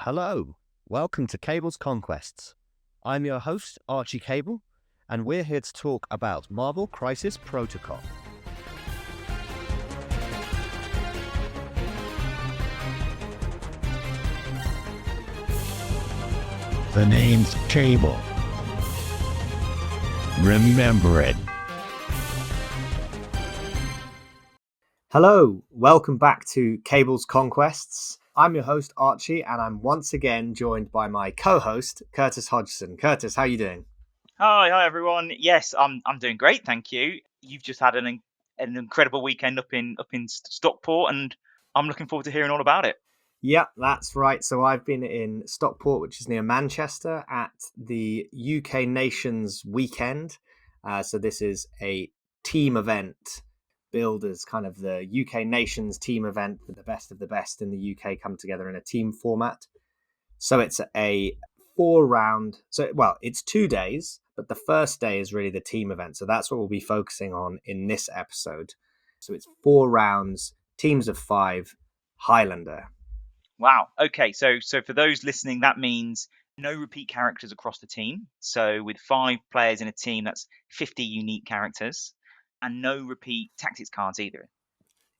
Hello, welcome to Cable's Conquests. I'm your host, Archie Cable, and we're here to talk about Marvel Crisis Protocol. The name's Cable. Remember it. Hello, welcome back to Cable's Conquests. I'm your host, Archie, and I'm once again joined by my co-host, Curtis Hodgson. Curtis, how are you doing? Hi everyone. Yes, I'm doing great, thank you. You've just had an incredible weekend up in Stockport, and I'm looking forward to hearing all about it. Yeah, that's right. So I've been in Stockport, which is near Manchester, at the UK Nations weekend. So this is a team event billed as kind of the UK Nations team event with the best of the best in the UK come together in a team format. So it's a 4-round. It's 2 days, but the first day is really the team event. So that's what we'll be focusing on in this episode. So it's 4 rounds, teams of 5, Highlander. Wow. Okay. So for those listening, that means no repeat characters across the team. So with 5 players in a team, that's 50 unique characters, and no repeat tactics cards either.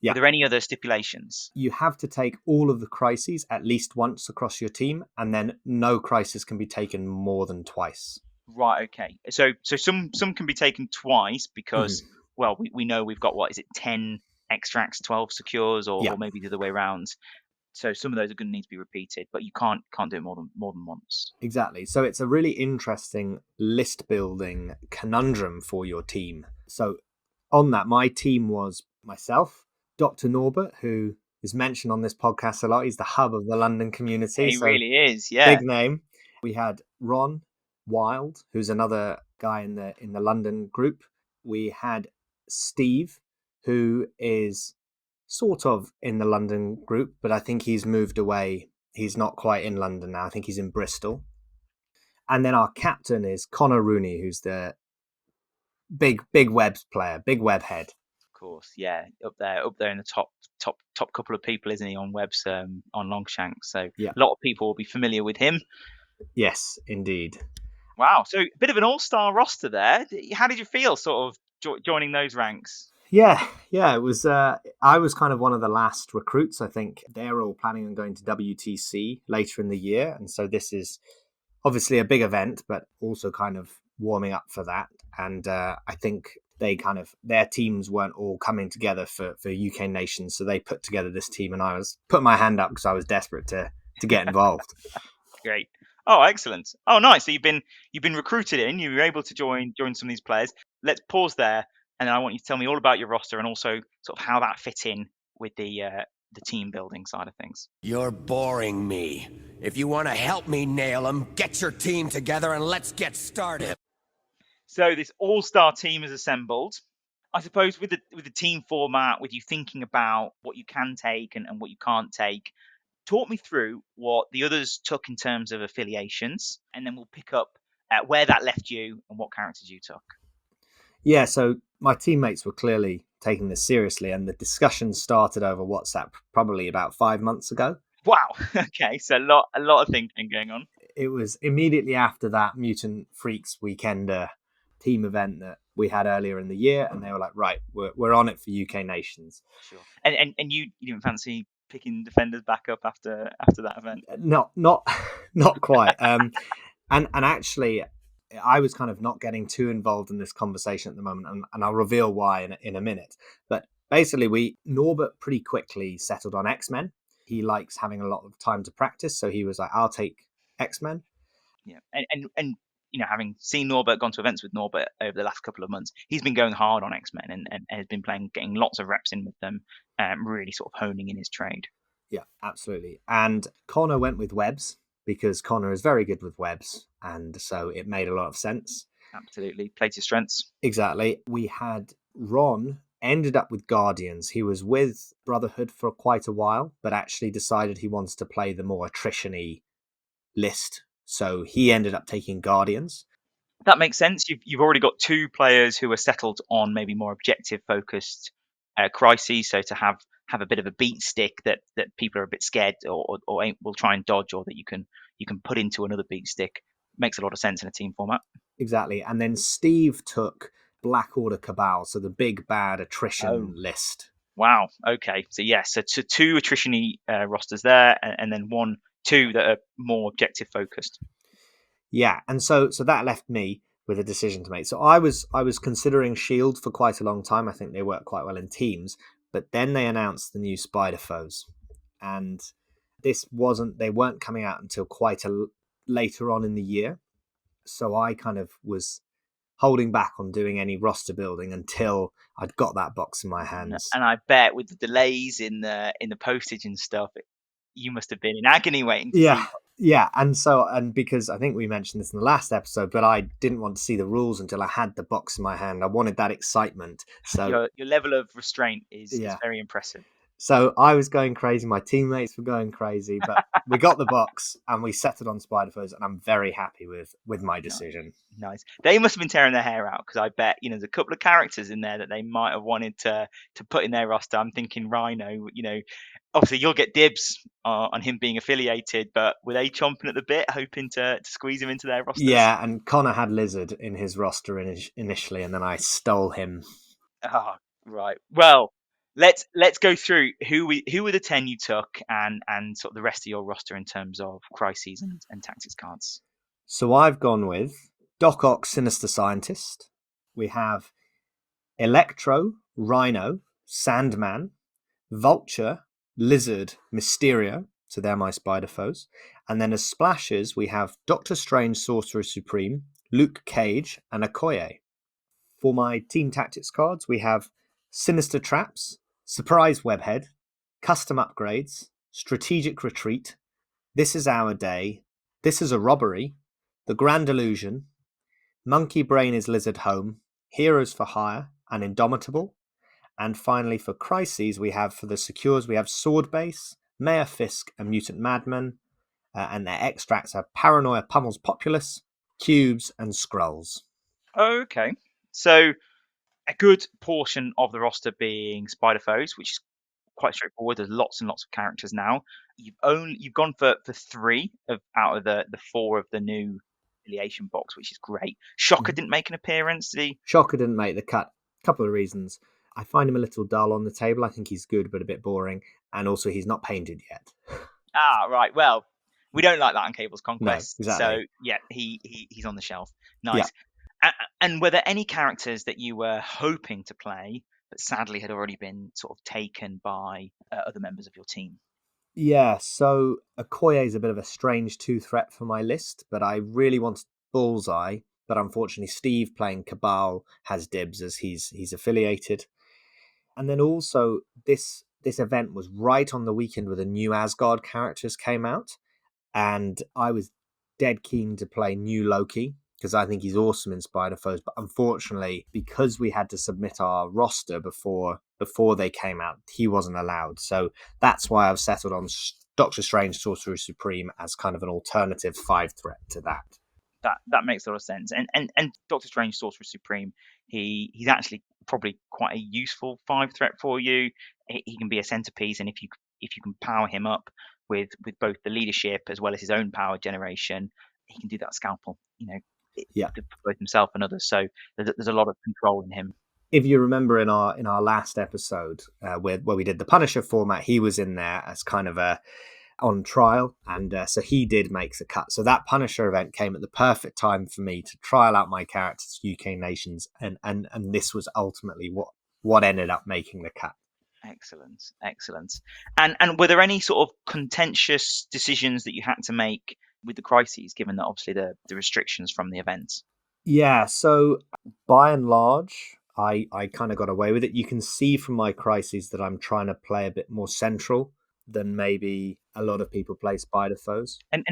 Yeah. Are there any other stipulations? You have to take all of the crises at least once across your team, and then no crisis can be taken more than twice. Right. Okay. So some can be taken twice because we know we've got 10 extracts, 12 secures, or maybe the other way around. So some of those are going to need to be repeated, but you can't do it more than once. Exactly. So it's a really interesting list building conundrum for your team. So on that, my team was myself, Dr. Norbert, who is mentioned on this podcast a lot. He's the hub of the London community. He really is, yeah. Big name. We had Ron Wild, who's another guy in the London group. We had Steve, who is sort of in the London group, but I think he's moved away. He's not quite in London now. I think he's in Bristol. And then our captain is Connor Rooney, who's the big webs player, big web head. Of course, yeah, up there in the top couple of people, isn't he, on webs on Longshanks? So a lot of people will be familiar with him. Yes, indeed. Wow, so a bit of an all-star roster there. How did you feel, sort of joining those ranks? Yeah, it was. I was kind of one of the last recruits. I think they're all planning on going to WTC later in the year, and so this is obviously a big event, but also kind of warming up for that. And I think their teams weren't all coming together for UK Nations, so they put together this team, and I was put my hand up because I was desperate to get involved. Great. Oh, excellent. Oh, nice. So you've been recruited in. You were able to join some of these players. Let's pause there. And then I want you to tell me all about your roster and also sort of how that fit in with the team building side of things. You're boring me. If you want to help me nail them, get your team together and let's get started. So this all-star team is assembled. I suppose with the team format, with you thinking about what you can take and what you can't take, talk me through what the others took in terms of affiliations, and then we'll pick up where that left you and what characters you took. Yeah, so my teammates were clearly taking this seriously, and the discussion started over WhatsApp probably about 5 months ago. Wow. Okay, so a lot of thinking going on. It was immediately after that Mutant Freaks Weekender team event that we had earlier in the year, and they were like, right, we're on it for UK Nations. Sure. And you didn't fancy picking defenders back up after that event? Not quite. And actually, I was kind of not getting too involved in this conversation at the moment, and I'll reveal why in a minute. But basically, Norbert pretty quickly settled on X-Men. He likes having a lot of time to practice, so he was like, I'll take X-Men. Yeah, and having seen Norbert, gone to events with Norbert over the last couple of months, he's been going hard on X-Men and has been getting lots of reps in with them, really sort of honing in his trade. Yeah, absolutely. And Connor went with webs, because Connor is very good with webs, and so it made a lot of sense. Absolutely. Play to strengths. Exactly. We had Ron ended up with Guardians. He was with Brotherhood for quite a while, but actually decided he wants to play the more attrition-y list, so he ended up taking Guardians. That makes sense. You've already got 2 players who are settled on maybe more objective-focused crises, so to have have a bit of a beat stick that people are a bit scared or will try and dodge, or that you can put into another beat stick. Makes a lot of sense in a team format. Exactly. And then Steve took Black Order Cabal, so the big bad attrition list. Wow. Okay. So yes, so two attrition-y rosters there, and then two that are more objective focused. Yeah, and so that left me with a decision to make. So I was considering Shield for quite a long time. I think they work quite well in teams, but then they announced the new Spider Foes, and they weren't coming out until quite later on in the year. So I kind of was holding back on doing any roster building until I'd got that box in my hands. And I bet with the delays in the postage and stuff, you must have been in agony waiting to see. Yeah, and because I think we mentioned this in the last episode, but I didn't want to see the rules until I had the box in my hand. I wanted that excitement. So your level of restraint is very impressive. So I was going crazy. My teammates were going crazy, but we got the box and we settled on Spider Foes, and I'm very happy with my decision. Nice. They must have been tearing their hair out, because I bet there's a couple of characters in there that they might have wanted to put in their roster. I'm thinking Rhino. Obviously you'll get dibs on him being affiliated, but were they chomping at the bit, hoping to squeeze him into their rosters? Yeah, and Connor had Lizard in his roster initially, and then I stole him. Oh, right. Well, let's go through who were the 10 you took, and sort of the rest of your roster in terms of crises and tactics cards. So I've gone with Doc Ock, Sinister Scientist. We have Electro, Rhino, Sandman, Vulture, Lizard, Mysterio. So they're my Spider Foes. And then as splashes, we have Doctor Strange, Sorcerer Supreme, Luke Cage, and Okoye. For my team tactics cards, we have Sinister Traps, Surprise Webhead, Custom Upgrades, Strategic Retreat, This Is Our Day, This Is a Robbery, The Grand Illusion, Monkey Brain is Lizard Home, Heroes for Hire, and Indomitable. And finally, for Crises, for the Secures, we have Sword Base, Mayor Fisk, and Mutant Madman. And their extracts are Paranoia Pummels Populace, Cubes, and Skrulls. Okay. So a good portion of the roster being Spider Foes, which is quite straightforward. There's lots and lots of characters now. You've gone for 3 out of the 4 of the new affiliation box, which is great. Shocker didn't make an appearance, did he? Shocker didn't make the cut. A couple of reasons. I find him a little dull on the table. I think he's good, but a bit boring. And also, he's not painted yet. Ah, right. Well, we don't like that on Cable's Conquest. No, exactly. So, yeah, he's on the shelf. Nice. Yeah. And were there any characters that you were hoping to play, but sadly had already been sort of taken by other members of your team? Yeah, so Okoye is a bit of a strange 2 threat for my list, but I really wanted Bullseye. But unfortunately, Steve playing Cabal has dibs as he's affiliated. And then also, this event was right on the weekend where the new Asgard characters came out. And I was dead keen to play new Loki, because I think he's awesome in Spider Foes. But unfortunately, because we had to submit our roster before they came out, he wasn't allowed. So that's why I've settled on Doctor Strange, Sorcerer Supreme as kind of an alternative 5 threat to that. That makes a lot of sense. And Doctor Strange, Sorcerer Supreme, he's actually probably quite a useful 5 threat for you. He can be a centerpiece, and if you can power him up with both the leadership as well as his own power generation, he can do that scalpel, for both himself and others. So there's a lot of control in him. If you remember in our last episode where we did the Punisher format, he was in there as kind of on trial, and so he did make the cut. So that Punisher event came at the perfect time for me to trial out my characters, UK Nations, and this was ultimately what ended up making the cut. Excellent. And were there any sort of contentious decisions that you had to make with the crises, given that obviously the restrictions from the events? Yeah, so by and large, I kind of got away with it. You can see from my crises that I'm trying to play a bit more central than maybe a lot of people play Spider Foes. And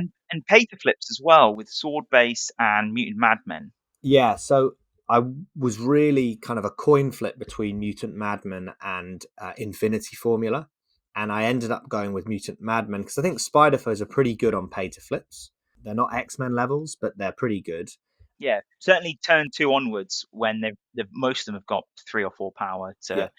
pay to flips as well with Sword Base and Mutant Madmen. Yeah, so I was really kind of a coin flip between Mutant Madmen and Infinity Formula. And I ended up going with Mutant Madmen because I think Spider Foes are pretty good on pay to flips. They're not X-Men levels, but they're pretty good. Yeah, certainly turn 2 onwards, when they've most of them have got 3 or 4 power to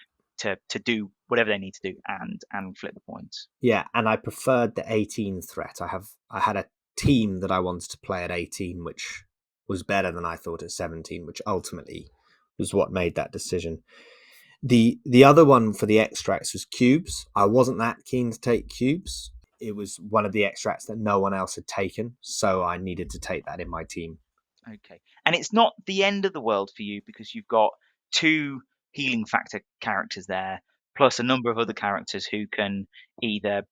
do whatever they need to do and flip the points. Yeah, and I preferred the 18 threat. I had a team that I wanted to play at 18, which was better than I thought at 17, which ultimately was what made that decision. The other one for the extracts was cubes. I wasn't that keen to take cubes. It was one of the extracts that no one else had taken, so I needed to take that in my team. Okay. And it's not the end of the world for you because you've got 2 healing factor characters there, plus a number of other characters who can either,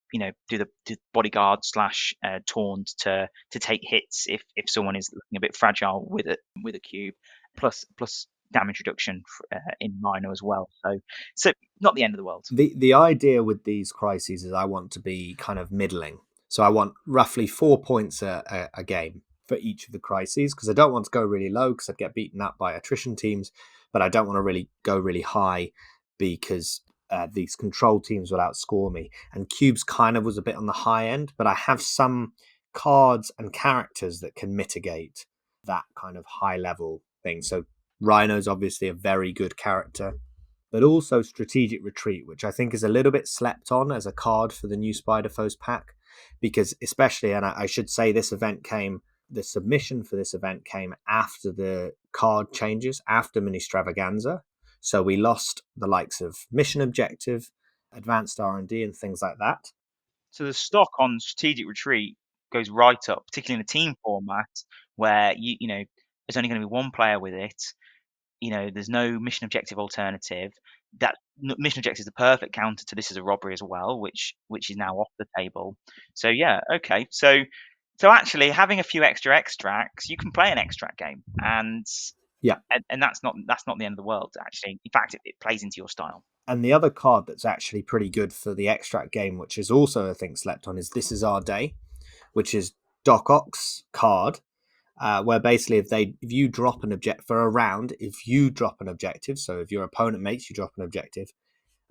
do the bodyguard slash taunt to take hits if someone is looking a bit fragile with a cube, plus damage reduction in Rhino as well. So not the end of the world. The idea with these crises is I want to be kind of middling. So I want roughly 4 points a game for each of the crises, because I don't want to go really low because I'd get beaten up by attrition teams, but I don't want to really go really high because these control teams will outscore me. And cubes kind of was a bit on the high end, but I have some cards and characters that can mitigate that kind of high level thing. So Rhino's obviously a very good character, but also Strategic Retreat, which I think is a little bit slept on as a card for the new Spider Foes pack, because especially, and I should say the submission for this event came after the card changes, after Ministravaganza. So we lost the likes of Mission Objective, Advanced R&D and things like that. So the stock on Strategic Retreat goes right up, particularly in a team format where there's only going to be one player with it. There's no mission objective alternative. That mission objective is the perfect counter to this as a robbery as well, which is now off the table. So yeah, okay. So actually having a few extra extracts, you can play an extract game, and that's not the end of the world. Actually, in fact, it plays into your style. And the other card that's actually pretty good for the extract game, which is also I think slept on, is This Is Our Day, which is Doc Ock's card. Where basically if you drop an objective for a round, if you drop an objective, so if your opponent makes you drop an objective,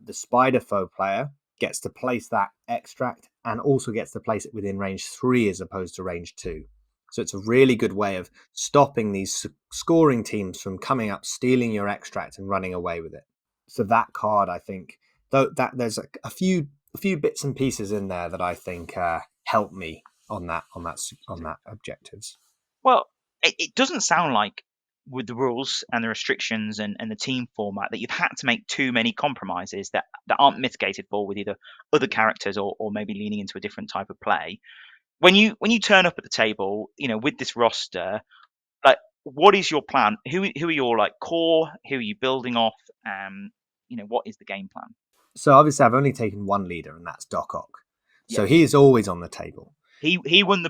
the Spider Foe player gets to place that extract and also gets to place it within range 3 as opposed to range 2. So it's a really good way of stopping these scoring teams from coming up, stealing your extract and running away with it. So that card, I think, though that there's a few bits and pieces in there that I think help me on that objectives. Well, it doesn't sound like with the rules and the restrictions and the team format that you've had to make too many compromises that aren't mitigated for with either other characters or maybe leaning into a different type of play. When you turn up at the table, with this roster, like what is your plan? Who are your core? Who are you building off? What is the game plan? So obviously I've only taken one leader, and that's Doc Ock. So he is always on the table. He won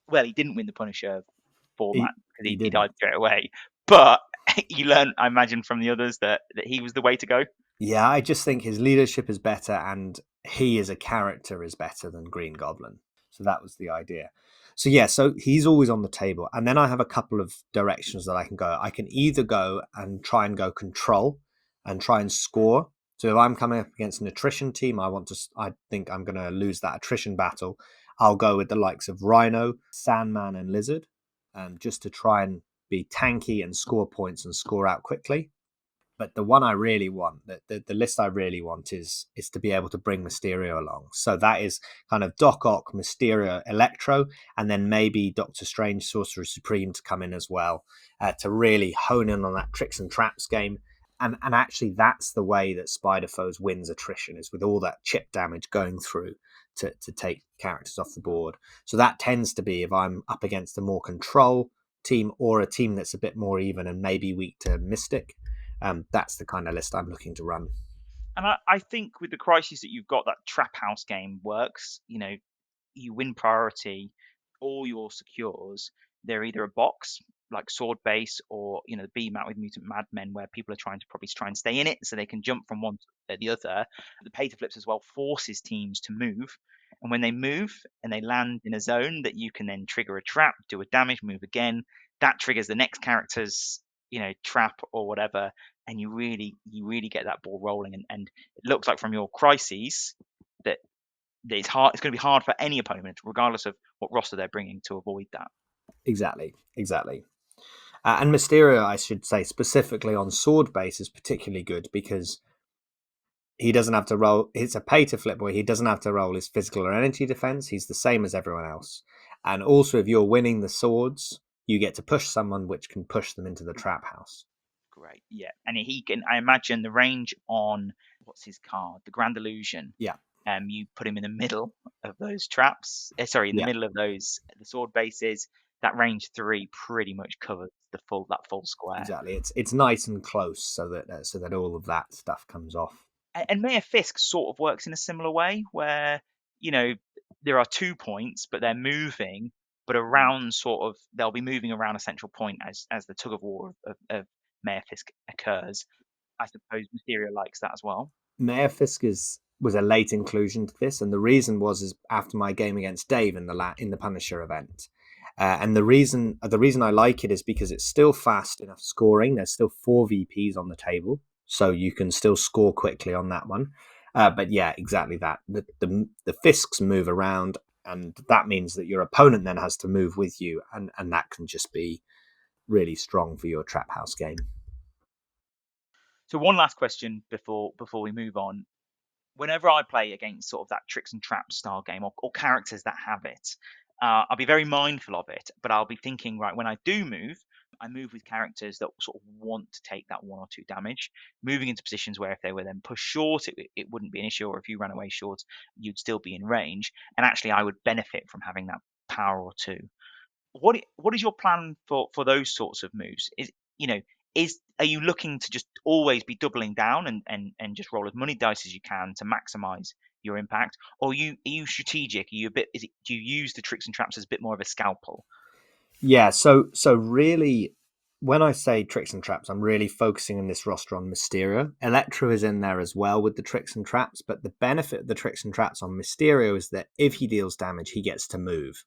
well, he didn't win the Punisher format because he died straight away. But you learn, I imagine, from the others that he was the way to go. Yeah, I just think his leadership is better, and he as a character is better than Green Goblin. So that was the idea. So yeah, so he's always on the table. And then I have a couple of directions that I can go. I can either go and try and go control and try and score. So if I'm coming up against an attrition team, I think I'm going to lose that attrition battle. I'll go with the likes of Rhino, Sandman, and Lizard, just to try and be tanky and score points and score out quickly. But the one I really want, the list I really want is to be able to bring Mysterio along. So that is kind of Doc Ock, Mysterio, Electro, and then maybe Doctor Strange, Sorcerer Supreme to come in as well, to really hone in on that tricks and traps game. And actually that's the way that Spider Foes wins attrition, is with all that chip damage going through to take characters off the board. So that tends to be if I'm up against a more control team or a team that's a bit more even and maybe weak to Mystic. That's the kind of list I'm looking to run. And I think with the crisis that you've got, that Trap House game works. You win priority, all your secures, they're either a box like Sword Base or the B map with Mutant Madmen, where people are trying to probably try and stay in it so they can jump from one to the other. The pay to flips as well forces teams to move, and when they move and they land in a zone that you can then trigger a trap, do a damage, move again, that triggers the next character's trap or whatever, and you really get that ball rolling. And it looks like from your crises that it's going to be hard for any opponent, regardless of what roster they're bringing, to avoid that. Exactly. And Mysterio, I should say, specifically on Sword Base, is particularly good because he doesn't have to roll. It's a pay to flip boy. He doesn't have to roll his physical or energy defense. He's the same as everyone else. And also, if you're winning the swords, you get to push someone, which can push them into the trap house. Great, yeah. And he can, I imagine, the range on, what's his card? The Grand Illusion. Yeah. You put him in the middle of those traps. In the middle of those the sword bases. That range 3 pretty much covers that full square. Exactly. It's nice and close, so that all of that stuff comes off. And Mayor Fisk sort of works in a similar way, where there are 2 points, but they're moving, but around they'll be moving around a central point as the tug of war of Mayor Fisk occurs. I suppose Mysterio likes that as well. Mayor Fisk was a late inclusion to this, and the reason is after my game against Dave in the Punisher event. And the reason I like it is because it's still fast enough scoring. There's still 4 VPs on the table, so you can still score quickly on that one. But yeah, exactly that. The Fisks move around, and that means that your opponent then has to move with you, and that can just be really strong for your trap house game. So one last question before we move on. Whenever I play against sort of that tricks and traps style game or characters that have it, I'll be very mindful of it, but I'll be thinking, right, when I do move, I move with characters that sort of want to take that 1 or 2 damage, moving into positions where if they were then pushed short, it wouldn't be an issue, or if you ran away short, you'd still be in range, and actually I would benefit from having that power or 2. What is your plan for those sorts of moves? Are you looking to just always be doubling down and just roll as many dice as you can to maximize your impact, or are you strategic? Do you use the tricks and traps as a bit more of a scalpel? Yeah, so really, when I say tricks and traps, I'm really focusing in this roster on Mysterio. Electro is in there as well with the tricks and traps, but the benefit of the tricks and traps on Mysterio is that if he deals damage, he gets to move.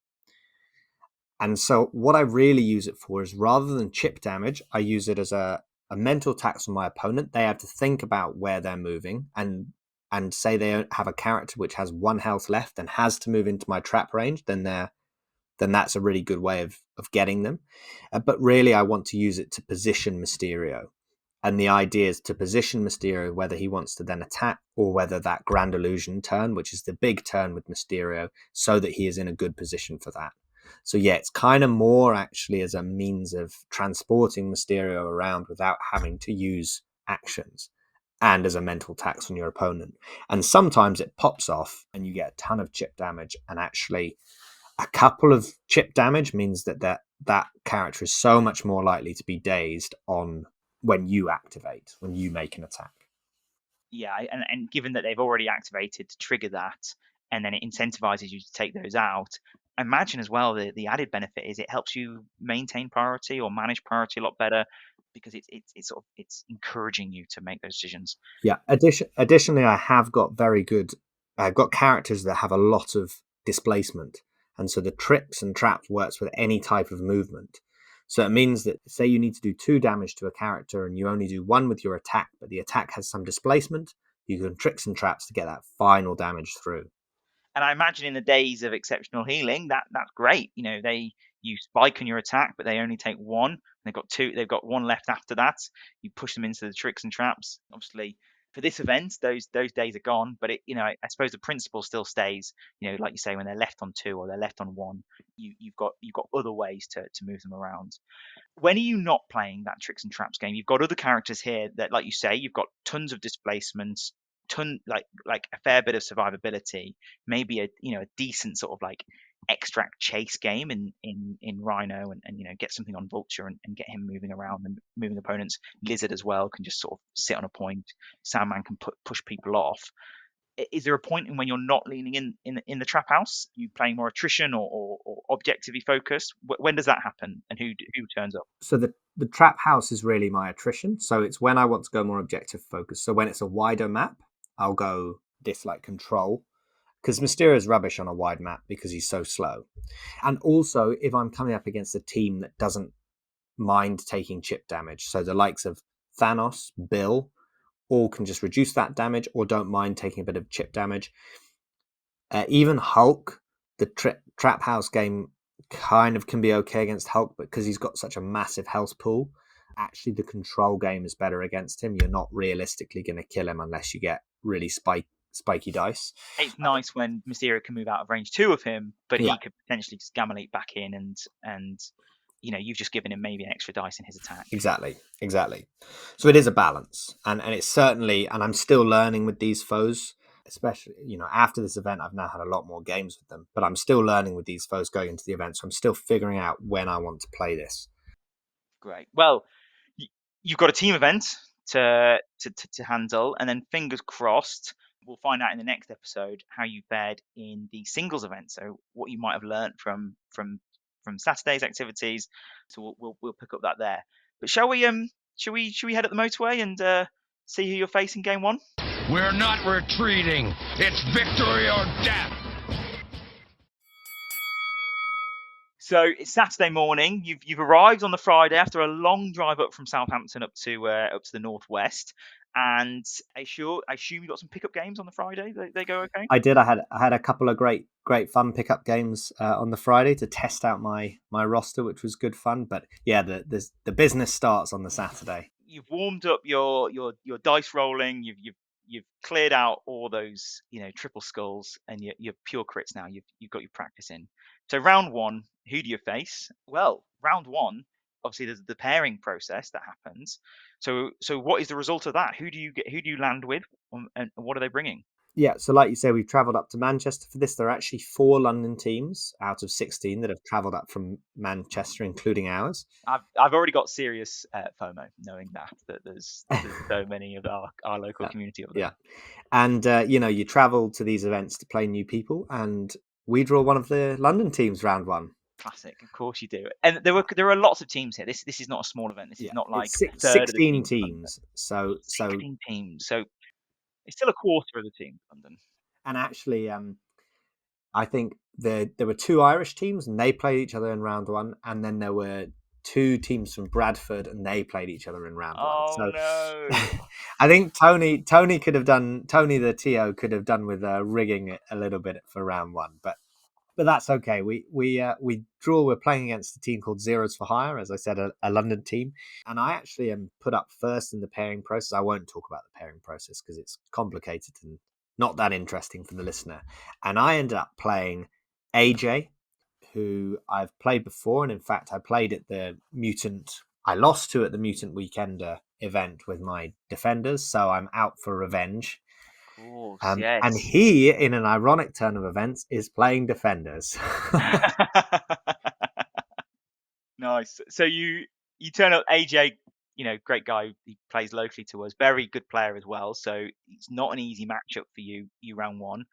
And so what I really use it for is, rather than chip damage, I use it as a mental tax on my opponent. They have to think about where they're moving, and say they have a character which has 1 health left and has to move into my trap range, then that's a really good way of getting them. But really, I want to use it to position Mysterio. And the idea is to position Mysterio, whether he wants to then attack or whether that Grand Illusion turn, which is the big turn with Mysterio, so that he is in a good position for that. So yeah, it's kind of more actually as a means of transporting Mysterio around without having to use actions, and as a mental tax on your opponent. And sometimes it pops off and you get a ton of chip damage, and actually a couple of chip damage means that character is so much more likely to be dazed on when you activate, when you make an attack. Yeah, and given that they've already activated to trigger that, and then it incentivizes you to take those out, I imagine as well the added benefit is it helps you maintain priority or manage priority a lot better, because it's encouraging you to make those decisions. Yeah. Additionally, I've got characters that have a lot of displacement, and so the tricks and traps works with any type of movement. So it means that, say you need to do 2 damage to a character and you only do 1 with your attack, but the attack has some displacement, you can tricks and traps to get that final damage through. And I imagine in the days of exceptional healing, that's great. You spike on your attack, but they only take 1. They've got 1 left after that. You push them into the tricks and traps. Obviously, for this event, those days are gone. But I suppose the principle still stays. Like you say, when they're left on 2 or they're left on 1, you've got other ways to move them around. When are you not playing that tricks and traps game? You've got other characters here that, like you say, you've got tons of displacements, like a fair bit of survivability, maybe a decent sort of like extract chase game in Rhino, and get something on Vulture and get him moving around and moving opponents. Lizard as well can just sort of sit on a point. Sandman can push people off. Is there a point in when you're not leaning in the trap house? You playing more attrition or objectively focused? When does that happen, and who turns up? So the trap house is really my attrition. So it's when I want to go more objective focused. So when it's a wider map, I'll go dislike control, because Mysterio is rubbish on a wide map because he's so slow. And also, if I'm coming up against a team that doesn't mind taking chip damage, so the likes of Thanos, Bill, all can just reduce that damage or don't mind taking a bit of chip damage. Even Hulk, the trap house game kind of can be okay against Hulk, but because he's got such a massive health pool, actually the control game is better against him. You're not realistically going to kill him unless you get really spiky dice. It's nice when Mysterio can move out of range 2 of him, but Yeah. he could potentially scammolate back in, and you've just given him maybe an extra dice in his attack. Exactly. So it is a balance, and it's certainly, and I'm still learning with these foes, especially after this event. I've now had a lot more games with them, but I'm still learning with these foes going into the event, so I'm still figuring out when I want to play this. Great. Well, you've got a team event to handle, and then fingers crossed, we'll find out in the next episode how you fared in the singles event. So what you might have learned from Saturday's activities. So we'll pick up that there. But shall we head up the motorway and see who you're facing game 1? We're not retreating. It's victory or death. So it's Saturday morning. You've arrived on the Friday after a long drive up from Southampton up to the northwest. And I assume you got some pickup games on the Friday. They go okay? I did. I had a couple of great fun pickup games on the Friday to test out my roster, which was good fun. But yeah, the business starts on the Saturday. You've warmed up your dice rolling. You've cleared out all those triple skulls and your pure crits now. You've got your practice in. So round 1, who do you face? Well, round 1, obviously there's the pairing process that happens. So what is the result of that? Who do you land with, and what are they bringing? Yeah, so like you say, we've travelled up to Manchester for this. There are actually 4 London teams out of 16 that have travelled up from Manchester, including ours. I've already got serious FOMO knowing that there's so many of our local community over there. Yeah, and you travel to these events to play new people, and we draw one of the London teams round 1. Classic, of course you do. And there are lots of teams here. This is not a small event. This is not like 16 teams. So 16 teams. So it's still a quarter of the team, London. And actually, I think there were 2 Irish teams, and they played each other in round 1, and then there were 2 teams from Bradford, and they played each other in round 1. Oh no! I think Tony could have done. Tony the TO could have done with rigging it a little bit for round 1, but that's okay. We draw. We're playing against a team called Zeros for Hire, as I said, a London team. And I actually am put up first in the pairing process. I won't talk about the pairing process because it's complicated and not that interesting for the listener. And I ended up playing AJ, who I've played before, and in fact, I played at the Mutant. I lost to at the Mutant Weekender event with my defenders, so I'm out for revenge. Yes. And he, in an ironic turn of events, is playing defenders. Nice. So you turn up AJ, great guy. He plays locally to us. Very good player as well. So it's not an easy matchup for you round 1.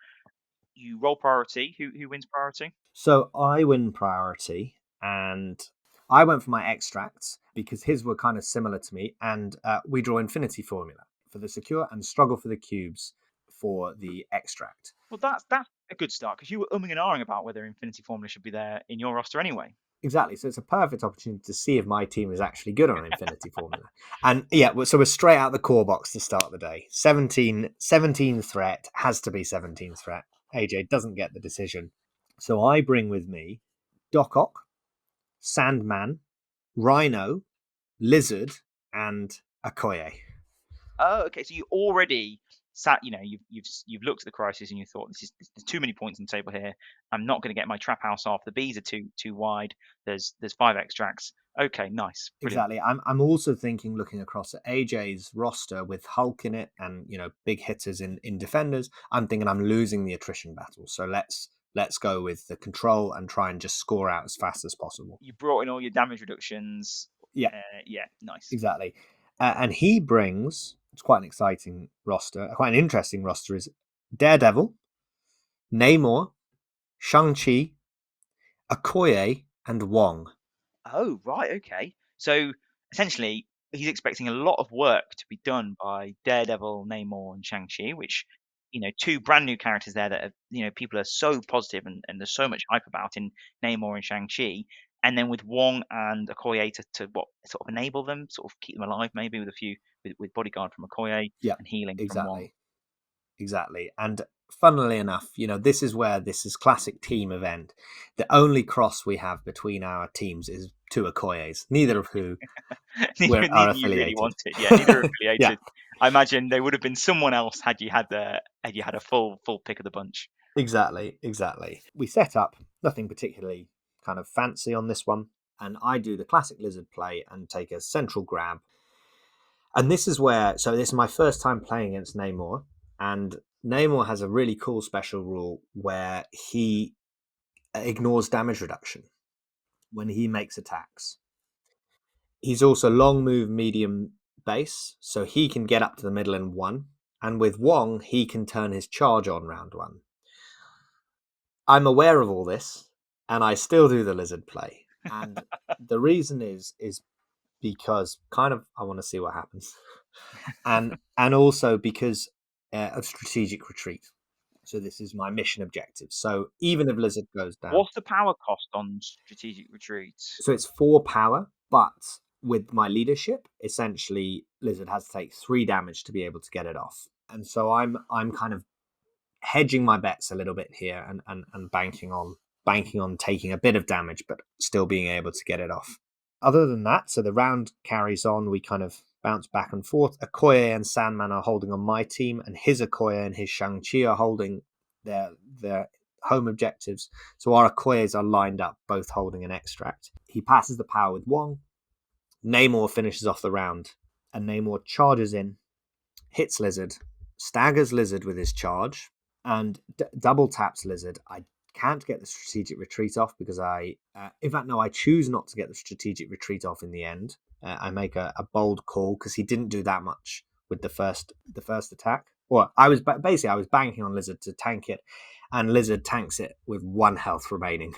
You roll priority. Who wins priority? So I win priority, and I went for my extracts because his were kind of similar to me, and we draw Infinity Formula for the secure and struggle for the cubes for the extract. Well, that's a good start because you were umming and ahhing about whether Infinity Formula should be there in your roster anyway. Exactly. So it's a perfect opportunity to see if my team is actually good on Infinity Formula. And yeah, so we're straight out the core box to start the day. 17 threat, has to be 17 threat. AJ doesn't get the decision. So I bring with me Doc Ock, Sandman, Rhino, Lizard, and Okoye. Oh, okay. So you already sat. You've looked at the crisis and you thought there's too many points on the table here. I'm not going to get my trap house off. The Bs are too wide. There's 5 extracts. Okay, nice. Brilliant. Exactly. I'm also thinking, looking across at AJ's roster with Hulk in it and big hitters in defenders. I'm thinking I'm losing the attrition battle. So let's go with the control and try and just score out as fast as possible. You brought in all your damage reductions. Yeah. Yeah. Nice. Exactly. And he brings. It's quite an exciting roster. Quite an interesting roster is Daredevil, Namor, Shang-Chi, Okoye, and Wong. Oh, right. Okay. So essentially, he's expecting a lot of work to be done by Daredevil, Namor, and Shang-Chi, which, 2 brand new characters there that people are so positive and there's so much hype about in Namor and Shang-Chi. And then with Wong and Okoye to what sort of enable them, sort of keep them alive, maybe with a few with bodyguard from Okoye and healing from Wong. Exactly. And funnily enough, this is where this is classic team event. The only cross we have between our teams is 2 Okoyes, neither of who neither are you affiliated. really wanted. Yeah, neither are affiliated. I imagine there would have been someone else had you had a full pick of the bunch. Exactly. We set up nothing particularly kind of fancy on this one, and I do the classic lizard play and take a central grab. And this is my first time playing against Namor, and Namor has a really cool special rule where he ignores damage reduction when he makes attacks. He's also long move, medium base, so he can get up to the middle in one. And with Wong, he can turn his charge on round one. I'm aware of all this, and I still do the lizard play. And the reason is because kind of I want to see what happens, and also because of strategic retreat. So this is my mission objective. So even if lizard goes down, What's the power cost on strategic retreats? so it's 4 power, but with my leadership, essentially lizard has to take 3 damage to be able to get it off. And so I'm kind of hedging my bets a little bit here and banking on taking a bit of damage, but still being able to get it off. Other than that, so the round carries on. We kind of bounce back and forth. Okoye and Sandman are holding on my team, and his Okoye and his Shang-Chi are holding their home objectives. So our Okoyes are lined up, both holding an extract. He passes the power with Wong. Namor finishes off the round, and Namor charges in, hits Lizard, staggers Lizard with his charge, and double taps Lizard. I can't get the strategic retreat off because I choose not to get the strategic retreat off in the end. I make a bold call because he didn't do that much with the first attack. Well, I was banking on Lizard to tank it, and Lizard tanks it with 1 health remaining.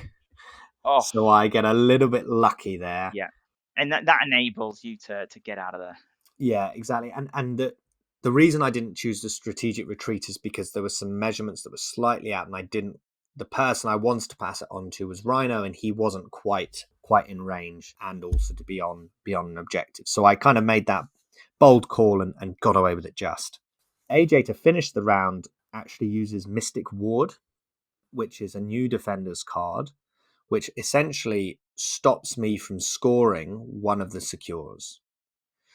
Oh, So I get a little bit lucky there. yeah, and that enables you to get out of there. Yeah, exactly. And the reason I didn't choose the strategic retreat is because there were some measurements that were slightly out, and the person I wanted to pass it on to was Rhino, and he wasn't quite in range, and also to be on an objective. So I kind of made that bold call and got away with it just. AJ, to finish the round, actually uses Mystic Ward, which is a new defender's card, which essentially stops me from scoring one of the secures.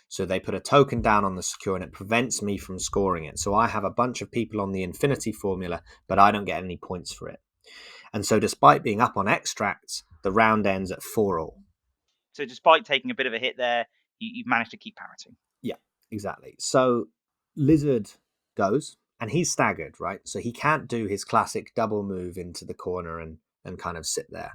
So they put a token down on the secure and it prevents me from scoring it. So I have a bunch of people on the Infinity formula, but I don't get any points for it. And so despite being up on extracts, the round ends at 4-all. So despite taking a bit of a hit there, you've managed to keep parity. Yeah, exactly. So Lizard goes, and he's staggered, right? So he can't do his classic double move into the corner and kind of sit there.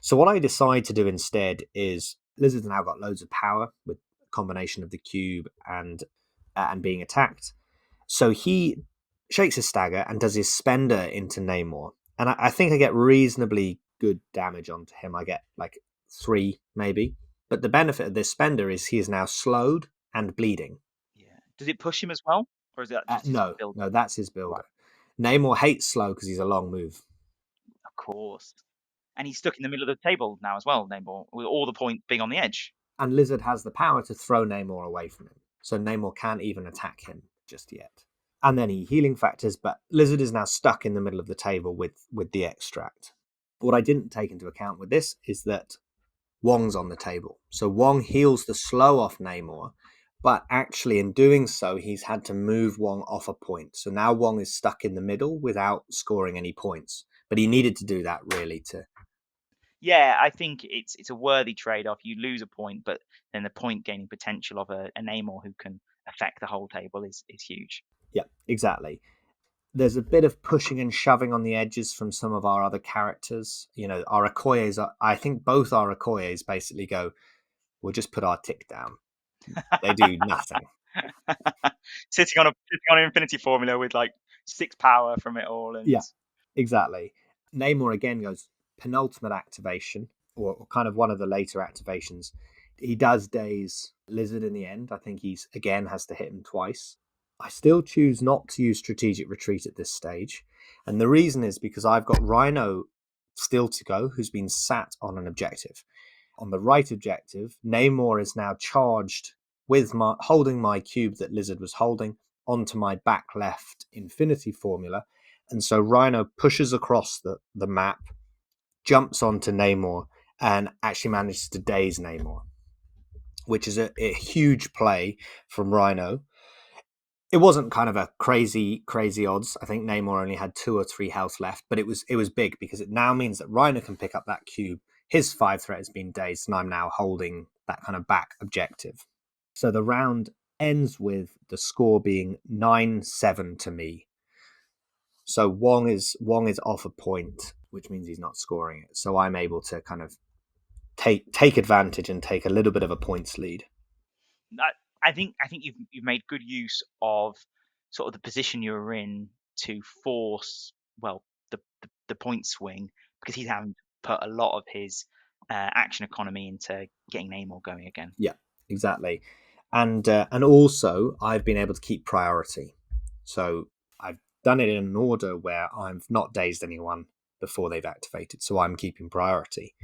So what I decide to do instead is Lizard's now got loads of power with a combination of the cube and being attacked. So he shakes his stagger and does his spender into Namor. And I think I get reasonably good damage onto him. I get like 3 maybe. But the benefit of this spender is he is now slowed and bleeding. Yeah. Does it push him as well? Or is that just his build? No, that's his builder. Right. Namor hates slow because he's a long move. Of course. And he's stuck in the middle of the table now as well, Namor, with all the points being on the edge. And Lizard has the power to throw Namor away from him. So Namor can't even attack him just yet. And then he healing factors, but Lizard is now stuck in the middle of the table with the extract. What I didn't take into account with this is that Wong's on the table. So Wong heals the slow off Namor, but actually in doing so, he's had to move Wong off a point. So now Wong is stuck in the middle without scoring any points. But he needed to do that really to... Yeah, I think it's a worthy trade-off. You lose a point, but then the point gaining potential of a Namor who can affect the whole table is huge. Yeah, exactly. There's a bit of pushing and shoving on the edges from some of our other characters. You know, our Okoyes, I think both our Okoyes basically go, we'll just put our tick down. They do nothing. Sitting on an Infinity formula with like 6 power from it all. And... Yeah, exactly. Namor again goes penultimate activation, or kind of one of the later activations. He does daze Lizard in the end. I think he's again has to hit him twice. I still choose not to use strategic retreat at this stage. And the reason is because I've got Rhino still to go, who's been sat on an objective. On the right objective, Namor is now charged with holding my cube that Lizard was holding onto my back left Infinity formula. And so Rhino pushes across the map, jumps onto Namor, and actually manages to daze Namor, which is a huge play from Rhino. It wasn't kind of a crazy odds. I think Namor only had 2 or 3 health left, but it was big because it now means that Rhino can pick up that cube. His 5 threat has been dazed, and I'm now holding that kind of back objective. So the round ends with the score being 9-7 to me. So Wong is off a point, which means he's not scoring it. So I'm able to kind of take advantage and take a little bit of a points lead. I think you've made good use of sort of the position you're in to force the point swing, because he's having to put a lot of his action economy into getting Namor going again. Yeah, exactly. And also I've been able to keep priority. So I've done it in an order where I've not dazed anyone before they've activated. So I'm keeping priority.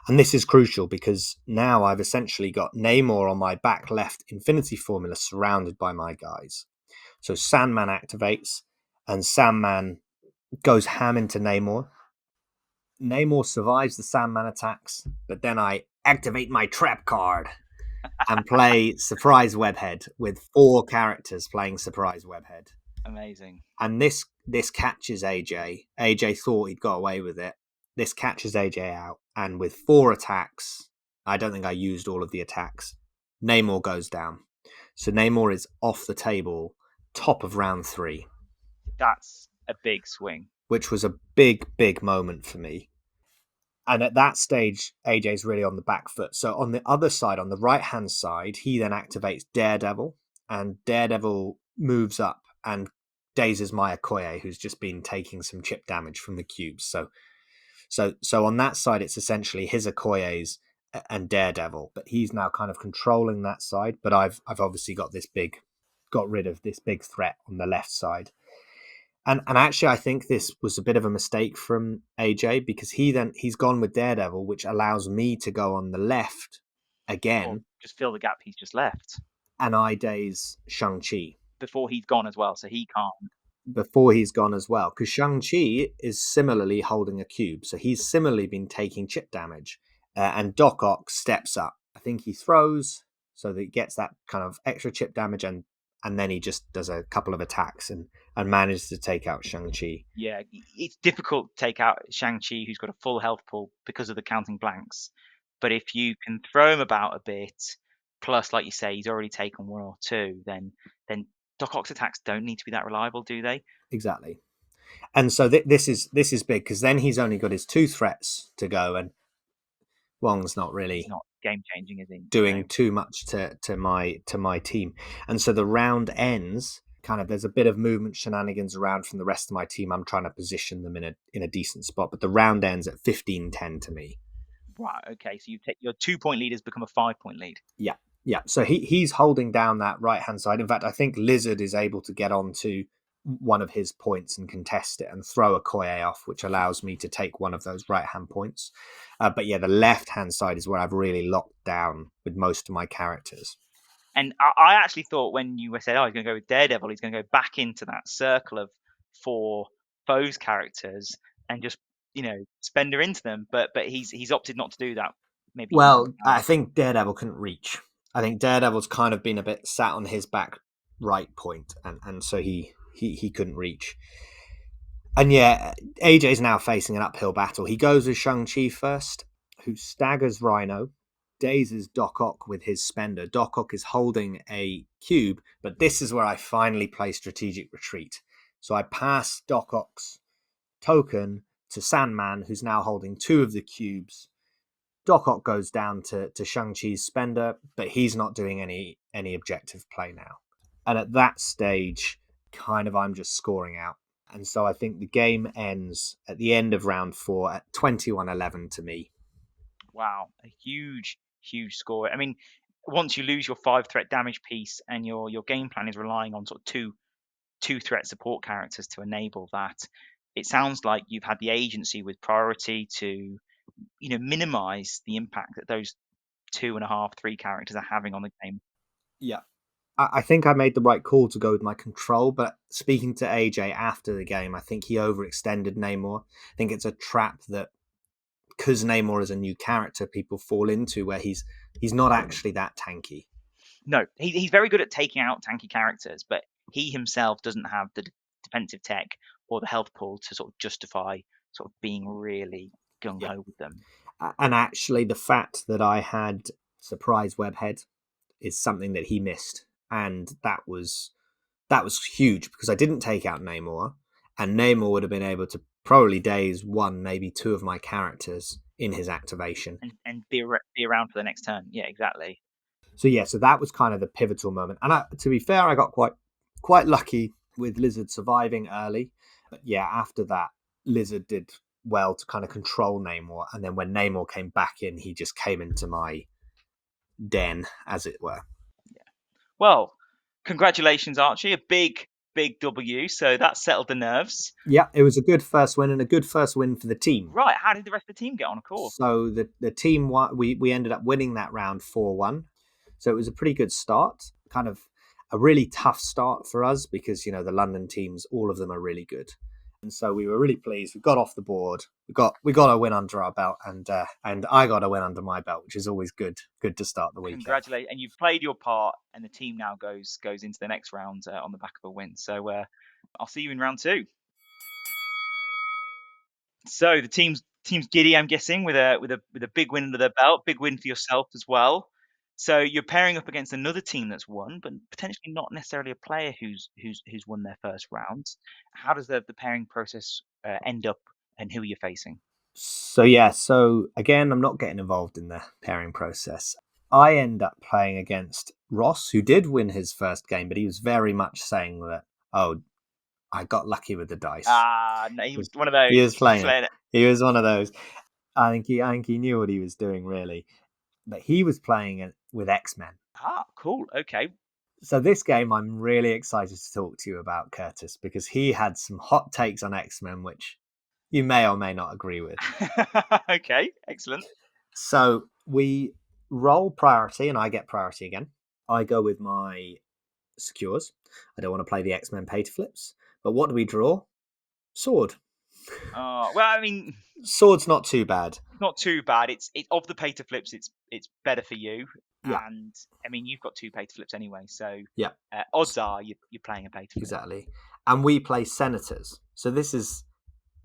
And this is crucial because now I've essentially got Namor on my back left Infinity Formula surrounded by my guys. So Sandman activates and Sandman goes ham into Namor. Namor survives the Sandman attacks, but then I activate my trap card and play Surprise Webhead with 4 characters playing Surprise Webhead. Amazing. And this catches AJ. AJ thought he'd got away with it. This catches AJ out, and with 4 attacks, I don't think I used all of the attacks, Namor goes down. So Namor is off the table, top of round 3. That's a big swing. Which was a big moment for me. And at that stage, AJ's really on the back foot. So on the other side, on the right-hand side, he then activates Daredevil, and Daredevil moves up and dazes my Okoye, who's just been taking some chip damage from the cubes. So on that side, it's essentially his Okoyes and Daredevil, but he's now kind of controlling that side. But I've obviously got rid of this big threat on the left side. And actually, I think this was a bit of a mistake from AJ because he's gone with Daredevil, which allows me to go on the left again. Or just fill the gap he's just left. And I daze Shang-Chi. Before he's gone as well, so he can't. Before he's gone as well, because Shang-Chi is similarly holding a cube. So he's similarly been taking chip damage. And Doc Ock steps up. I think he throws so that he gets that kind of extra chip damage, and then he just does a couple of attacks and manages to take out Shang-Chi. Yeah, it's difficult to take out Shang-Chi, who's got a full health pool because of the counting blanks. But if you can throw him about a bit, plus, like you say, he's already taken 1 or 2, then Doc Ock's attacks don't need to be that reliable, do they? Exactly. And so this is big because then he's only got his 2 threats to go, and Wong's not really He's not game changing, is he? Doing too much to my team. And so the round ends kind of, there's a bit of movement shenanigans around from the rest of my team. I'm trying to position them in a decent spot, but the round ends at 15-10 to me. Right, okay. So you take your 2-point lead has become a 5-point lead. Yeah. So he's holding down that right hand side. In fact, I think Lizard is able to get onto one of his points and contest it and throw Okoye off, which allows me to take one of those right hand points. But yeah, the left hand side is where I've really locked down with most of my characters. And I actually thought when you said, oh, he's going to go with Daredevil, he's going to go back into that circle of 4 foes characters and just, spend her into them. But he's opted not to do that. Maybe. Well, I think Daredevil couldn't reach. I think Daredevil's kind of been a bit sat on his back right point, and so he couldn't reach. And yeah, AJ's now facing an uphill battle. He goes with Shang-Chi first, who staggers Rhino, dazes Doc Ock with his spender. Doc Ock is holding a cube, but this is where I finally play strategic retreat. So I pass Doc Ock's token to Sandman, who's now holding 2 of the cubes. Doc Ock goes down to Shang-Chi's spender, but he's not doing any objective play now. And at that stage, kind of I'm just scoring out. And so I think the game ends at the end of round 4 at 21-11 to me. Wow, a huge score. I mean, once you lose your 5 threat damage piece and your game plan is relying on sort of two threat support characters to enable that, it sounds like you've had the agency with priority to minimize the impact that those 2.5, 3 characters are having on the game. Yeah. I think I made the right call to go with my control, but speaking to AJ after the game, I think he overextended Namor. I think it's a trap that, because Namor is a new character, people fall into where he's not actually that tanky. No, he's very good at taking out tanky characters, but he himself doesn't have the defensive tech or the health pool to sort of justify sort of being really gung-ho with them. And actually, the fact that I had surprise webhead is something that he missed, and that was huge because I didn't take out Namor, and Namor would have been able to probably daze one, maybe two of my characters in his activation and be around for the next turn. Yeah, exactly. So that was kind of the pivotal moment. And to be fair, I got quite lucky with Lizard surviving early. But yeah, after that, Lizard did well to kind of control Namor. And then when Namor came back in, he just came into my den, as it were. Yeah. Well, congratulations, Archie. A big W. So that settled the nerves. Yeah, it was a good first win and a good first win for the team. Right. How did the rest of the team get on, of course? So the team, we ended up winning that round 4-1. So it was a pretty good start, kind of a really tough start for us because, the London teams, all of them are really good. And so we were really pleased. We got off the board. We got a win under our belt, and I got a win under my belt, which is always good to start the weekend. Congratulations. And you've played your part, and the team now goes into the next round on the back of a win. So I'll see you in round 2. So the team's giddy, I'm guessing, with a big win under their belt, big win for yourself as well. So you're pairing up against another team that's won, but potentially not necessarily a player who's won their first round. How does the pairing process end up, and who are you facing? So again, I'm not getting involved in the pairing process. I end up playing against Ross, who did win his first game, but he was very much saying that, I got lucky with the dice. No, he was one of those. He was playing it. He was one of those. I think he knew what he was doing, really. But he was playing it with X-Men. Cool. Okay. So this game I'm really excited to talk to you about, Curtis, because he had some hot takes on X-Men, which you may or may not agree with. Okay, excellent. So we roll priority, and I get priority again. I go with my secures. I don't want to play the X-Men pay to flips. But what do we draw? Sword. Well, I mean, sword's not too bad. Not too bad. It's of the pay to flips. It's better for you. Yeah. And I mean, you've got 2 pay to flips anyway, so yeah. Odds are you're playing a pay to flip. Exactly. And we play Senators. So this is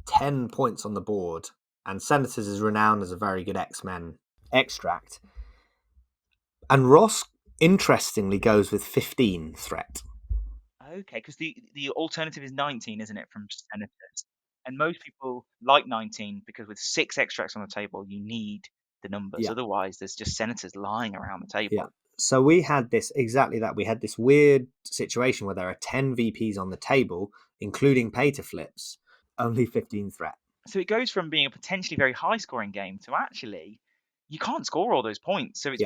10 points on the board, and Senators is renowned as a very good X-Men extract. And Ross, interestingly, goes with 15 threat. Okay, because the alternative is 19, isn't it, from Senators? And most people like 19 because with 6 extracts on the table, you need the numbers. Yeah. Otherwise, there's just Senators lying around the table. Yeah. So we had exactly that. We had this weird situation where there are 10 VPs on the table, including pay to flips, only 15 threat. So it goes from being a potentially very high scoring game to actually you can't score all those points. So it's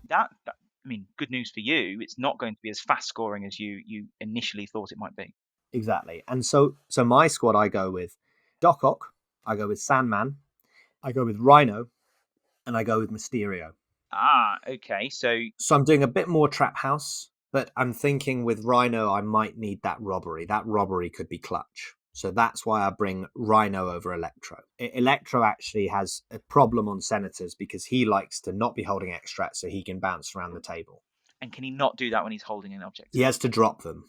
that I mean, good news for you. It's not going to be as fast scoring as you initially thought it might be. Exactly. And so my squad, I go with Doc Ock, I go with Sandman, I go with Rhino, and I go with Mysterio. Okay. So I'm doing a bit more Trap House, but I'm thinking with Rhino, I might need that robbery. That robbery could be clutch. So that's why I bring Rhino over Electro. Electro actually has a problem on Senators because he likes to not be holding extracts so he can bounce around the table. And can he not do that when he's holding an object? He has to drop them.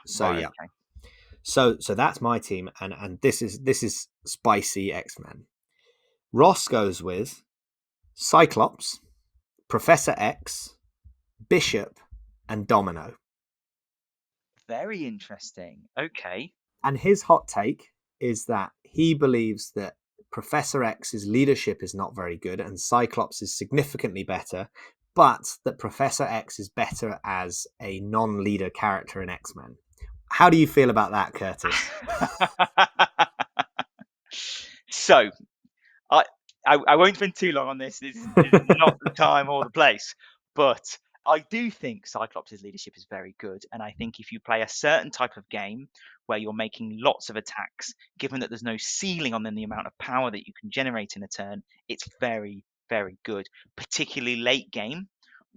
So right, yeah. Okay. So that's my team, and this is spicy X-Men. Ross goes with Cyclops, Professor X, Bishop, and Domino. Very interesting. Okay. And his hot take is that he believes that Professor X's leadership is not very good and Cyclops is significantly better, but that Professor X is better as a non-leader character in X-Men. How do you feel about that, Curtis? So, I won't spend too long on this. This is not the time or the place. But I do think Cyclops' leadership is very good. And I think if you play a certain type of game where you're making lots of attacks, given that there's no ceiling on the amount of power that you can generate in a turn, it's very, very good. Particularly late game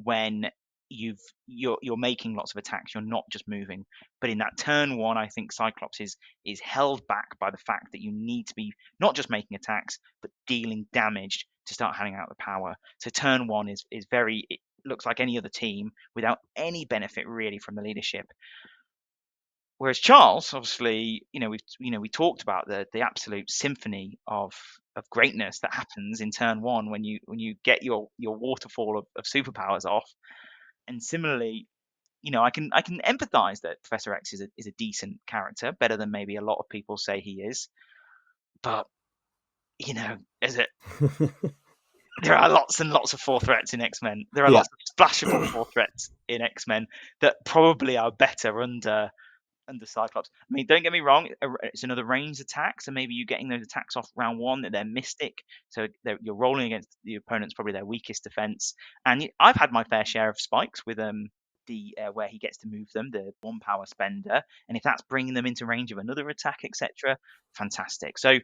when you're making lots of attacks, you're not just moving. But in that turn 1, I think Cyclops is held back by the fact that you need to be not just making attacks, but dealing damage to start handing out the power. So turn 1 is very, it looks like any other team without any benefit really from the leadership. Whereas Charles, obviously, we talked about the absolute symphony of greatness that happens in turn one when you get your waterfall of superpowers off. And similarly, I can empathize that Professor X is a decent character, better than maybe a lot of people say he is. But as it there are lots and lots of four threats in X-Men. There are Yeah. lots of splashable four threats in X-Men that probably are better under Cyclops. I mean, don't get me wrong, it's another ranged attack, so maybe you're getting those attacks off round one, that they're mystic, so you're rolling against the opponent's probably their weakest defense. And I've had my fair share of spikes with the where he gets to move them, the one power spender, and if that's bringing them into range of another attack, etc., fantastic. So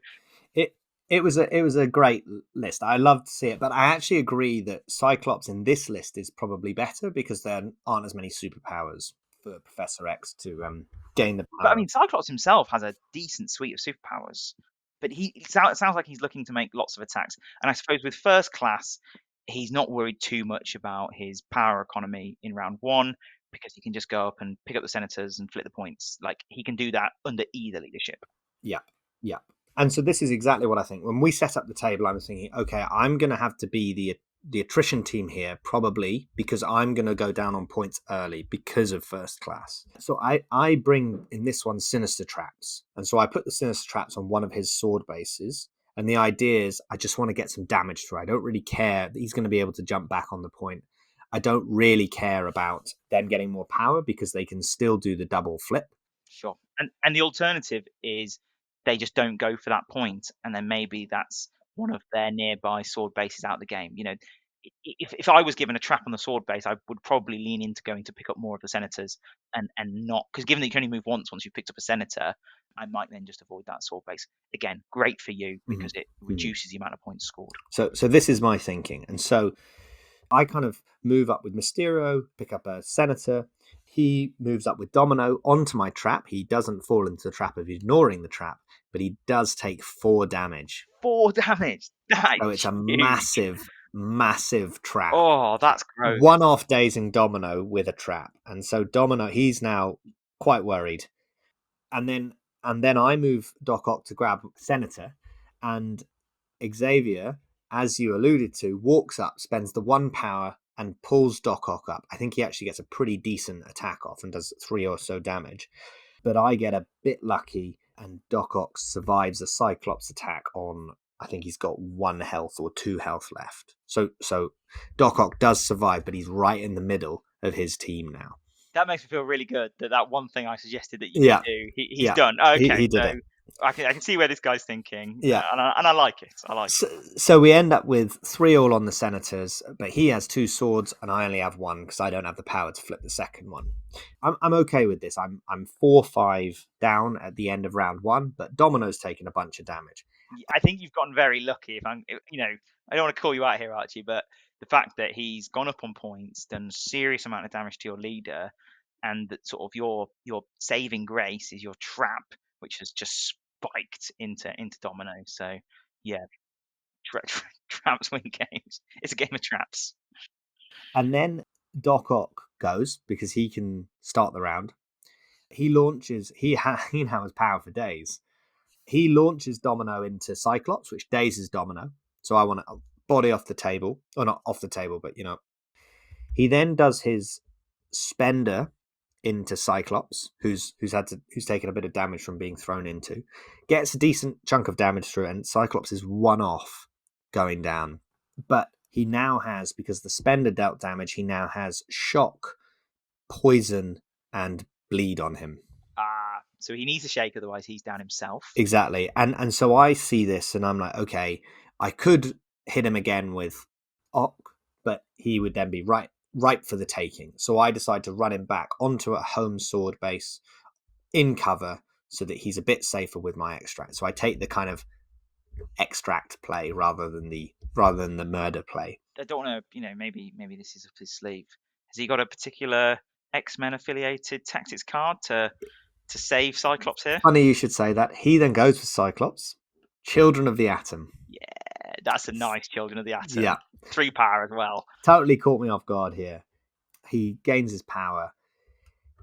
it was a great list. I love to see it, but I actually agree that Cyclops in this list is probably better because there aren't as many superpowers for Professor X to gain the power. But I mean, Cyclops himself has a decent suite of superpowers, but it sounds like he's looking to make lots of attacks. And I suppose with First Class, he's not worried too much about his power economy in round one because he can just go up and pick up the senators and flip the points. Like, he can do that under either leadership. Yeah. And so this is exactly what I think. When we set up the table, I was thinking, okay, I'm going to have to be the attrition team here, probably because I'm going to go down on points early because of First Class. So I bring in this one Sinister Traps. And so I put the Sinister Traps on one of his sword bases. And the idea is I just want to get some damage through. I don't really care that he's going to be able to jump back on the point. I don't really care about them getting more power because they can still do the double flip. Sure. And the alternative is they just don't go for that point, and then maybe that's one of their nearby sword bases out of the game. If I was given a trap on the sword base, I would probably lean into going to pick up more of the senators and not, because given that you can only move once you've picked up a senator, I might then just avoid that sword base. Again, great for you because it reduces the amount of points scored. So this is my thinking, and so I kind of move up with Mysterio, pick up a senator. He moves up with Domino onto my trap. He doesn't fall into the trap of ignoring the trap, but he does take 4 damage. 4 damage. So it's a massive trap. Oh, that's gross. One-off dazing Domino with a trap. And so Domino, he's now quite worried. And then I move Doc Ock to grab Senator, and Xavier, as you alluded to, walks up, spends the 1 power and pulls Doc Ock up. I think he actually gets a pretty decent attack off and does 3 or so damage. But I get a bit lucky and Doc Ock survives a Cyclops attack on, I think he's got 1 health or 2 health left. So Doc Ock does survive, but he's right in the middle of his team now. That makes me feel really good that one thing I suggested that you could do, he's done. Okay, he did it. I can see where this guy's thinking. Yeah, and I like it. So we end up with 3 all on the senators, but he has 2 swords and I only have 1 because I don't have the power to flip the second one. I'm okay with this. I'm 4-5 down at the end of round 1, but Domino's taken a bunch of damage. I think you've gotten very lucky. I don't want to call you out here, Archie, but the fact that he's gone up on points, done a serious amount of damage to your leader, and that sort of your saving grace is your trap, which has just spiked into Domino. So yeah, traps win games. It's a game of traps. And then Doc Ock goes because he can start the round. He launches. He now has power for days. He launches Domino into Cyclops, which dazes Domino. So I want to body off the table, or not off the table, but he then does his spender into Cyclops, who's taken a bit of damage from being thrown into, gets a decent chunk of damage through, and Cyclops is 1 off going down. But he now has, because the spender dealt damage, he now has shock, poison, and bleed on him. So he needs a shake, otherwise he's down himself. Exactly. And so I see this and I'm like, okay, I could hit him again with Ock, but he would then be ripe for the taking. So I decide to run him back onto a home sword base in cover so that he's a bit safer with my extract. So I take the kind of extract play rather than the murder play. I don't want to, maybe this is up his sleeve. Has he got a particular X-Men affiliated tactics card to save Cyclops here? Funny you should say that. He then goes for Cyclops. Children of the Atom. Yeah, that's a nice Children of the Atom. Yeah. 3 power as well. Totally caught me off guard here. He gains his power.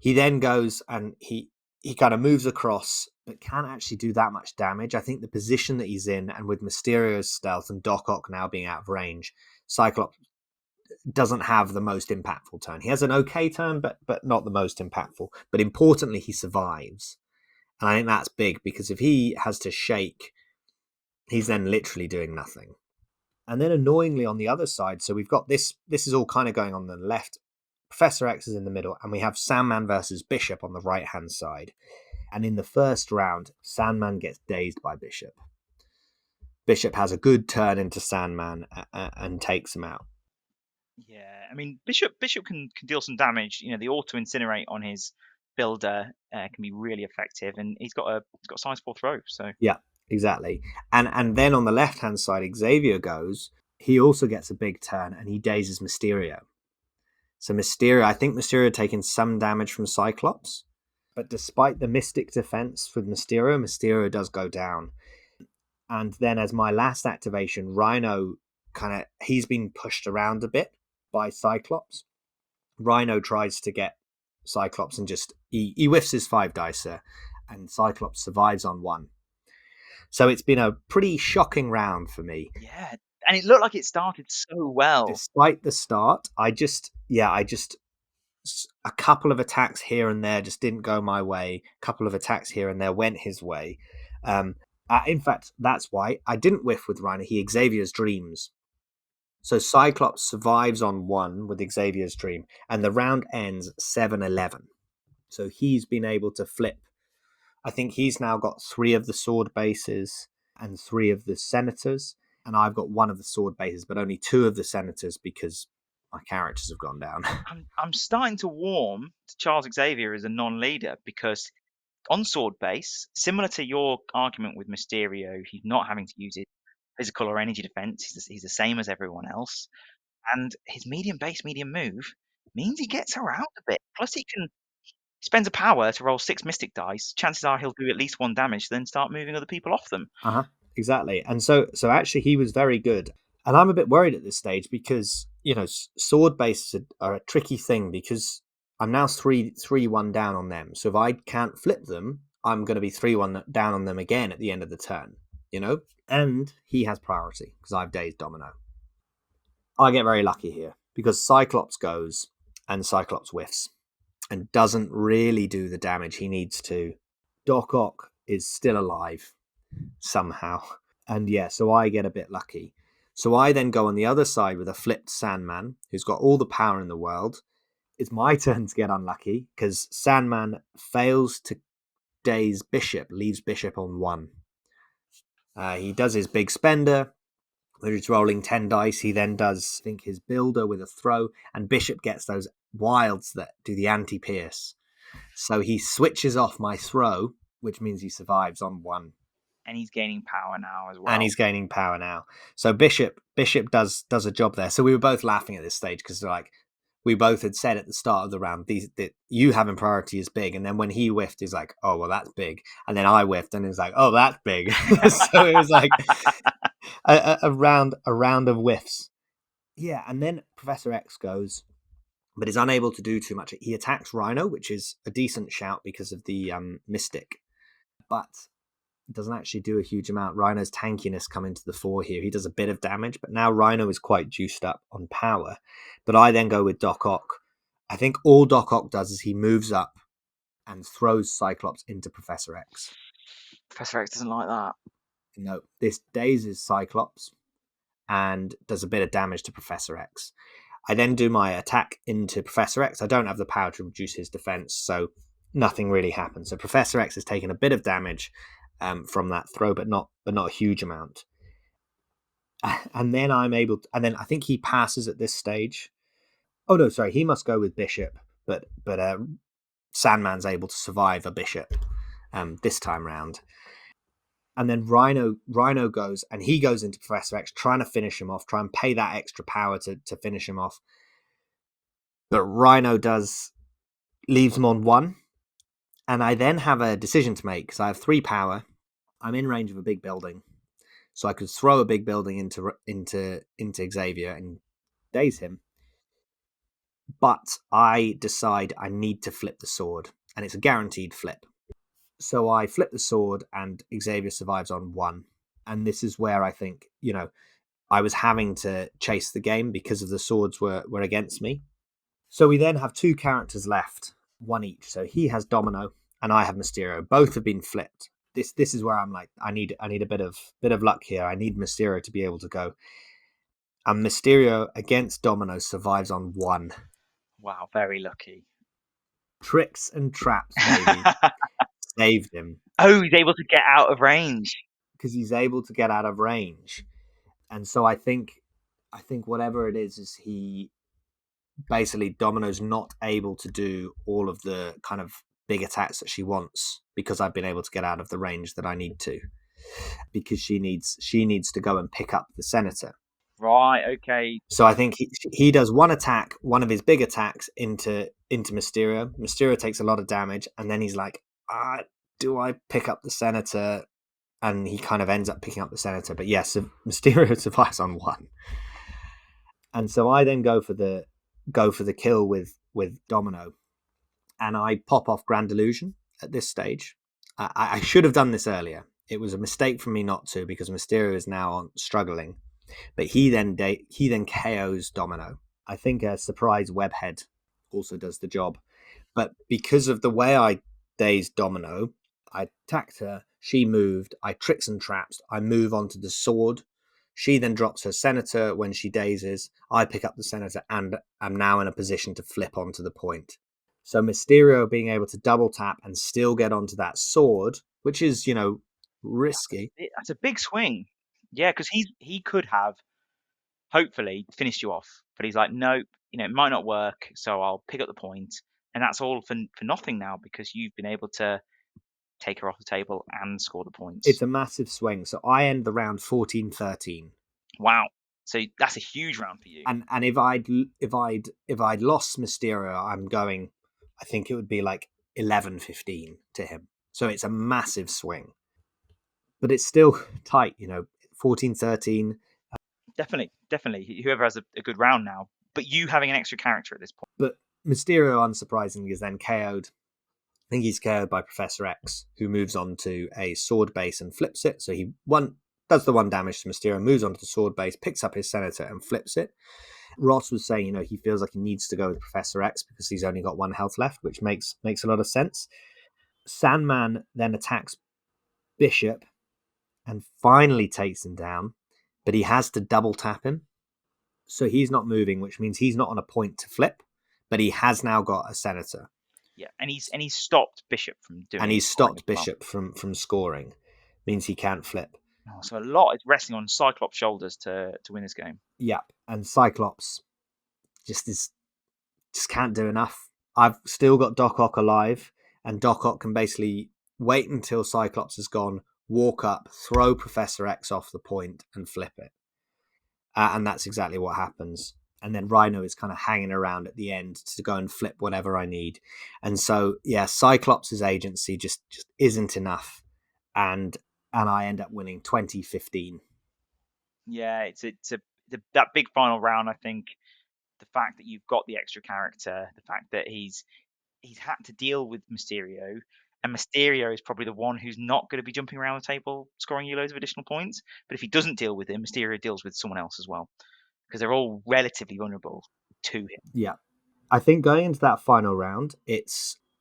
He then goes and he he kind of moves across, but can't actually do that much damage. I think the position that he's in, and with Mysterio's stealth and Doc Ock now being out of range, Cyclops doesn't have the most impactful turn. He has an okay turn, but not the most impactful. But importantly, he survives. And I think that's big, because if he has to shake, he's then literally doing nothing. And then annoyingly on the other side, so we've got this is all kind of going on the left. Professor X is in the middle, and we have Sandman versus Bishop on the right-hand side. And in the first round, Sandman gets dazed by Bishop. Bishop has a good turn into Sandman and takes him out. Yeah, I mean, Bishop can deal some damage. You know, the auto incinerate on his builder can be really effective, and he's got size 4 throw. So yeah, exactly. And then on the left hand side, Xavier goes. He also gets a big turn, and he dazes Mysterio. So Mysterio, I think Mysterio taking some damage from Cyclops, but despite the Mystic defense with Mysterio, Mysterio does go down. And then as my last activation, Rhino he's been pushed around a bit by Cyclops. Rhino tries to get Cyclops and just he whiffs his 5 dicer, and Cyclops survives on 1. So it's been a pretty shocking round for me. yeah, and it looked like it started so well. Despite the start, I just a couple of attacks here and there just didn't go my way. A couple of attacks here and there went his way. In fact, that's why I didn't whiff with Rhino. He Xavier's Dreams. So Cyclops survives on 1 with Xavier's Dream, and the round ends 7-11. So he's been able to flip. I think he's now got 3 of the sword bases and 3 of the senators, and I've got 1 of the sword bases, but only 2 of the senators because my characters have gone down. I'm starting to warm to Charles Xavier as a non-leader, because on sword base, similar to your argument with Mysterio, he's not having to use his physical or energy defense. He's the same as everyone else, and his medium base, medium move means he gets around a bit. Plus, he spends a power to roll 6 mystic dice. Chances are he'll do at least 1 damage, then start moving other people off them. Exactly. And so actually he was very good. And I'm a bit worried at this stage because, sword bases are a tricky thing, because I'm now 3-1 down on them. So if I can't flip them, I'm going to be 3-1 down on them again at the end of the turn, And he has priority because I've dazed Domino. I get very lucky here because Cyclops goes and Cyclops whiffs and doesn't really do the damage he needs to. Doc Ock is still alive somehow. And so I get a bit lucky. So I then go on the other side with a flipped Sandman, who's got all the power in the world. It's my turn to get unlucky because Sandman fails to daze Bishop, leaves Bishop on 1. He does his big spender, which is rolling 10 dice. He then does, I think, his builder with a throw, and Bishop gets those wilds that do the anti-pierce. So he switches off my throw, which means he survives on 1. And he's gaining power now as well. So Bishop does a job there. So we were both laughing at this stage because we both had said at the start of the round that you having priority is big, and then when he whiffed, he's like, oh well, that's big, and then I whiffed, and he's like, oh, that's big. So it was like a round of whiffs. Yeah, and then Professor X goes, but is unable to do too much. He attacks Rhino, which is a decent shout because of the Mystic, but doesn't actually do a huge amount. Rhino's tankiness come into the fore here. He does a bit of damage, but now Rhino is quite juiced up on power. But I then go with Doc Ock. I think all Doc Ock does is he moves up and throws Cyclops into Professor X. Professor X doesn't like that. No, this dazes Cyclops and does a bit of damage to Professor X. I then do my attack into Professor X. I don't have the power to reduce his defense, so nothing really happens. So Professor X has taken a bit of damage from that throw, but not a huge amount. And then I'm able to, and then I think he passes at this stage. Oh no, sorry, he must go with Bishop, but Sandman's able to survive a Bishop this time round. And then Rhino goes, and he goes into Professor X, trying to finish him off, try and pay that extra power to finish him off. But Rhino leaves him on 1. And I then have a decision to make because I have 3 power. I'm in range of a big building, so I could throw a big building into Xavier and daze him. But I decide I need to flip the sword, and it's a guaranteed flip. So I flip the sword and Xavier survives on 1. And this is where I think, I was having to chase the game because of the swords were against me. So we then have 2 characters left, 1 each. So he has Domino and I have Mysterio. Both have been flipped. This is where I'm like, I need a bit of luck here. I need Mysterio to be able to go. And Mysterio against Domino survives on 1. Wow, very lucky. Tricks and traps, baby. Saved him. Oh, he's able to get out of range. Because he's able to get out of range. And so I think whatever it is he basically Domino's not able to do all of the kind of big attacks that she wants because I've been able to get out of the range that I need to, because she needs to go and pick up the Senator. Right, okay. So I think he does one attack, one of his big attacks into Mysterio. Mysterio takes a lot of damage, and then he's like, do I pick up the Senator? And he kind of ends up picking up the Senator. But yes, Mysterio survives on 1. And so I then go for the kill with Domino, and I pop off Grand Illusion at this stage. I should have done this earlier. It was a mistake for me not to, because Mysterio is now struggling. But he then KOs Domino. I think a surprise webhead also does the job. But because of the way I dazed Domino, I attacked her, she moved, I tricks and traps, I move onto the sword. She then drops her Senator when she dazes. I pick up the Senator and am now in a position to flip onto the point. So Mysterio being able to double tap and still get onto that sword, which is, risky. That's a big swing. Yeah, because he could have hopefully finished you off, but he's like, nope, it might not work, so I'll pick up the point, and that's all for nothing now, because you've been able to take her off the table and score the points. It's a massive swing. So I end the round 14-13. Wow. So that's a huge round for you. And if I'd lost Mysterio, I think it would be like 11-15 to him. So it's a massive swing. But it's still tight, 14-13. Definitely. Whoever has a good round now. But you having an extra character at this point. But Mysterio, unsurprisingly, is then KO'd. I think he's KO'd by Professor X, who moves on to a sword base and flips it. So he does the 1 damage to Mysterio, moves on to the sword base, picks up his Senator and flips it. Ross was saying, he feels like he needs to go with Professor X because he's only got 1 health left, which makes a lot of sense. Sandman then attacks Bishop and finally takes him down, but he has to double tap him. So he's not moving, which means he's not on a point to flip, but he has now got a Senator. Yeah, and he's stopped Bishop from doing. And he's stopped Bishop from scoring. Means he can't flip. Oh, so a lot is resting on Cyclops' shoulders to win this game. Yeah, and Cyclops just can't do enough. I've still got Doc Ock alive, and Doc Ock can basically wait until Cyclops is gone, walk up, throw Professor X off the point, and flip it. And that's exactly what happens. And then Rhino is kind of hanging around at the end to go and flip whatever I need. And so, yeah, Cyclops' agency just isn't enough. And I end up winning 20-15. Yeah, it's that big final round. I think the fact that you've got the extra character, the fact that he's had to deal with Mysterio, and Mysterio is probably the one who's not going to be jumping around the table scoring you loads of additional points. But if he doesn't deal with him, Mysterio deals with someone else as well, because they're all relatively vulnerable to him. Yeah. I think going into that final round,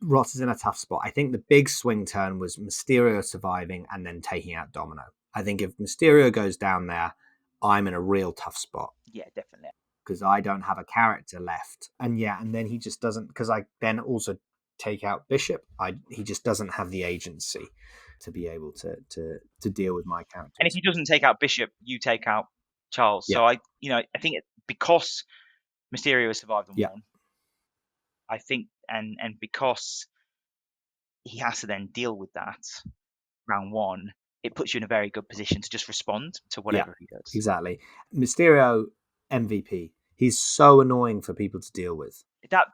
Ross is in a tough spot. I think the big swing turn was Mysterio surviving and then taking out Domino. I think if Mysterio goes down there, I'm in a real tough spot. Yeah, definitely. Because I don't have a character left. And then he just doesn't, because I then also take out Bishop. He just doesn't have the agency to be able to deal with my character. And if he doesn't take out Bishop, you take out Charles. Yeah. So I think because Mysterio has survived on 1, I think, and because he has to then deal with that round 1, it puts you in a very good position to just respond to whatever he does. Exactly. Mysterio MVP. He's so annoying for people to deal with. That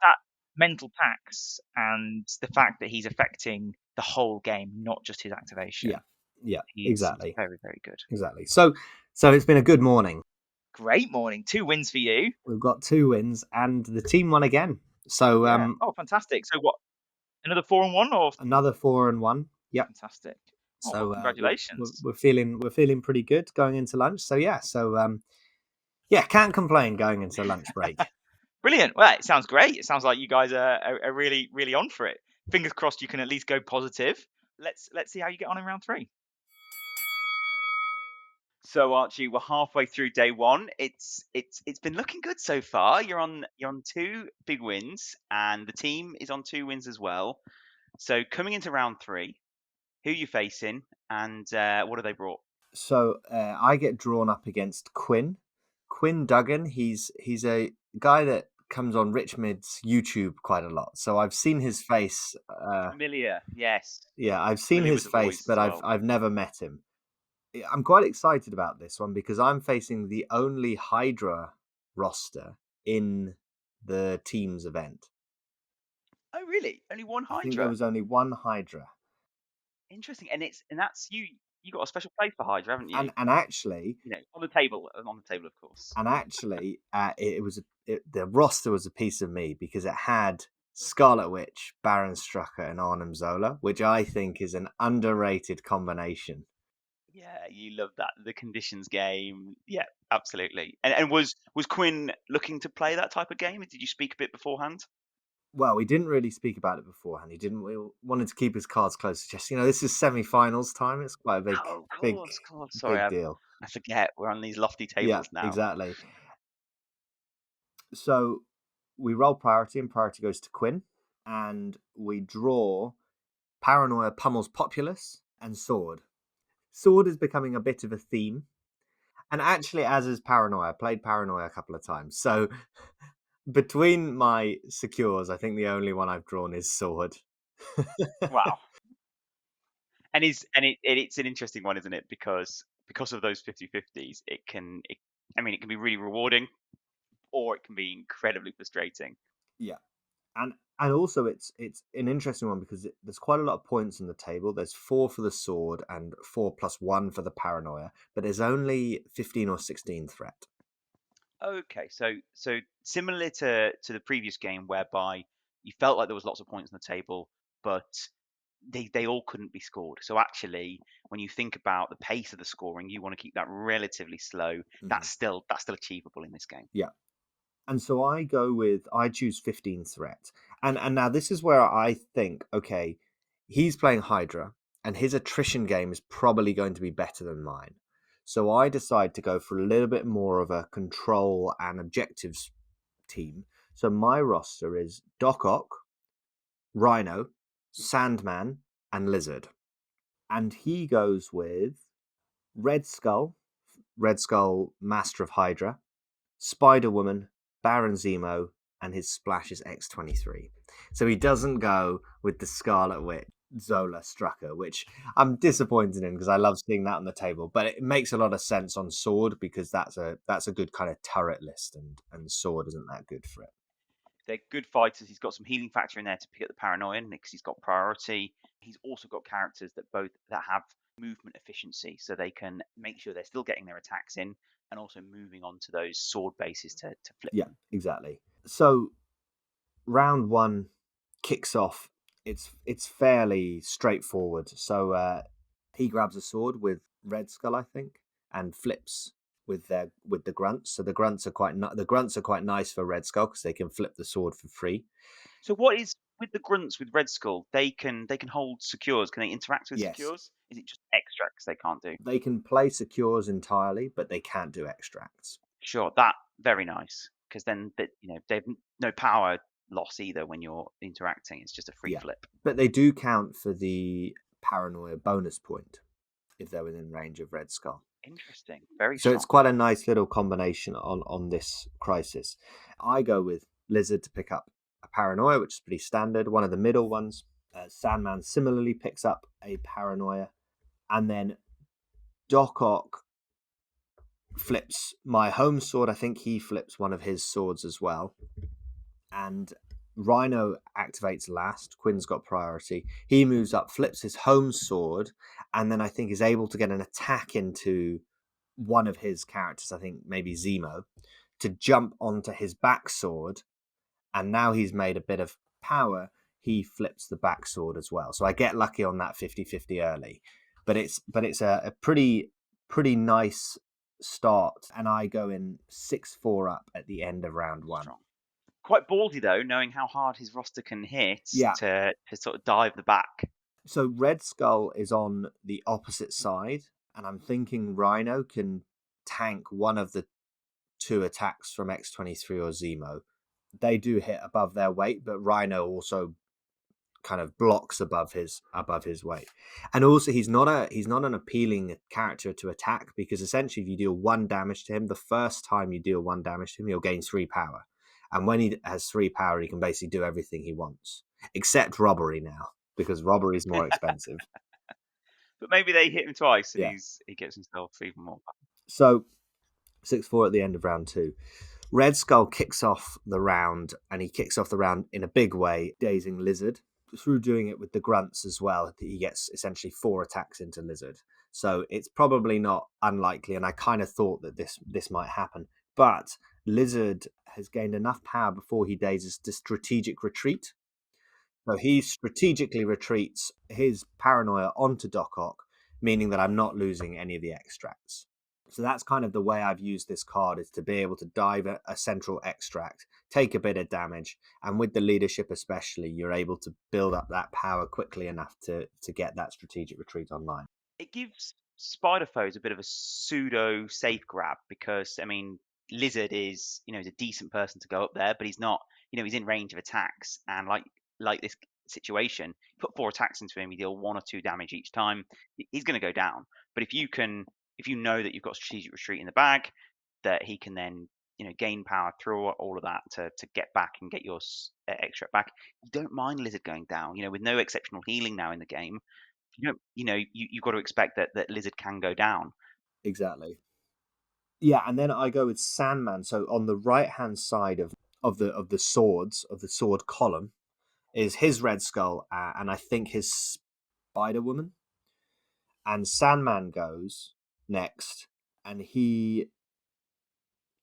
mental tax and the fact that he's affecting the whole game, not just his activation. Yeah, exactly. Very, very good. Exactly. So it's been a good morning. Great morning. 2 wins for you. We've got 2 wins, and the team won again. So fantastic. So what? Another 4-1 or another 4-1? Yep. Fantastic. Oh, So well, congratulations. we're feeling pretty good going into lunch. So yeah, can't complain going into lunch break. Brilliant. Well, it sounds great. It sounds like you guys are really, really on for it. Fingers crossed you can at least go positive. Let's see how you get on in round 3. So Archie, we're halfway through day 1. It's been looking good so far. You're on 2 big wins, and the team is on 2 wins as well. So coming into round 3, who are you facing, and what have they brought? So I get drawn up against Quinn Duggan. He's a guy that comes on Rich Mid's YouTube quite a lot. So I've seen his face. Familiar, yes. Yeah, I've seen Familiar his with the voice face, but as well. I've never met him. I'm quite excited about this one because I'm facing the only Hydra roster in the team's event. Oh, really? Only one I think Hydra? there was only one Hydra. Interesting. And that's you. You got a special place for Hydra, haven't you? And actually, on the table, of course. And actually, the roster was a piece of me because it had Scarlet Witch, Baron Strucker, and Arnim Zola, which I think is an underrated combination. Yeah, you love that, the conditions game. Yeah, absolutely. And was Quinn looking to play that type of game? Did you speak a bit beforehand? Well, we didn't really speak about it beforehand. He didn't. We wanted to keep his cards close to chest. This is semi-finals time. It's quite a big, Oh, of big, course. Sorry, big deal. I forget. We're on these lofty Yeah, tables now. exactly. So we roll priority, and priority goes to Quinn, and we draw Paranoia, Pummel's Populace, and Sword. Sword is becoming a bit of a theme. And actually, as is Paranoia, I played Paranoia a couple of times. So between my secures, I think the only one I've drawn is Sword. Wow. And it's an interesting one, isn't it? Because of those 50-50s, it can be really rewarding, or it can be incredibly frustrating. Yeah. And also it's an interesting one because there's quite a lot of points on the table. There's 4 for the Sword and 4 + 1 for the Paranoia, but there's only 15 or 16 threat. Okay, so similar to the previous game, whereby you felt like there was lots of points on the table, but they all couldn't be scored. So actually, when you think about the pace of the scoring, you want to keep that relatively slow. That's still achievable in this game. Yeah. And so I choose 15 threat. And now this is where I think, okay, he's playing Hydra and his attrition game is probably going to be better than mine. So I decide to go for a little bit more of a control and objectives team. So my roster is Doc Ock, Rhino, Sandman, and Lizard. And he goes with Red Skull, Master of Hydra, Spider-Woman, Baron Zemo, and his splash is X-23. So he doesn't go with the Scarlet Witch, Zola Strucker, which I'm disappointed in because I love seeing that on the table. But it makes a lot of sense on Sword because that's a good kind of turret list, and Sword isn't that good for it. They're good fighters. He's got some healing factor in there to pick up the paranoia because he's got priority. He's also got characters that have movement efficiency, so they can make sure they're still getting their attacks in and also moving on to those sword bases to flip. Yeah, exactly. So round 1 kicks off. It's fairly straightforward. So he grabs a sword with Red Skull, I think, and flips with the grunts. So the grunts are quite nice for Red Skull because they can flip the sword for free. So what is with the grunts with Red Skull? They can hold secures. Can they interact with secures? Is it just extracts they can't do? They can play secures entirely, but they can't do extracts. Sure, that very nice because then they've no power loss either when you're interacting. It's just a free flip. But they do count for the paranoia bonus point if they're within range of Red Skull. Interesting. Very so strong. It's quite a nice little combination on this crisis. I go with Lizard to pick up a paranoia, which is pretty standard. One of the middle ones. Sandman similarly picks up a paranoia. And then Doc Ock flips my home sword. I think he flips one of his swords as well. And Rhino activates last. Quinn's got priority. He moves up, flips his home sword, and then I think is able to get an attack into one of his characters, I think maybe Zemo, to jump onto his back sword. And now he's made a bit of power. he flips the back sword as well. So I get lucky on that 50-50 early. But it's a pretty nice start, and I go in 6-4 up at the end of round 1. Strong. Quite ballsy though, knowing how hard his roster can hit Yeah. to sort of dive the back. So Red Skull is on the opposite side, and I'm thinking Rhino can tank one of the 2 attacks from X23 or Zemo. They do hit above their weight, but Rhino also kind of blocks above his weight. And also he's not an appealing character to attack, because essentially if you deal 1 damage to him, the first time you deal 1 damage to him, he'll gain 3 power. And when he has 3 power, he can basically do everything he wants, except robbery now, because robbery is more expensive. But maybe they hit him twice and Yeah. he gets himself even more. So 6-4 at the end of round 2. Red Skull kicks off the round, and he kicks off the round in a big way, dazing Lizard. Through doing it with the grunts as well, he gets essentially 4 attacks into Lizard. So it's probably not unlikely, and I kind of thought that this might happen. But Lizard has gained enough power before he dazes to strategic retreat. So he strategically retreats his paranoia onto Doc Ock, meaning that I'm not losing any of the extracts. So that's kind of the way I've used this card, is to be able to dive a central extract, take a bit of damage, and with the leadership especially, you're able to build up that power quickly enough to get that strategic retreat online. It gives Spider Foes a bit of a pseudo safe grab, because I mean Lizard is is a decent person to go up there, but he's not, he's in range of attacks, and like this situation, you put 4 attacks into him, you deal 1 or 2 damage each time, he's going to go down. But if you know that you've got strategic retreat in the bag, that he can then gain power through all of that to get back and get your extra back, you don't mind Lizard going down. With no exceptional healing now in the game, you've got to expect that Lizard can go down. Exactly. Yeah, and then I go with Sandman. So on the right hand side of the sword column is his Red Skull, and I think his Spider Woman. And Sandman goes next, and he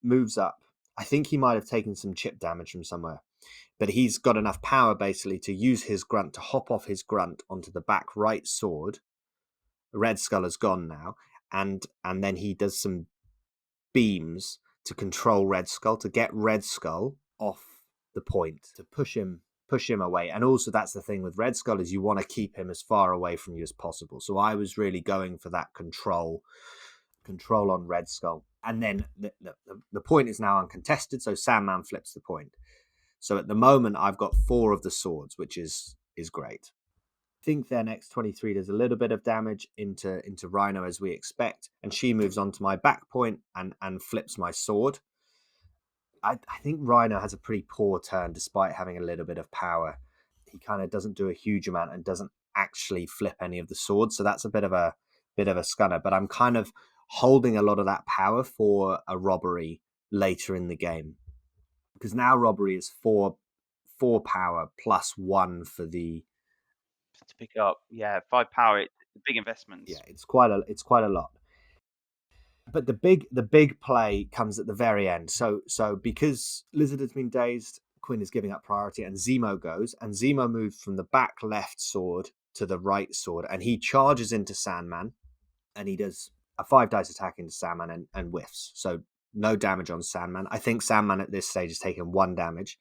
moves up. I think he might have taken some chip damage from somewhere, but he's got enough power basically to use his grunt to hop off his grunt onto the back right sword. Red Skull is gone now, and then he does some beams to control Red Skull, to get Red Skull off the point, to push him away. And also that's the thing with Red Skull, is you want to keep him as far away from you as possible. So I was really going for that control on Red Skull. And then the point is now uncontested, so Sandman flips the point. So at the moment I've got 4 of the swords, which is great. I think then X23 does a little bit of damage into Rhino, as we expect, and she moves on to my back point and flips my sword. I think Rhino has a pretty poor turn despite having a little bit of power. He kind of doesn't do a huge amount and doesn't actually flip any of the swords, so that's a bit of a scunner. But I'm kind of holding a lot of that power for a robbery later in the game, because now robbery is 4 power plus 1 for the to pick up. 5 power. It's big investments. Yeah, it's quite a lot. But the big play comes at the very end. So because Lizard has been dazed, Quinn is giving up priority, and Zemo goes, and Zemo moves from the back left sword to the right sword, and he charges into Sandman, and he does a 5 dice attack into Sandman and whiffs. So no damage on Sandman. I think Sandman at this stage has taken 1 damage.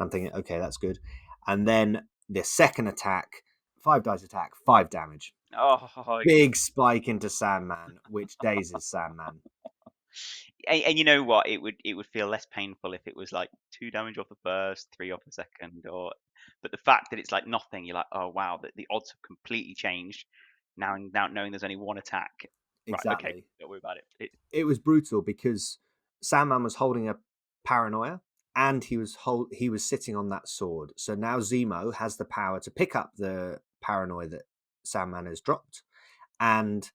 I'm thinking, okay, that's good. And then the second attack, 5 dice attack, 5 damage. Oh, big spike into Sandman, which dazes Sandman. And you know what? It would feel less painful if it was like 2 damage off the first, 3 off the second, but the fact that it's like nothing, you're like, oh wow, the odds have completely changed. Now knowing there's only 1 attack. Exactly. Right, okay, don't worry about it. It was brutal because Sandman was holding a paranoia, and he was sitting on that sword. So now Zemo has the power to pick up the paranoia that Sandman has dropped, and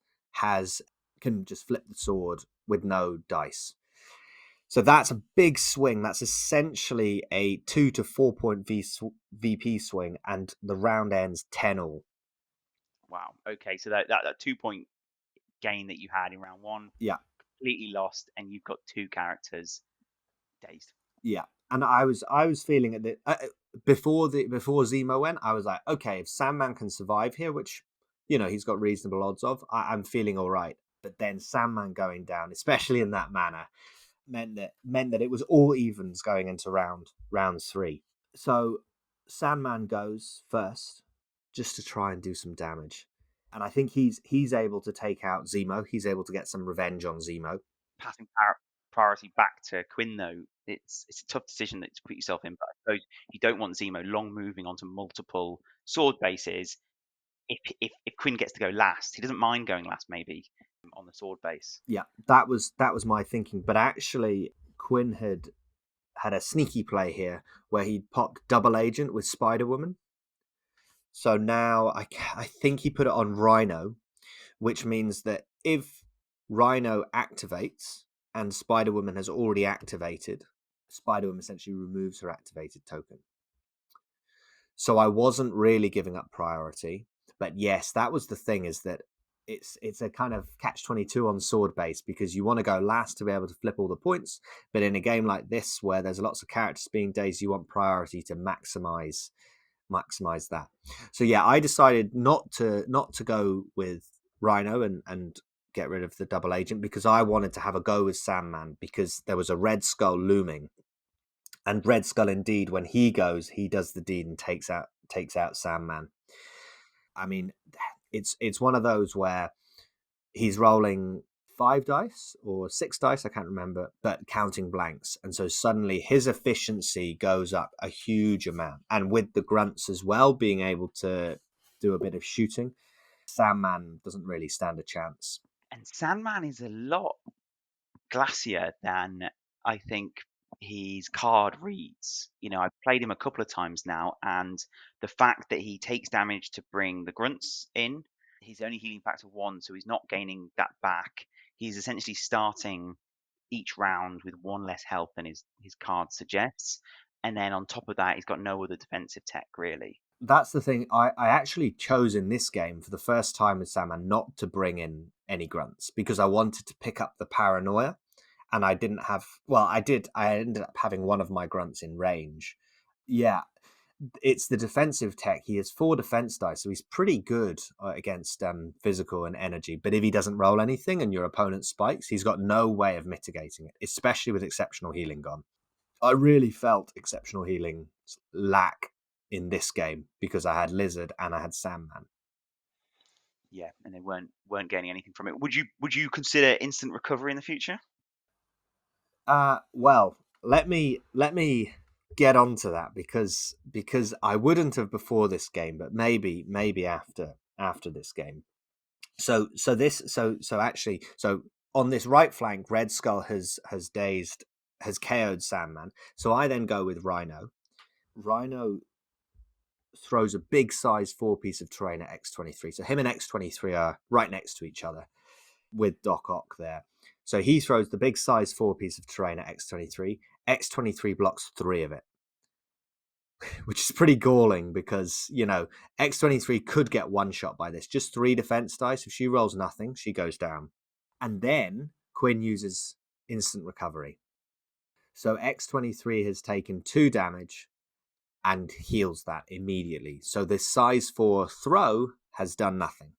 can just flip the sword with no dice. So that's a big swing. That's essentially a 2 to 4 point VP swing, and the round ends 10-all. Wow. Okay, so that 2 point gain that you had in round 1, completely lost, and you've got 2 characters dazed. Yeah, and I was feeling it. before Zemo went, I was like, okay, if Sandman can survive here, which he's got reasonable odds of, I'm feeling all right. But then Sandman going down, especially in that manner, meant that it was all evens going into round 3. So Sandman goes first, just to try and do some damage, and I think he's able to take out Zemo. He's able to get some revenge on Zemo. Passing priority back to Quinn, though, it's a tough decision to put yourself in. But I suppose you don't want Zemo long moving onto multiple sword bases. If Quinn gets to go last, he doesn't mind going last, maybe on the sword base. Yeah, that was my thinking. But actually, Quinn had a sneaky play here where he popped double agent with Spider-Woman. So now I think he put it on Rhino, which means that if Rhino activates and Spider-Woman has already activated, Spider-Woman essentially removes her activated token. So I wasn't really giving up priority. But yes, that was the thing, is that it's a kind of catch-22 on sword base, because you want to go last to be able to flip all the points. But in a game like this, where there's lots of characters being dazed, you want priority to maximize that. So yeah, I decided not to go with Rhino and get rid of the double agent, because I wanted to have a go with Sandman, because there was a Red Skull looming. And Red Skull, indeed, when he goes, he does the deed and takes out Sandman. I mean, it's one of those where he's rolling 5 dice or 6 dice, I can't remember, but counting blanks. And so suddenly his efficiency goes up a huge amount. And with the grunts as well, being able to do a bit of shooting, Sandman doesn't really stand a chance. And Sandman is a lot glassier than I think his card reads. I've played him a couple of times now, and the fact that he takes damage to bring the grunts in, he's only healing factor 1, so he's not gaining that back. He's essentially starting each round with 1 less health than his card suggests. And then on top of that, he's got no other defensive tech, really. That's the thing. I actually chose in this game for the first time with Sandman not to bring in any grunts, because I wanted to pick up the paranoia. And I didn't have... Well, I did. I ended up having one of my grunts in range. Yeah, it's the defensive tech. He has 4 defense dice, so he's pretty good against physical and energy. But if he doesn't roll anything and your opponent spikes, he's got no way of mitigating it, especially with exceptional healing gone. I really felt exceptional healing lack in this game, because I had Lizard and I had Sandman. Yeah, and they weren't gaining anything from it. Would you consider instant recovery in the future? Well, let me get onto that, because I wouldn't have before this game, but maybe after this game. So on this right flank, Red Skull has KO'd Sandman. So I then go with Rhino. Rhino throws a big size 4 piece of terrain at X-23. So him and X-23 are right next to each other with Doc Ock there. So he throws the big size 4 piece of terrain at X-23. X-23 blocks 3 of it, which is pretty galling, because, X-23 could get one shot by this. Just 3 defense dice. If she rolls nothing, she goes down. And then Quinn uses instant recovery. So X-23 has taken 2 damage and heals that immediately. So this size 4 throw has done nothing.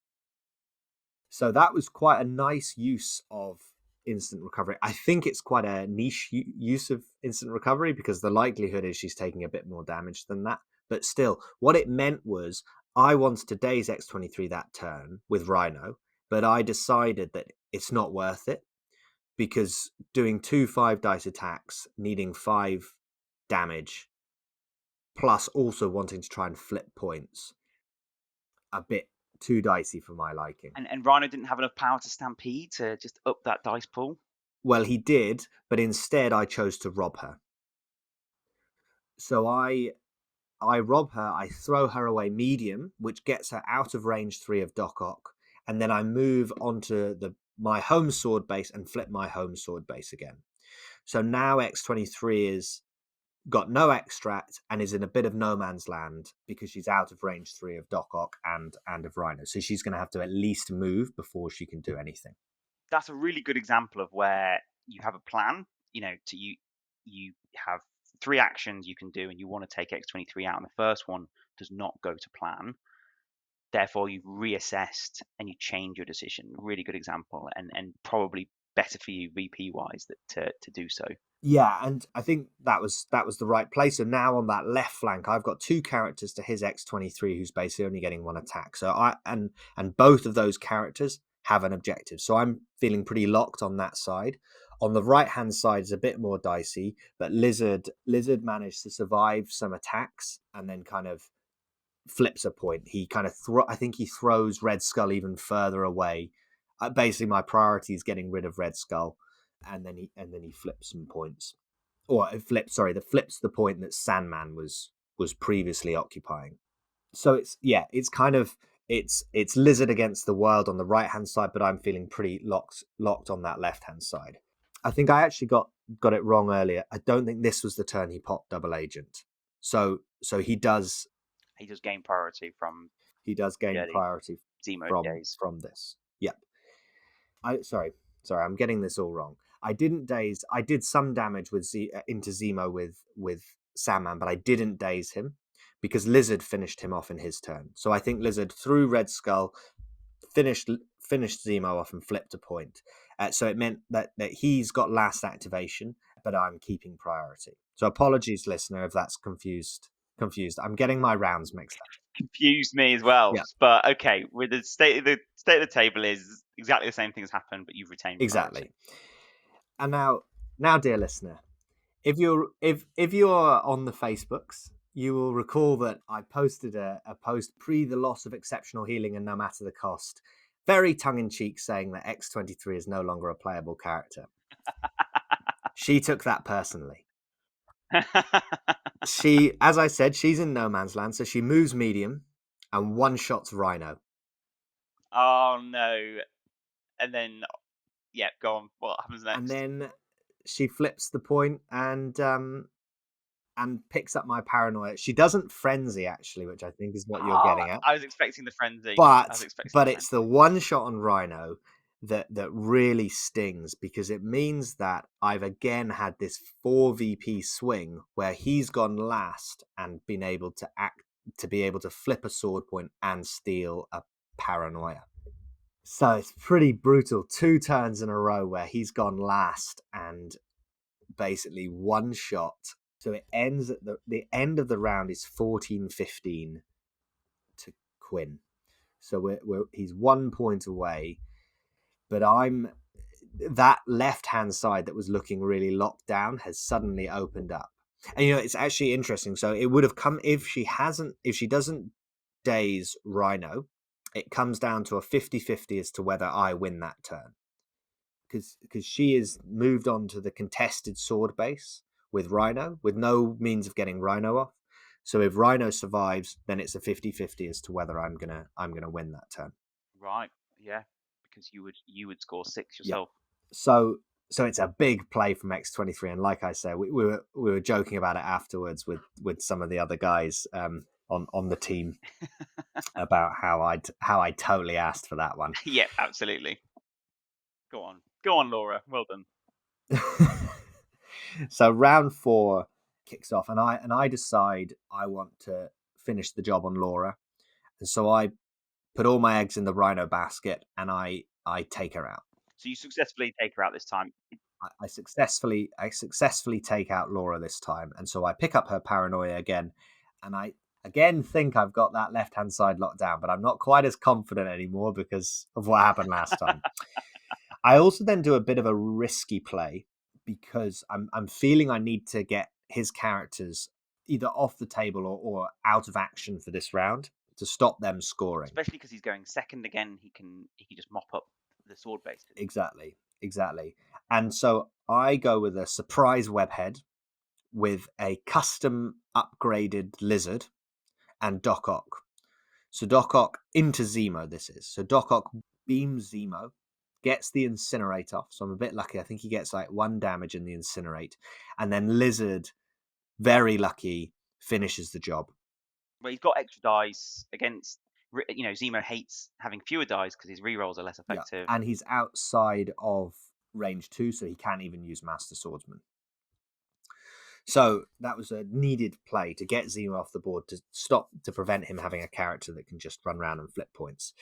So that was quite a nice use of instant recovery. I think it's quite a niche use of instant recovery, because the likelihood is she's taking a bit more damage than that. But still, what it meant was I wanted to daze X-23 that turn with Rhino, but I decided that it's not worth it, because doing 2 5-dice attacks, needing 5 damage, plus also wanting to try and flip points, a bit too dicey for my liking. And Rhino didn't have enough power to stampede to just up that dice pool? Well, he did, but instead I chose to rob her. So I rob her, I throw her away medium, which gets her out of range 3 of Doc Ock, and then I move onto my home sword base and flip my home sword base again. So now X-23 is got no extract and is in a bit of no man's land, because she's out of range 3 of Doc Ock and of Rhino. So she's going to have to at least move before she can do anything. That's a really good example of where you have a plan. You have 3 actions you can do, and you want to take X23 out, and the first one does not go to plan. Therefore, you've reassessed and you change your decision. Really good example, and probably better for you VP wise to do so. Yeah, and I think that was the right play. So now on that left flank, I've got 2 characters to his X23, who's basically only getting 1 attack. So and both of those characters have an objective. So I'm feeling pretty locked on that side. On the right hand side is a bit more dicey, but Lizard managed to survive some attacks and then kind of flips a point. He kind of I think he throws Red Skull even further away. Basically, my priority is getting rid of Red Skull, and then he flips some points, or that flips the point that Sandman was previously occupying. So it's kind of it's Lizard against the world on the right hand side, but I'm feeling pretty locked on that left hand side. I think I actually got it wrong earlier. I don't think this was the turn he popped Double Agent. So he does gain priority from. He does gain priority from this. Yep. Sorry, I'm getting this all wrong. I didn't daze. I did some damage with into Zemo with Sandman, but I didn't daze him because Lizard finished him off in his turn. So I think Lizard threw Red Skull, finished Zemo off and flipped a point. So it meant that he's got last activation, but I'm keeping priority. So apologies, listener, if that's confused. I'm getting my rounds mixed up. Confused me as well. Yeah. But okay, with the state of the table is exactly the same thing has happened, but you've retained exactly. Priority. And now, dear listener, if you're on the Facebooks, you will recall that I posted a post pre the loss of exceptional healing and no matter the cost, very tongue-in-cheek, saying that X23 is no longer a playable character. She took that personally. She, as I said, she's in no man's land, so she moves medium and one-shots Rhino. Oh no. And then go on. What happens next? And then she flips the point and picks up my paranoia. She doesn't frenzy, actually, which I think is what you're getting at. I was expecting the frenzy. But it's the one shot on Rhino that really stings, because it means that I've again had this 4 VP swing where he's gone last and been able to be able to flip a sword point and steal a paranoia. So it's pretty brutal. 2 turns in a row where he's gone last and basically one shot. So it ends at the end of the round is 14-15 to Quinn. So he's 1 point away. But that left-hand side that was looking really locked down has suddenly opened up. And, it's actually interesting. So it would have come, if she doesn't daze Rhino, it comes down to a 50-50 as to whether I win that turn. Because she is moved on to the contested sword base with Rhino, with no means of getting Rhino off. So if Rhino survives, then it's a 50-50 as to whether I'm gonna win that turn. Right. Yeah. Because you would score 6 yourself. Yeah. So it's a big play from X23, and like I said, we were joking about it afterwards with some of the other guys on the team about how I totally asked for that one. Yeah, absolutely. Go on, Laura. Well done. So round 4 kicks off, and I decide I want to finish the job on Laura, and so I put all my eggs in the Rhino basket, and I take her out. So you successfully take her out this time. I successfully take out Laura this time, and so I pick up her paranoia again, and I again think I've got that left-hand side locked down, but I'm not quite as confident anymore because of what happened last time. I also then do a bit of a risky play because I'm feeling I need to get his characters either off the table or out of action for this round to stop them scoring. Especially because he's going second again, he can just mop up the sword base. Exactly. And so I go with a surprise webhead with a custom upgraded Lizard and Doc Ock. So Doc Ock into Zemo this is. So Doc Ock beams Zemo, gets the Incinerate off. So I'm a bit lucky. I think he gets like 1 damage in the Incinerate. And then Lizard, very lucky, finishes the job. Well, he's got extra dice against, Zemo hates having fewer dice because his rerolls are less effective. Yeah. And he's outside of range 2, so he can't even use Master Swordsman. So that was a needed play to get Zemo off the board to prevent him having a character that can just run around and flip points.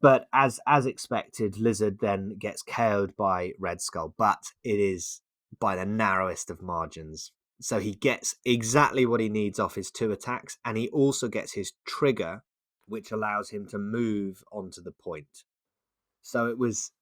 But as expected, Lizard then gets KO'd by Red Skull, but it is by the narrowest of margins. So he gets exactly what he needs off his 2 attacks, and he also gets his trigger, which allows him to move onto the point. So it was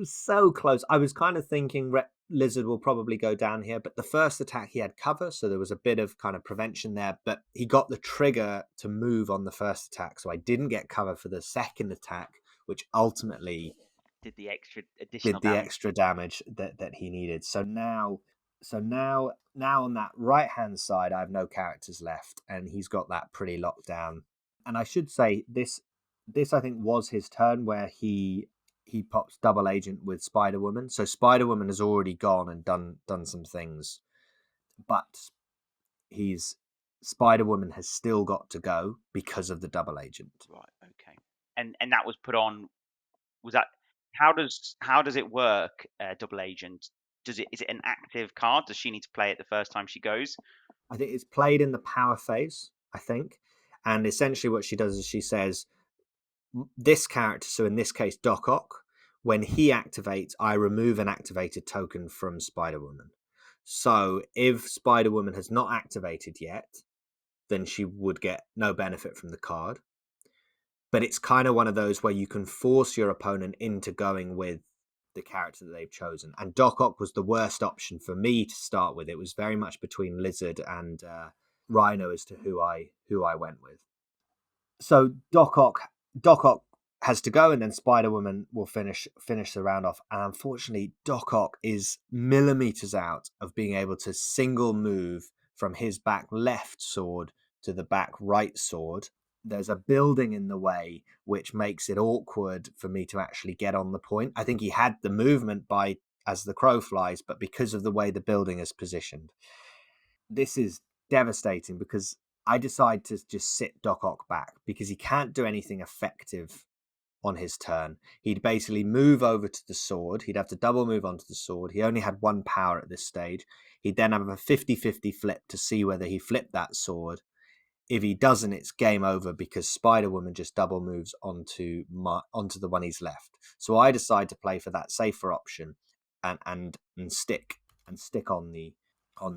so close. I was kind of thinking Lizard will probably go down here, but the first attack he had cover, so there was a bit of kind of prevention there, but he got the trigger to move on the first attack, so I didn't get cover for the second attack, which ultimately did the extra damage that he needed. So now on that right hand side, I have no characters left, and he's got that pretty locked down. And I should say this I think was his turn where he pops double agent with Spider-Woman. So Spider-Woman has already gone and done some things, but Spider-Woman has still got to go because of the double agent. Right. Okay. And that was put on. Was that how does it work? Double agent. Is it an active card? Does she need to play it the first time she goes? I think it's played in the power phase, I think. And essentially what she does is she says, this character, so in this case Doc Ock, when he activates, I remove an activated token from Spider-Woman. So if Spider-Woman has not activated yet, then she would get no benefit from the card. But it's kind of one of those where you can force your opponent into going with the character that they've chosen. And Doc Ock was the worst option for me to start with. It was very much between Lizard and Rhino as to who I went with. So Doc Ock has to go, and then Spider-Woman will finish the round off. And unfortunately, Doc Ock is millimeters out of being able to single move from his back left sword to the back right sword. There's a building in the way, which makes it awkward for me to actually get on the point. I think he had the movement by as the crow flies, but because of the way the building is positioned, this is devastating because I decide to just sit Doc Ock back because he can't do anything effective on his turn. He'd basically move over to the sword. He'd have to double move onto the sword. He only had 1 power at this stage. He'd then have a 50-50 flip to see whether he flipped that sword. If he doesn't, it's game over because Spider-Woman just double moves onto the one he's left. So I decide to play for that safer option and stick on the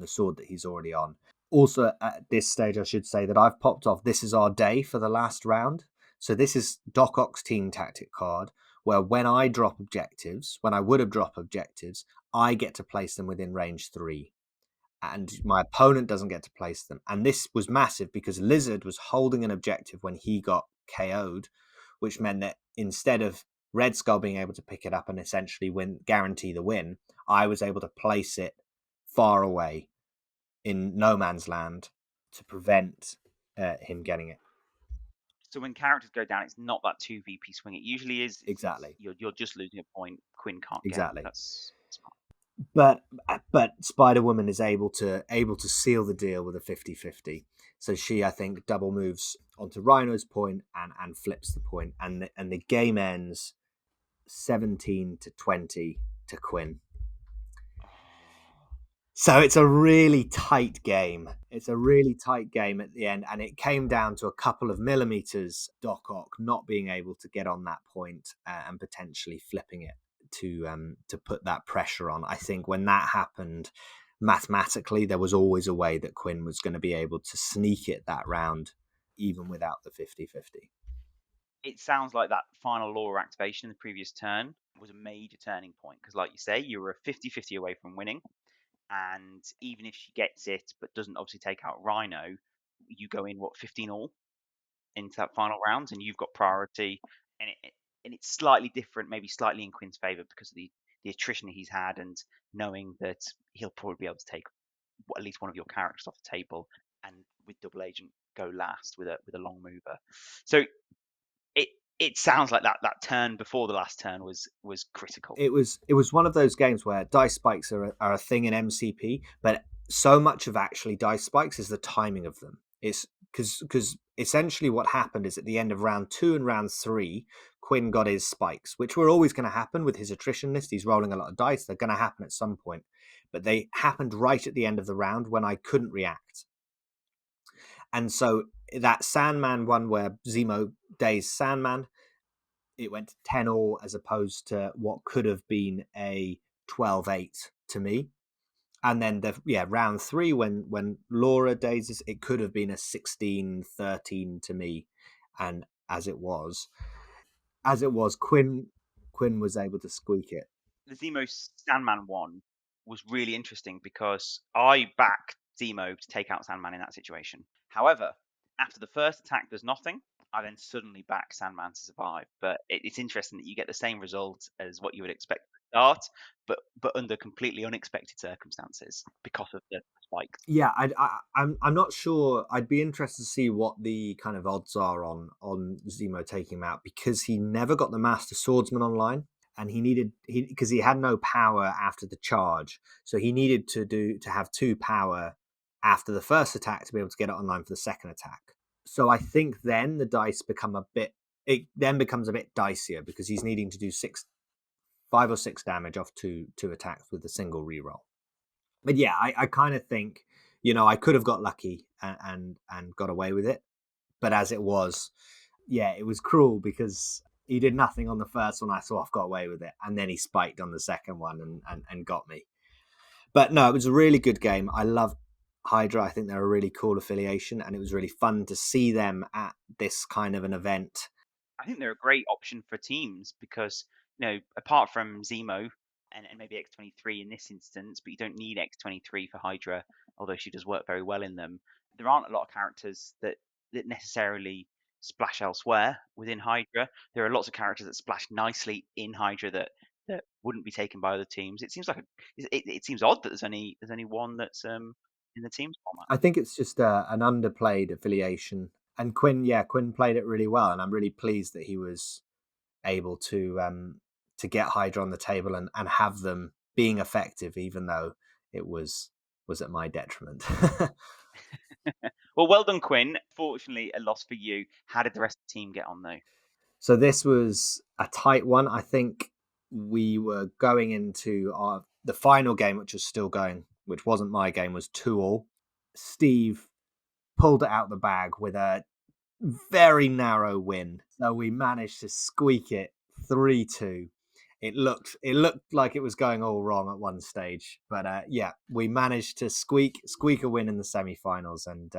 sword that he's already on. Also, at this stage, I should say that I've popped off This Is Our Day for the last round. So this is Doc Ock's team tactic card, where when I would have dropped objectives, I get to place them within range 3. And my opponent doesn't get to place them. And this was massive because Lizard was holding an objective when he got KO'd, which meant that instead of Red Skull being able to pick it up and essentially guarantee the win, I was able to place it far away in no man's land to prevent him getting it. So when characters go down, it's not that 2 VP swing. It usually is. Exactly. You're just losing a point. Quinn can't exactly. Get it. That's smart. But Spider-Woman is able to seal the deal with a 50-50. So she, I think, double moves onto Rhino's point and flips the point, and the game ends 17-20 to Quinn. So it's a really tight game. It's a really tight game at the end, and it came down to a couple of millimeters. Doc Ock not being able to get on that point and potentially flipping it to put that pressure on. I think when that happened, mathematically, there was always a way that Quinn was going to be able to sneak it that round, even without the 50-50. It sounds like that final law activation in the previous turn was a major turning point because, like you say, you were a 50-50 away from winning. And even if she gets it, but doesn't obviously take out Rhino, you go in, 15-all into that final round, and you've got priority. And it's slightly different, maybe slightly in Quinn's favour because of the attrition he's had and knowing that he'll probably be able to take at least one of your characters off the table and with double agent go last with a long mover. So it sounds like that turn before the last turn was critical. It was one of those games where dice spikes are a thing in MCP, but so much of actually dice spikes is the timing of them. It's because essentially what happened is at the end of round 2 and round 3, Quinn got his spikes, which were always going to happen with his attrition list. He's rolling a lot of dice. They're going to happen at some point. but they happened right at the end of the round when I couldn't react. And so that Sandman one where Zemo dazed Sandman, it went to 10-all as opposed to what could have been a 12-8 to me. And then round 3 when Laura dazes, it could have been a 16-13 to me. And as it was, Quinn was able to squeak it. The Zemo Sandman one was really interesting because I backed Zemo to take out Sandman in that situation. However, after the first attack does nothing, I then suddenly back Sandman to survive. But it's interesting that you get the same result as what you would expect to start, but under completely unexpected circumstances because of the spikes. Yeah, I'm not sure. I'd be interested to see what the kind of odds are on Zemo taking him out, because he never got the Master Swordsman online, and because he had no power after the charge, so he needed to have 2 power after the first attack to be able to get it online for the second attack. So I think then the dice becomes a bit dicier, because he's needing to do 5 or 6 damage off two attacks with a single reroll. But yeah, I kind of think, I could have got lucky and got away with it. But as it was, yeah, it was cruel because he did nothing on the first one. I thought I've got away with it. And then he spiked on the second one and got me. But no, it was a really good game. I love Hydra. I think they're a really cool affiliation, and it was really fun to see them at this kind of an event. I think they're a great option for teams because, apart from Zemo and maybe X-23 in this instance, but you don't need X-23 for Hydra, although she does work very well in them. There aren't a lot of characters that necessarily splash elsewhere within Hydra. There are lots of characters that splash nicely in Hydra that wouldn't be taken by other teams. It seems like it seems odd that there's only one that's in the teams format. I think it's just an underplayed affiliation. And Quinn played it really well, and I'm really pleased that he was able to get Hydra on the table and have them being effective, even though it was at my detriment. Well done, Quinn. Fortunately, a loss for you. How did the rest of the team get on, though? So this was a tight one. I think we were going into the final game, which was still going, which wasn't my game, was 2-all. Steve pulled it out the bag with a very narrow win. So we managed to squeak it 3-2. It looked like it was going all wrong at one stage, but we managed to squeak a win in the semi-finals and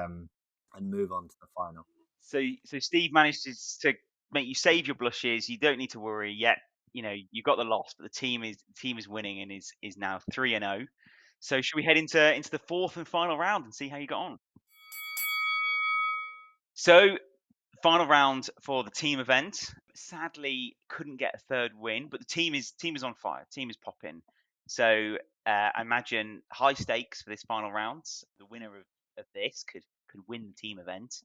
move on to the final. So Steve managed to make you save your blushes. You don't need to worry yet. You got the loss, but the team is winning and is now 3-0. So should we head into the fourth and final round and see how you got on? So final round for the team event. Sadly, couldn't get a third win, but the team is on fire. Team is popping. So I imagine high stakes for this final round. The winner of this could win the team event.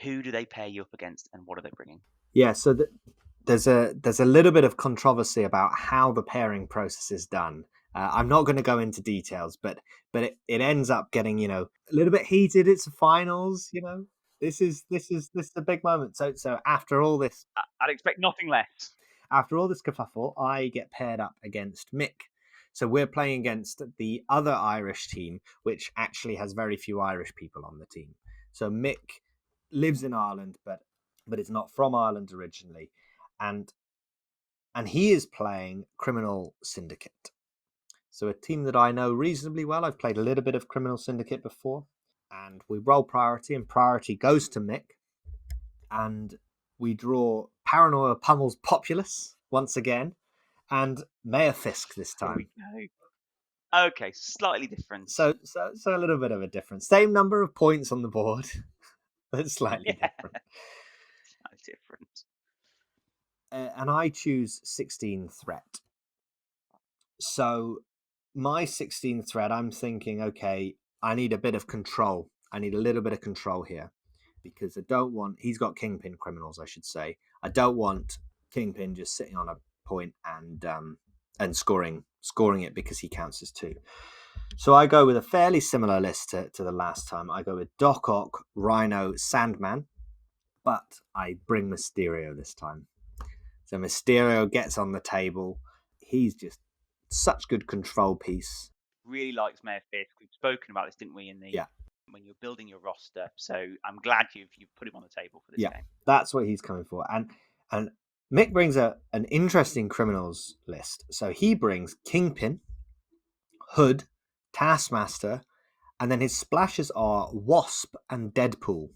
Who do they pair you up against, and what are they bringing? Yeah, so there's a little bit of controversy about how the pairing process is done. I'm not going to go into details, but it ends up getting a little bit heated. It's the finals, This is a big moment. So after all this, I'd expect nothing less. After all this kerfuffle, I get paired up against Mick. So we're playing against the other Irish team, which actually has very few Irish people on the team. So Mick lives in Ireland, but is not from Ireland originally, and he is playing Criminal Syndicate. So a team that I know reasonably well. I've played a little bit of Criminal Syndicate before. And we roll priority, and priority goes to Mick. And we draw Paranoia Pummels Populace once again, and Mayor Fisk this time. Okay, slightly different. So a little bit of a difference. Same number of points on the board, but slightly different. Slightly different. And I choose 16 threat. So my 16 threat, I'm thinking, okay, I need a bit of control. I need a little bit of control here, because I don't want... He's got Kingpin criminals, I should say. I don't want Kingpin just sitting on a point and scoring it because he counts as 2. So I go with a fairly similar list to the last time. I go with Doc Ock, Rhino, Sandman, but I bring Mysterio this time. So Mysterio gets on the table. He's just such good control piece. really likes Mayor Fisk. We've spoken about this, didn't we, in the Yeah. when you're building your roster. So I'm glad you've put him on the table for this Yeah, game. that's what he's coming for. And Mick brings an interesting criminals list. So he brings Kingpin, Hood, Taskmaster, and then his splashes are Wasp and Deadpool.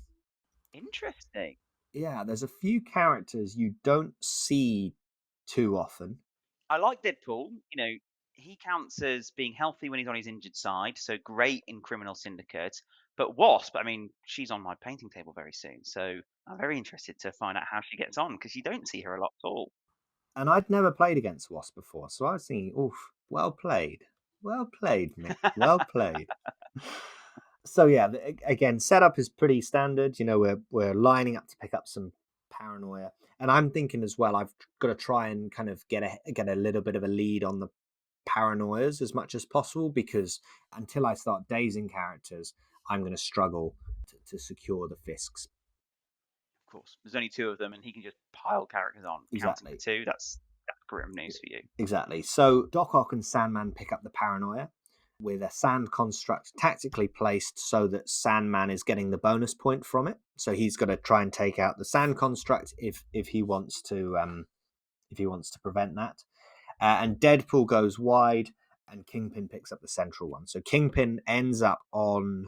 Interesting. Yeah, there's a few characters you don't see too often. I like Deadpool. He counts as being healthy when he's on his injured side, so great in Criminal Syndicate. But Wasp, I mean, she's on my painting table very soon, so I'm very interested to find out how she gets on because you don't see her a lot at all. And I'd never played against Wasp before, so I was thinking, oof, well played. Well played, Mick. Well played. So yeah, again, setup is pretty standard. We're lining up to pick up some paranoia, and I'm thinking as well, I've got to try and kind of get a little bit of a lead on the paranoias as much as possible, because until I start dazing characters, I'm going to struggle to secure the Fisks. Of course, there's only 2 of them, and he can just pile characters on. Exactly. Counting to 2, that's grim news for you. Exactly. So Doc Ock and Sandman pick up the paranoia with a sand construct tactically placed so that Sandman is getting the bonus point from it. So he's got to try and take out the sand construct if he wants to prevent that. And Deadpool goes wide, and Kingpin picks up the central one. So Kingpin ends up on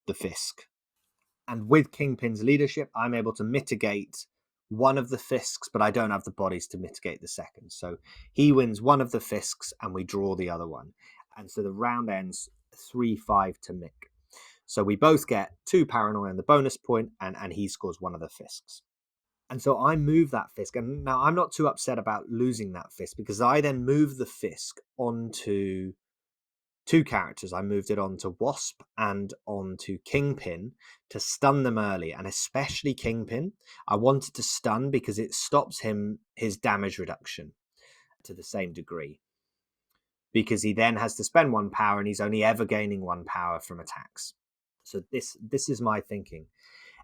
the Fisk. And with Kingpin's leadership, I'm able to mitigate one of the Fisks, but I don't have the bodies to mitigate the second. So he wins one of the Fisks, and we draw the other one. And so the round ends 3-5 to Mick. So we both get 2 paranoia and the bonus point, and he scores one of the Fisks. And so I move that Fisk. And now I'm not too upset about losing that Fisk, because I then move the Fisk onto 2 characters. I moved it onto Wasp and onto Kingpin to stun them early, and especially Kingpin. I wanted to stun because it stops his damage reduction to the same degree, because he then has to spend 1 power, and he's only ever gaining 1 power from attacks. So this is my thinking.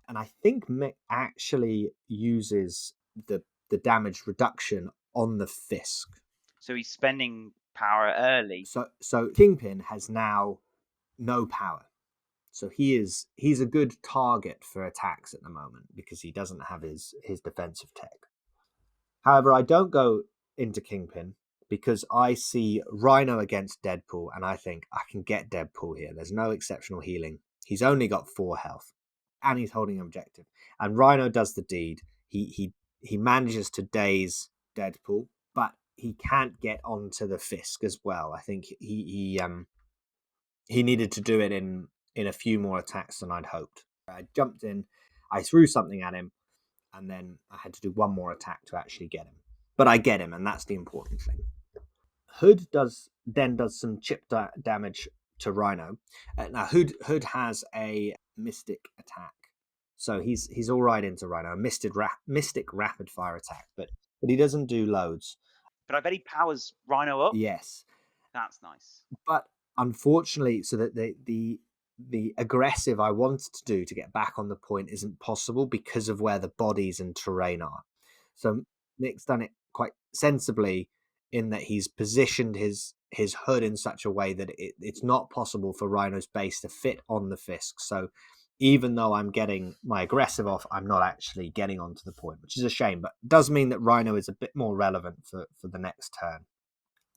And I think Mick actually uses the damage reduction on the Fisk. So he's spending power early. So Kingpin has now no power. So he's a good target for attacks at the moment because he doesn't have his defensive tech. However, I don't go into Kingpin because I see Rhino against Deadpool, and I think I can get Deadpool here. There's no exceptional healing. He's only got 4 health, and he's holding an objective. And Rhino does the deed. He manages to daze Deadpool, but he can't get onto the Fisk as well. I think he needed to do it in a few more attacks than I'd hoped. I jumped in, I threw something at him, and then I had to do 1 more attack to actually get him. But I get him, and that's the important thing. Hood does some chip damage to Rhino. Now Hood has a mystic attack, so he's all right into Rhino. A mystic rapid fire attack, but he doesn't do loads. But I bet he powers Rhino up. Yes, that's nice. But unfortunately, so that the aggressive I wanted to do to get back on the point isn't possible because of where the bodies and terrain are. So Nick's done it quite sensibly in that he's positioned his Hood in such a way that it's not possible for Rhino's base to fit on the Fisk. So even though I'm getting my aggressive off, I'm not actually getting onto the point, which is a shame, but it does mean that Rhino is a bit more relevant for the next turn.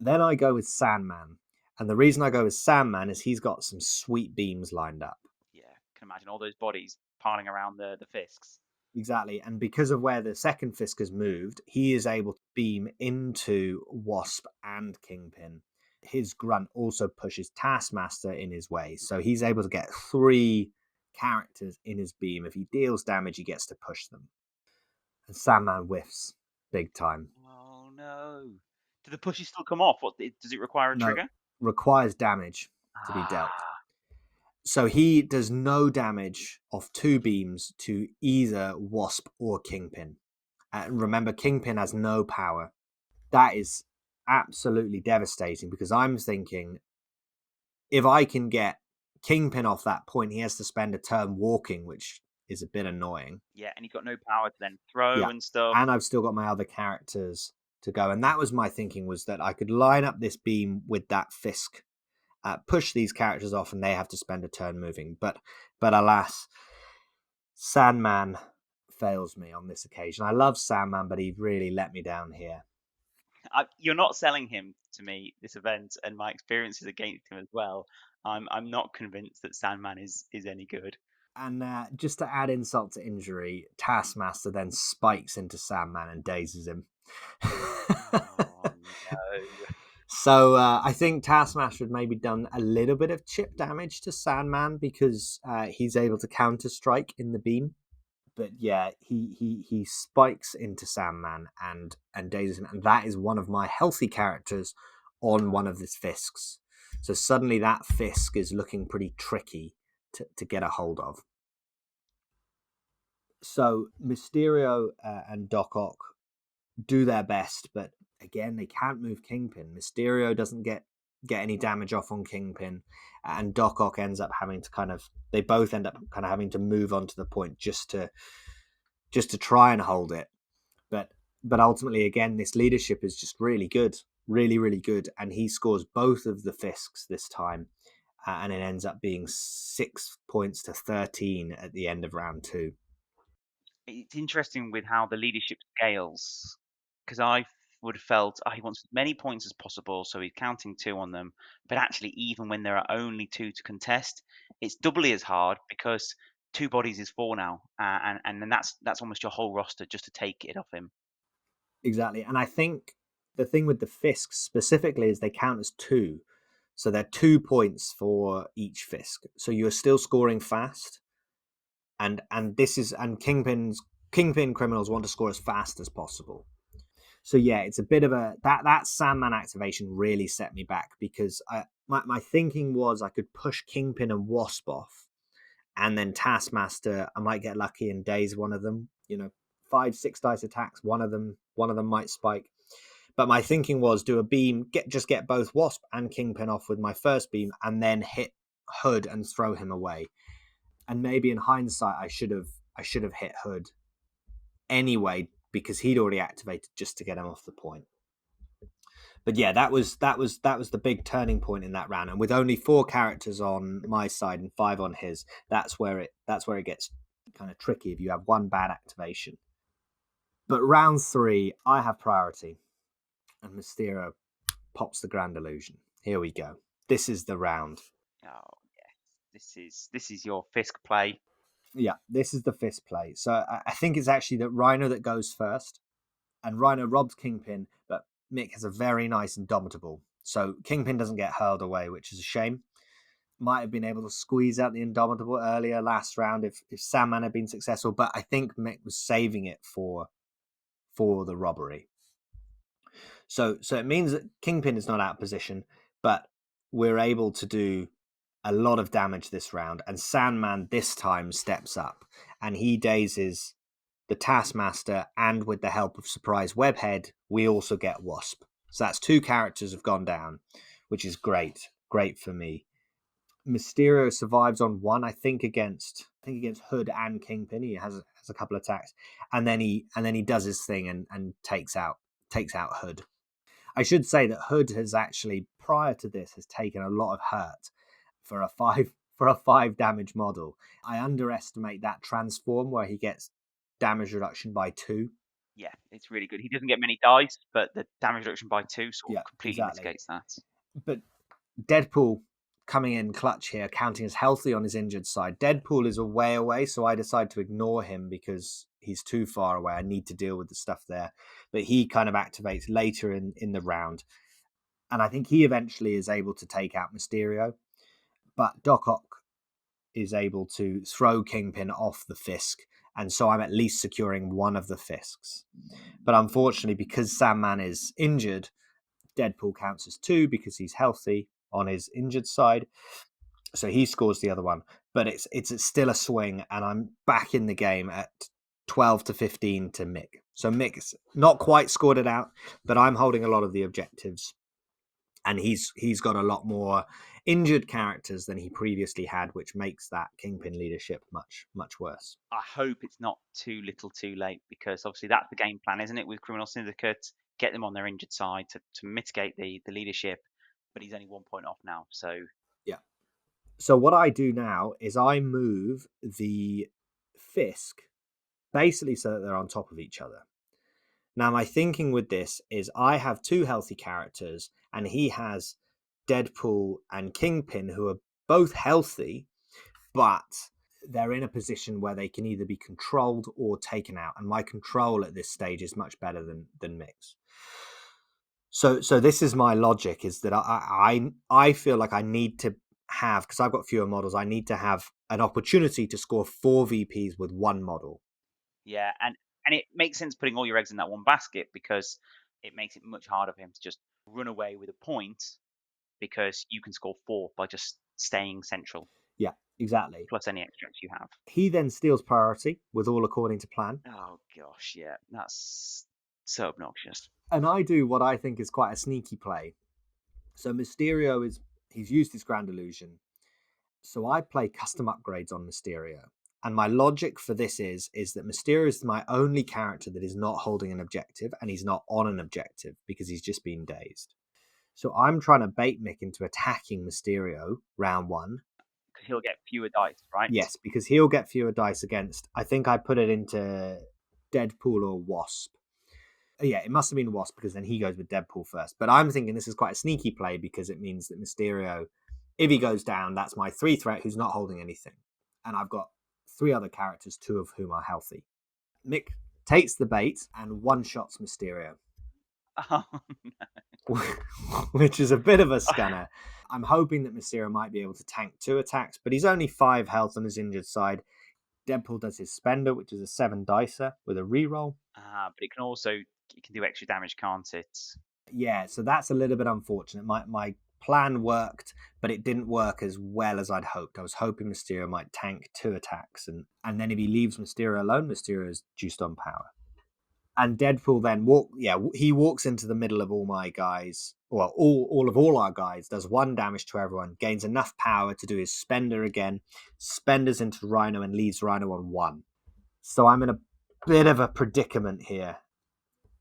Then I go with Sandman. And the reason I go with Sandman is he's got some sweet beams lined up. Yeah, can imagine all those bodies piling around the Fisks. Exactly. And because of where the second Fisk has moved, he is able to beam into Wasp and Kingpin. His grunt also pushes Taskmaster in his way. So he's able to get 3 characters in his beam. If he deals damage, he gets to push them. And Sandman whiffs big time. Oh, no. Do the pushes still come off? Does it require a trigger? Requires damage to be dealt. So he does no damage off 2 beams to either Wasp or Kingpin. And remember, Kingpin has no power. That is absolutely devastating because I'm thinking if I can get Kingpin off that point, he has to spend a turn walking, which is a bit annoying. Yeah, and he's got no power to then throw and stuff. And I've still got my other characters to go. And that was my thinking, was that I could line up this beam with that Fisk push these characters off, and they have to spend a turn moving. But alas, Sandman fails me on this occasion. I love Sandman, but he really let me down here. You're not selling him to me this event, and my experiences against him as well. I'm not convinced that Sandman is any good. And just to add insult to injury, Taskmaster then spikes into Sandman and dazes him. Oh no. So I think Taskmaster had maybe done a little bit of chip damage to Sandman because he's able to counter strike in the beam. But yeah, he spikes into Sandman and dazes him, and that is one of my healthy characters on one of his Fisks. So suddenly that Fisk is looking pretty tricky to get a hold of. So Mysterio and Doc Ock do their best, but again, they can't move Kingpin. Mysterio doesn't get any damage off on Kingpin, and Doc Ock ends up having to they both end up kind of having to move on to the point just to try and hold it. But ultimately, again, this leadership is just really good, really, really good, and he scores both of the Fisks this time, and it ends up being 6 points to 13 at the end of round 2. It's interesting with how the leadership scales, because I would have felt he wants as many points as possible, so he's counting 2 on them. But actually, even when there are only 2 to contest, it's doubly as hard because 2 bodies is 4 now, and then that's almost your whole roster just to take it off him. Exactly, and I think the thing with the Fisks specifically is they count as 2, so they're 2 points for each Fisk. So you're still scoring fast. And Kingpin criminals want to score as fast as possible. So yeah, it's a bit of that Sandman activation really set me back because my thinking was I could push Kingpin and Wasp off, and then Taskmaster, I might get lucky and daze one of them. 5-6 dice attacks, one of them might spike. But my thinking was do a beam, get both Wasp and Kingpin off with my first beam, and then hit Hood and throw him away. And maybe in hindsight, I should have hit Hood anyway because he'd already activated just to get him off the point. But yeah, that was the big turning point in that round. And with only 4 characters on my side and 5 on his, that's where it gets kind of tricky if you have one bad activation. But round 3, I have priority, and Mysterio pops the Grand Illusion. Here we go. This is the round. Oh yes, this is your Fisk play. Yeah, this is the Fisk play. So I think it's actually that Rhino that goes first, and Rhino robs Kingpin, but Mick has a very nice Indomitable. So Kingpin doesn't get hurled away, which is a shame. Might have been able to squeeze out the Indomitable earlier last round if Sandman had been successful, but I think Mick was saving it for the robbery. So it means that Kingpin is not out of position, but we're able to do a lot of damage this round, and Sandman this time steps up and he dazes the Taskmaster, and with the help of Surprise Webhead, we also get Wasp. So that's 2 characters have gone down, which is great for me. Mysterio survives on 1, I think against Hood and Kingpin. He has a couple of attacks, and then he does his thing and takes out Hood. I should say that Hood has actually, prior to this, has taken a lot of hurt for a 5 damage model. I underestimate that transform where he gets damage reduction by 2. Yeah, it's really good. He doesn't get many dice, but the damage reduction by 2 completely mitigates that. But Deadpool coming in clutch here, counting as healthy on his injured side. Deadpool is a way away, so I decide to ignore him because he's too far away. I need to deal with the stuff there. But he kind of activates later in the round. And I think he eventually is able to take out Mysterio. But Doc Ock is able to throw Kingpin off the Fisk, and so I'm at least securing one of the Fisks. But unfortunately, because Sandman is injured, Deadpool counts as 2 because he's healthy on his injured side, so he scores the other one. But it's still a swing, and I'm back in the game at 12 to 15 to Mick. So Mick's not quite scored it out, but I'm holding a lot of the objectives, and he's got a lot more injured characters than he previously had, which makes that Kingpin leadership much worse. I hope it's not too little too late, because obviously that's the game plan, isn't it, with Criminal Syndicate? Get them on their injured side to mitigate the leadership. but he's only 1 point off now. So So what I do now is I move the Fisk basically so that they're on top of each other. Now, my thinking with this is I have 2 healthy characters, and he has Deadpool and Kingpin, who are both healthy, but they're in a position where they can either be controlled or taken out. And my control at this stage is much better than Mick's. So this is my logic, is that I feel like I need to have, because I've got fewer models, I need to have an opportunity to score 4 VPs with 1 model. yeah, and it makes sense putting all your eggs in that one basket, because it makes it much harder for him to just run away with a point, because you can score 4 by just staying central, Yeah, exactly. plus any extras you have. He then steals priority with all according to plan. Oh gosh, yeah, that's so obnoxious. And I do what I think is quite a sneaky play. So Mysterio he's used his Grand Illusion. So I play custom upgrades on Mysterio. And my logic for this is that Mysterio is my only character that is not holding an objective, and he's not on an objective because he's just been dazed. So I'm trying to bait Mick into attacking Mysterio round 1. He'll get fewer dice, right? Yes, because he'll get fewer dice against, I think I put it into Deadpool or Wasp. Yeah, it must have been Wasp, because then he goes with Deadpool first. But I'm thinking this is quite a sneaky play, because it means that Mysterio, if he goes down, that's my 3 threat who's not holding anything. And I've got 3 other characters, 2 of whom are healthy. Mick takes the bait and one-shots Mysterio. Oh, Which is a bit of a scanner. I'm hoping that Mysterio might be able to tank 2 attacks, but he's only 5 health on his injured side. Deadpool does his spender, which is a 7 dicer with a reroll. but it can do extra damage, can't it? Yeah, so that's a little bit unfortunate. My plan worked, but it didn't work as well as I'd hoped. I was hoping Mysterio might tank 2 attacks, and then if he leaves Mysterio alone, Mysterio is juiced on power. And Deadpool then he walks into the middle of all my guys, well, all our guys, does 1 damage to everyone, gains enough power to do his spender again, spenders into Rhino, and leaves Rhino on 1. So I'm in a bit of a predicament here.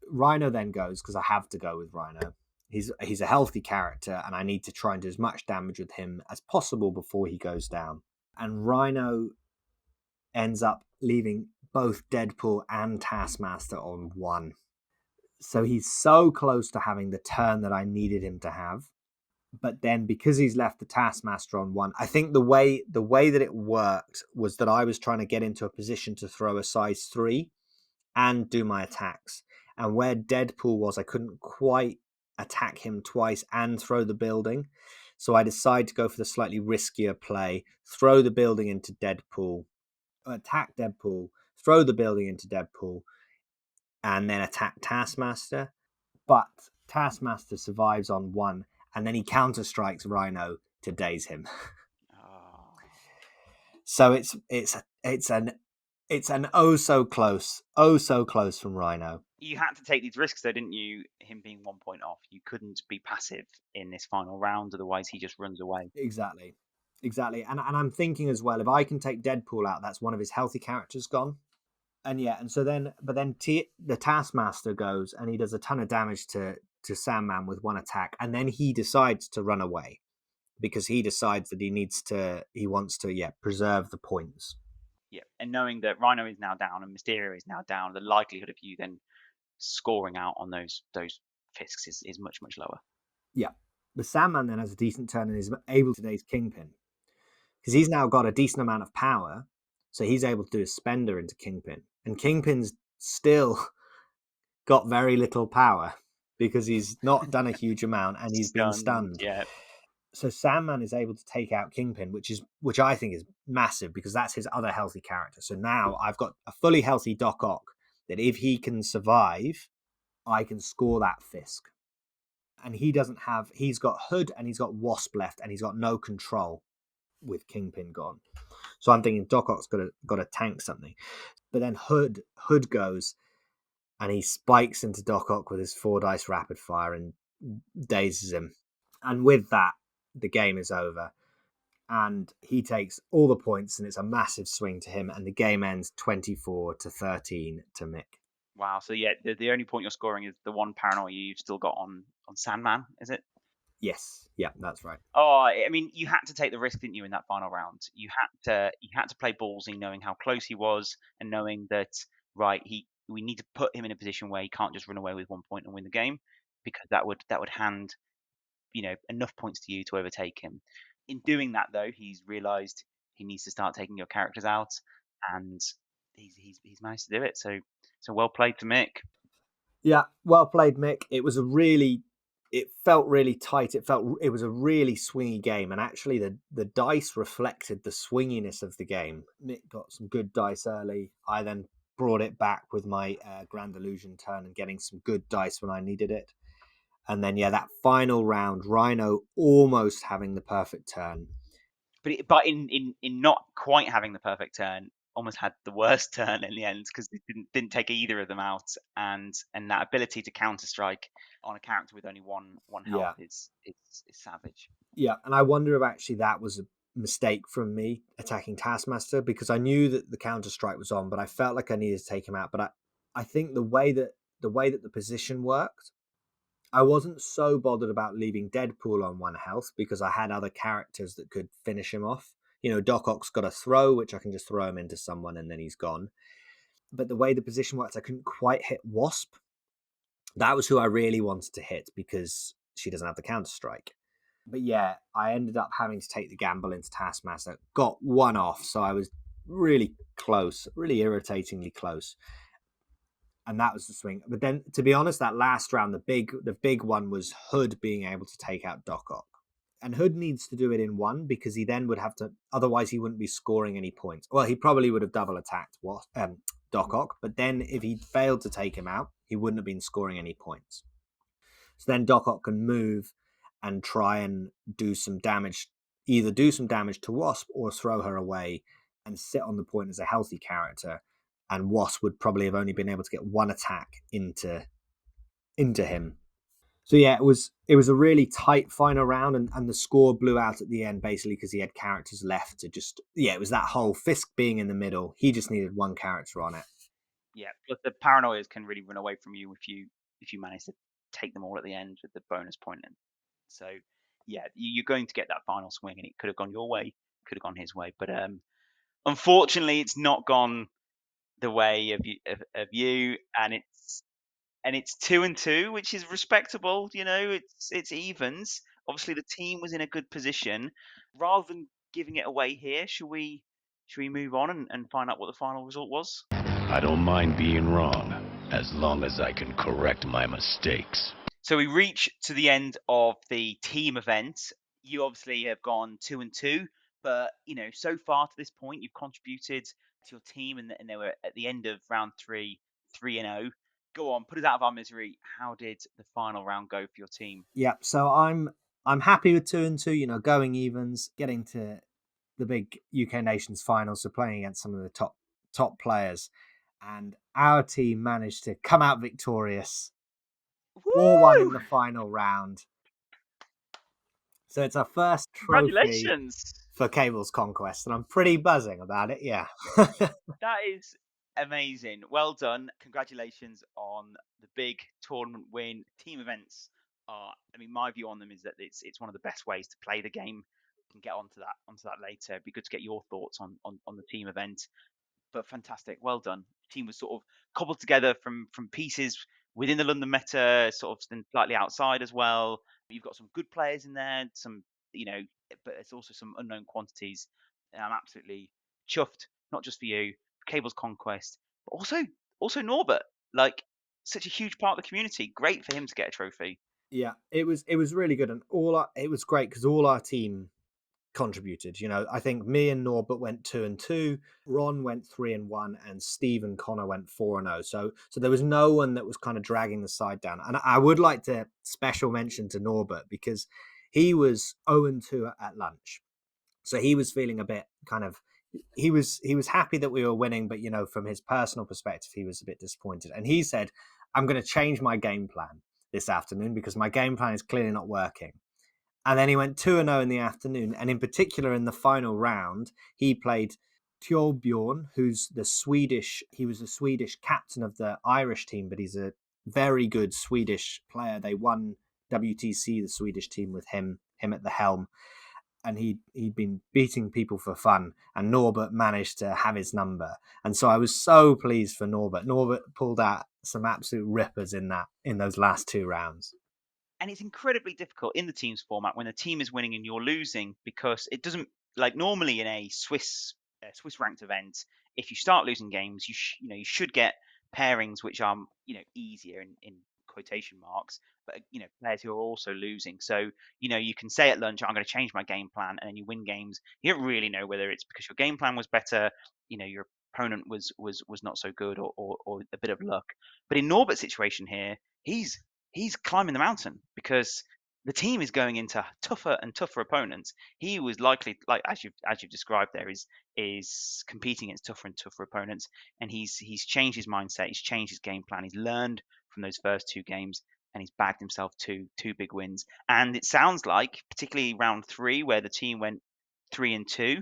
Rhino then goes, because I have to go with Rhino. He's a healthy character, and I need to try and do as much damage with him as possible before he goes down. And Rhino ends up leaving both Deadpool and Taskmaster on 1. So he's so close to having the turn that I needed him to have. But then, because he's left the Taskmaster on 1, I think the way that it worked was that I was trying to get into a position to throw a size 3 and do my attacks. And where Deadpool was, I couldn't quite attack him twice and throw the building. So I decided to go for the slightly riskier play, throw the building into Deadpool, attack Deadpool, throw the building into Deadpool, and then attack Taskmaster. But Taskmaster survives on 1, and then he counter-strikes Rhino to daze him. Oh. So it's an oh so close from Rhino. You had to take these risks, though, didn't you? Him being 1 point off, you couldn't be passive in this final round, otherwise he just runs away. Exactly. And I'm thinking as well, if I can take Deadpool out, that's one of his healthy characters gone. And the Taskmaster goes and he does a ton of damage to Sandman with 1 attack, and then he decides to run away because he decides that he wants to preserve the points. Yeah, and knowing that Rhino is now down and Mysterio is now down, the likelihood of you then scoring out on those Fisks is much, much lower. Yeah. The Sandman then has a decent turn and is able to daze Kingpin, because he's now got a decent amount of power, so he's able to do a spender into Kingpin. And Kingpin's still got very little power because he's not done a huge amount and he's been stunned. Yeah. So Sandman is able to take out Kingpin, which I think is massive, because that's his other healthy character. So now I've got a fully healthy Doc Ock that if he can survive, I can score that Fisk. And he's got Hood and he's got Wasp left, and he's got no control with Kingpin gone. So I'm thinking Doc Ock's got to tank something. But then Hood goes and he spikes into Doc Ock with his 4 dice rapid fire and dazes him. And with that, the game is over. And he takes all the points, and it's a massive swing to him, and the game ends 24-13 to Mick. Wow. So yeah, the only point you're scoring is the 1 paranoia you've still got on Sandman, is it? Yes. Yeah, that's right. Oh, I mean, you had to take the risk, didn't you, in that final round? You had to play ballsy, knowing how close he was, and knowing that right, we need to put him in a position where he can't just run away with 1 point and win the game, because that would hand enough points to you to overtake him. In doing that, though, he's realised he needs to start taking your characters out, and he's managed to do it. So well played to Mick. Yeah, well played, Mick. It felt really tight. It was a really swingy game, and actually the dice reflected the swinginess of the game. Mick got some good dice early. I then brought it back with my Grand Illusion turn and getting some good dice when I needed it. And then that final round, Rhino almost having the perfect turn. But in not quite having the perfect turn, almost had the worst turn in the end, because it didn't take either of them out, and that ability to counter strike on a character with only one health is savage. Yeah, and I wonder if actually that was a mistake from me attacking Taskmaster, because I knew that the counter strike was on, but I felt like I needed to take him out. But I think the way that the position worked, I wasn't so bothered about leaving Deadpool on 1 health, because I had other characters that could finish him off. Doc Ock's got a throw, which I can just throw him into someone and then he's gone. But the way the position works, I couldn't quite hit Wasp. That was who I really wanted to hit, because she doesn't have the counter strike. But I ended up having to take the gamble into Taskmaster. Got 1 off, so I was really close, really irritatingly close. And that was the swing. But then, to be honest, that last round, the big one was Hood being able to take out Doc Ock. And Hood needs to do it in 1, because he then would have to, otherwise he wouldn't be scoring any points. Well, he probably would have double attacked Doc Ock, but then if he failed to take him out, he wouldn't have been scoring any points. So then Doc Ock can move and try and do some damage, either do some damage to Wasp or throw her away and sit on the point as a healthy character. And Wasp would probably have only been able to get 1 attack into him. So it was a really tight final round, and the score blew out at the end, basically because he had characters left to just it was that whole Fisk being in the middle. He just needed 1 character on it. Yeah, but the paranoias can really run away from you if you manage to take them all at the end with the bonus point in. So you're going to get that final swing, and it could have gone your way, could have gone his way, but unfortunately, it's not gone the way of you, and it's 2-2, which is respectable. It's evens. Obviously, the team was in a good position. Rather than giving it away here, should we move on and find out what the final result was? I don't mind being wrong, as long as I can correct my mistakes. So we reach to the end of the team event. You obviously have gone 2-2, but so far to this point, you've contributed to your team, and they were at the end of round 3, 3-0. Go on, put us out of our misery. How did the final round go for your team? Yeah, so I'm happy with 2-2. Going evens, getting to the big UK Nations finals, so playing against some of the top players, and our team managed to come out victorious. 4-1 in the final round. So it's our first trophy for Cable's Conquest, and I'm pretty buzzing about it. Yeah. That is amazing. Well done. Congratulations on the big tournament win. Team events are, my view on them is that it's one of the best ways to play the game. We can get onto that later. It'd be good to get your thoughts on the team event. But fantastic. Well done. The team was sort of cobbled together from pieces within the London meta, sort of slightly outside as well. You've got some good players in there, but it's also some unknown quantities. And I'm absolutely chuffed, not just for you, for Cable's Conquest, but also Norbert. Like, such a huge part of the community. Great for him to get a trophy. Yeah, it was really good, and it was great because all our team contributed. I think me and Norbert went 2-2, Ron went 3-1, and Steve and Connor went 4-0. So there was no one that was kind of dragging the side down. And I would like to special mention to Norbert, because he was 0-2 at lunch, so he was feeling a bit kind of. He was happy that we were winning, but from his personal perspective, he was a bit disappointed. And he said, "I'm going to change my game plan this afternoon because my game plan is clearly not working." And then he went 2-0 in the afternoon. And in particular, in the final round, he played Torbjorn, who's he was the Swedish captain of the Irish team, but he's a very good Swedish player. They won WTC, the Swedish team, with him at the helm, and he'd been beating people for fun, and Norbert managed to have his number. And so I was so pleased for Norbert. Norbert pulled out some absolute rippers in those last 2 rounds. And it's incredibly difficult in the teams format when the team is winning and you're losing, because it doesn't, like normally in a Swiss ranked event, if you start losing games, you should get pairings which are easier in quotation marks, but players who are also losing. So you can say at lunch, I'm going to change my game plan, and then you win games. You don't really know whether it's because your game plan was better, your opponent was not so good, or a bit of luck. But in Norbert's situation here, he's climbing the mountain because the team is going into tougher and tougher opponents. He was likely, like as you've described there, is competing against tougher and tougher opponents, and he's changed his mindset, he's changed his game plan, he's learned from those first 2 games, and he's bagged himself two big wins. And it sounds like, particularly round 3, where the team went 3-2,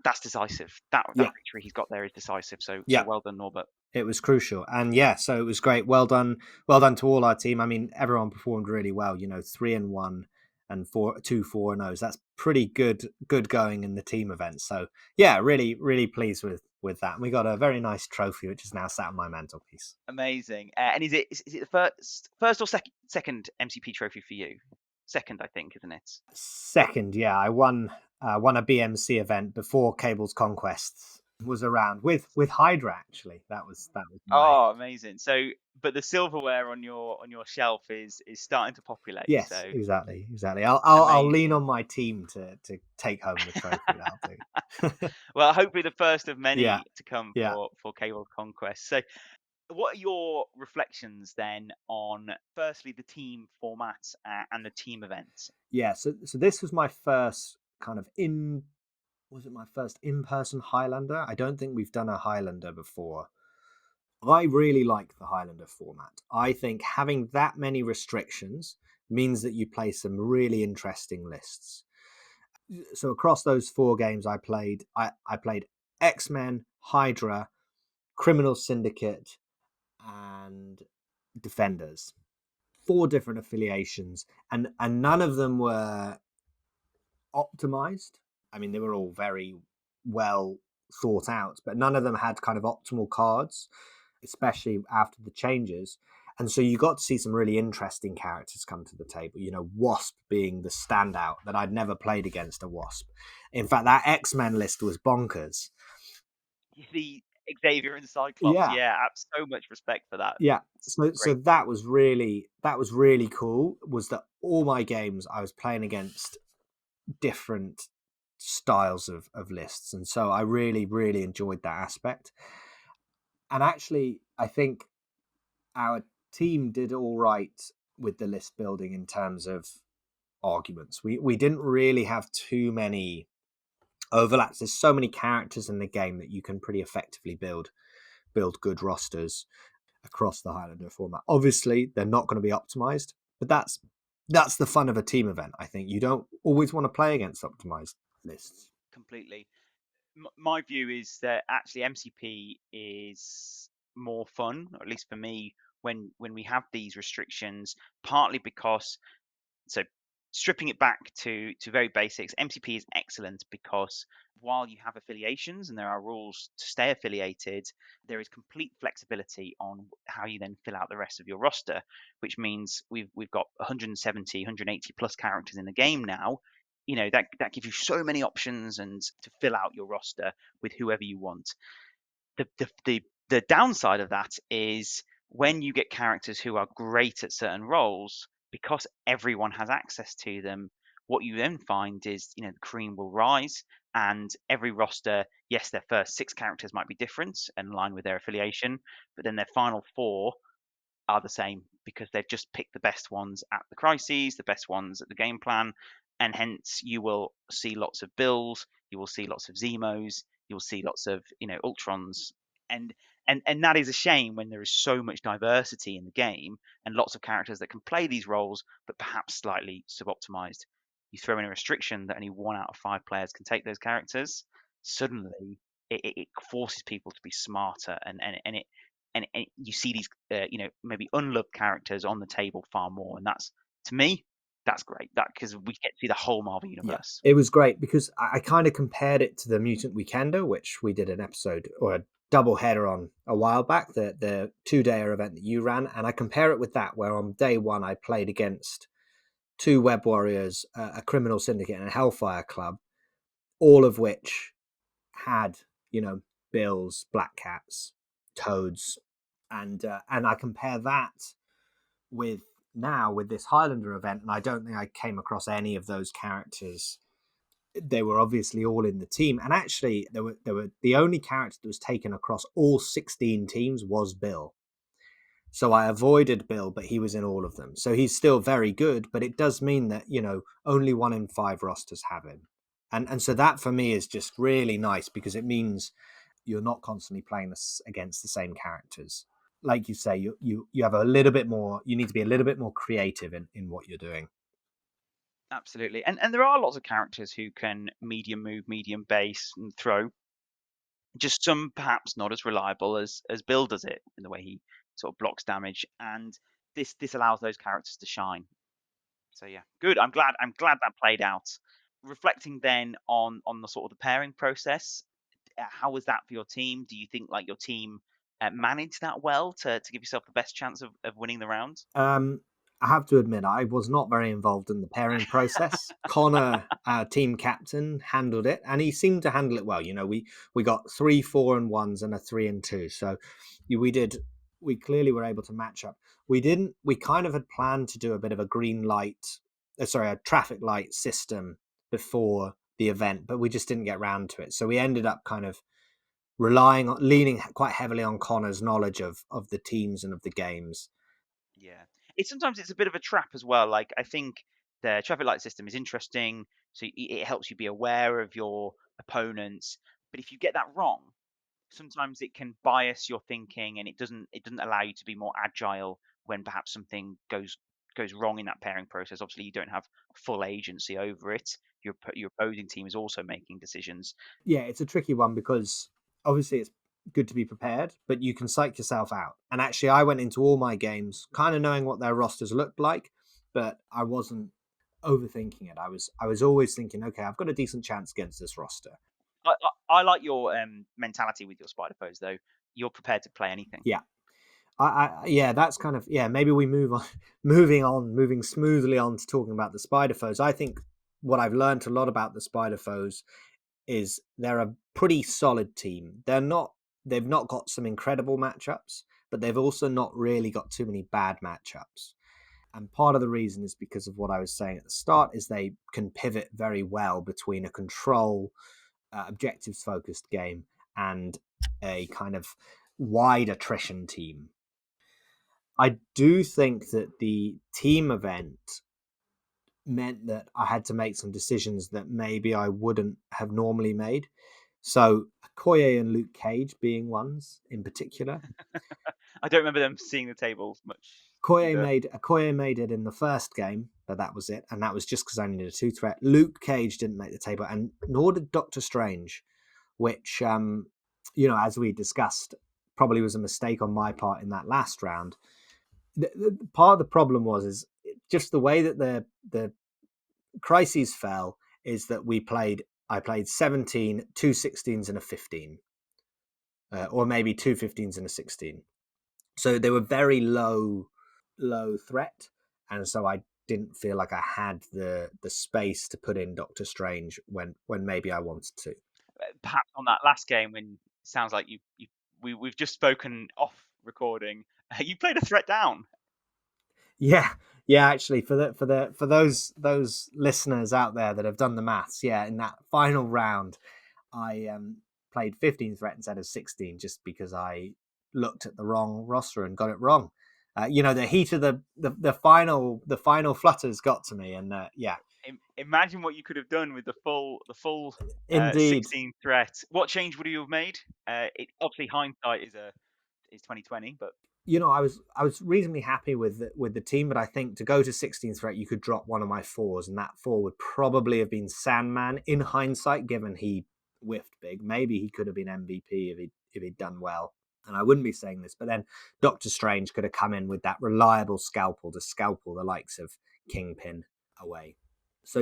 that's decisive. That victory he's got there is decisive. So well done, Norbert. It was crucial. And so it was great. Well done to all our team. I mean, everyone performed really well, 3-1 and 2 4-0s. That's pretty good going in the team event. So really, really pleased with that. And we got a very nice trophy, which is now sat on my mantelpiece. Amazing. And is it the first or second MCP trophy for you? Second, I think, isn't it? Second, yeah. I won a BMC event before Cables Conquests was around with Hydra. Actually, that was amazing. So, but the silverware on your shelf is starting to populate. Yes, so. exactly. I'll lean on my team to take home the trophy. That'll do. Well, hopefully the first of many to come for Cable Conquest. So, what are your reflections then on, firstly, the team format and the team events? Yeah, so this was my first kind of my first in-person Highlander? I don't think we've done a Highlander before. I really like the Highlander format. I think having that many restrictions means that you play some really interesting lists. So across those 4 games I played X-Men, Hydra, Criminal Syndicate, and Defenders. 4 different affiliations, and none of them were optimized. I mean, they were all very well thought out, but none of them had kind of optimal cards, especially after the changes. And so you got to see some really interesting characters come to the table. Wasp being the standout, that I'd never played against a Wasp. In fact, that X-Men list was bonkers. The Xavier and Cyclops. Yeah, I have so much respect for that. Yeah. So that was really cool, was that all my games I was playing against different styles of lists, and so I really, really enjoyed that aspect. And actually, I think our team did all right with the list building in terms of arguments. We didn't really have too many overlaps. There's so many characters in the game that you can pretty effectively build good rosters across the Highlander format. Obviously, they're not going to be optimized, but that's the fun of a team event. I think you don't always want to play against optimized lists. Completely. My view is that actually MCP is more fun, or at least for me, when we have these restrictions, partly because, so stripping it back to very basics, MCP is excellent because while you have affiliations and there are rules to stay affiliated, there is complete flexibility on how you then fill out the rest of your roster, which means we've got 170, 180 plus characters in the game now. That gives you so many options and to fill out your roster with whoever you want. The downside of that is when you get characters who are great at certain roles, because everyone has access to them, what you then find is, the cream will rise, and every roster, yes, their first 6 characters might be different and in line with their affiliation, but then their final 4 are the same because they've just picked the best ones at the crises, the best ones at the game plan, and hence you will see lots of Bills, you will see lots of Zemos, you'll see lots of Ultrons, and that is a shame when there is so much diversity in the game and lots of characters that can play these roles but perhaps slightly suboptimized. You throw in a restriction that only 1 out of 5 players can take those characters, suddenly it forces people to be smarter, and you see these maybe unloved characters on the table far more, and to me, that's great. That because we get to see the whole Marvel universe. It was great because I kind of compared it to the Mutant Weekender, which we did an episode or a double header on a while back, the 2-dayer event that you ran. And I compare it with that, where on day one, I played against 2 Web Warriors, a Criminal Syndicate and a Hellfire Club, all of which had, Bills, Black Cats, Toads. And I compare that with now with this Highlander event, and I don't think I came across any of those characters. They were obviously all in the team, and actually there were the only character that was taken across all 16 teams was Bill. So I avoided Bill, but he was in all of them. So he's still very good, but it does mean that, only 1 in 5 rosters have him. And so that for me is just really nice because it means you're not constantly playing this against the same characters. Like you say, you have a little bit more, you need to be a little bit more creative in what you're doing. Absolutely. And there are lots of characters who can medium move, medium base, and throw. Just some perhaps not as reliable as Bill does it in the way he sort of blocks damage. And this allows those characters to shine. So yeah, good. I'm glad that played out. Reflecting then on the sort of the pairing process, how was that for your team? Do you think like your team managed that well to give yourself the best chance of winning the round? I have to admit, I was not very involved in the pairing process. Connor, our team captain, handled it, and he seemed to handle it well. We got 3 4 and 1s and a 3 and 2. So we clearly were able to match up. We kind of had planned to do a bit of a a traffic light system before the event, but we just didn't get round to it. So we ended up kind of leaning quite heavily on Connor's knowledge of the teams and of the games. Yeah. Sometimes it's a bit of a trap as well. Like I think the traffic light system is interesting, so it helps you be aware of your opponents. But if you get that wrong, sometimes it can bias your thinking, and it doesn't allow you to be more agile when perhaps something goes wrong in that pairing process. Obviously, you don't have full agency over it. Your opposing team is also making decisions. Yeah, it's a tricky one because obviously it's good to be prepared, but you can psych yourself out. And actually, I went into all my games kind of knowing what their rosters looked like, but I wasn't overthinking it. I was always thinking, okay, I've got a decent chance against this roster. I like your mentality with your spider foes, though. You're prepared to play anything. Yeah. That's kind of maybe we moving smoothly on to talking about the spider foes. I think what I've learned a lot about the spider foes is they're a pretty solid team. They've not got some incredible matchups, but they've also not really got too many bad matchups. And part of the reason is because of what I was saying at the start, is they can pivot very well between a control, objectives focused game and a kind of wide attrition team. I do think that the team event meant that I had to make some decisions that maybe I wouldn't have normally made. So Okoye and Luke Cage being ones in particular. I don't remember them seeing the tables much. Okoye made it in the first game, but that was it. And that was just because I needed a 2-threat. Luke Cage didn't make the table, and nor did Doctor Strange, which, as we discussed, probably was a mistake on my part in that last round. Part of the problem is just the way that the crises fell is that I played 17, 2 16s and a 15, or maybe 2 15s and a 16. So they were very low threat, and so I didn't feel like I had the space to put in Doctor Strange when maybe I wanted to. Perhaps on that last game, when it sounds like we've just spoken off recording, you played a threat down. Yeah. Actually, for those listeners out there that have done the maths, in that final round, I played 15 threat instead of 16, just because I looked at the wrong roster and got it wrong. The heat of the final flutters got to me, and Imagine what you could have done with the full Indeed. 16 threat. What change would you have made? Obviously hindsight is 2020, but I was reasonably happy with the team, but I think to go to 16 threat, you could drop one of my 4s, and that 4 would probably have been Sandman in hindsight, given he whiffed big. Maybe he could have been MVP if he'd done well. And I wouldn't be saying this, but then Doctor Strange could have come in with that reliable scalpel to scalpel the likes of Kingpin away. So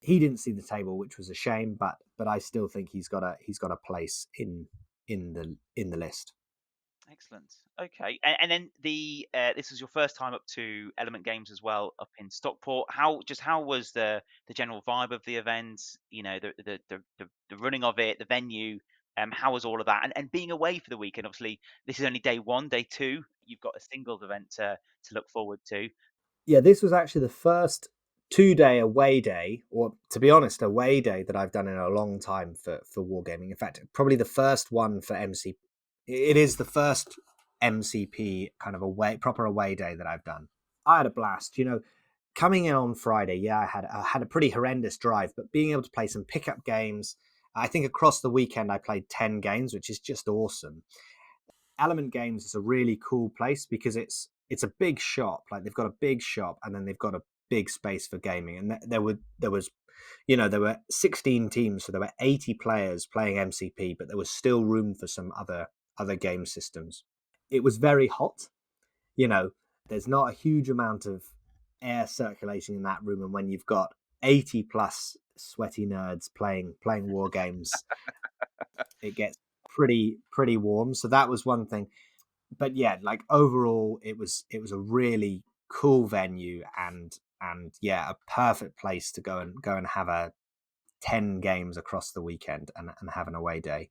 he didn't see the table, which was a shame, but I still think he's got a place in the list. Excellent. Okay, and then this was your first time up to Element Games as well, up in Stockport. How was the general vibe of the event? You know, the running of it, the venue. How was all of that? And being away for the weekend, obviously, this is only day one, day two. You've got a singles event to look forward to. Yeah, this was actually the first 2-day away day, or to be honest, away day that I've done in a long time for wargaming. In fact, probably the first one for MC. It is the first MCP kind of proper away day that I've done. I had a blast. Coming in on Friday, yeah, I had a pretty horrendous drive, but being able to play some pickup games. I think across the weekend I played 10 games, which is just awesome. Element Games is a really cool place because it's a big shop. Like, they've got a big shop, and then they've got a big space for gaming. And there were 16 teams, so there were 80 players playing MCP, but there was still room for some other game systems. It was very hot. There's not a huge amount of air circulating in that room, and when you've got 80 plus sweaty nerds playing war games, it gets pretty warm. So that was one thing. But yeah, like, overall it was a really cool venue, and yeah, a perfect place to go and have 10 games across the weekend and have an away day.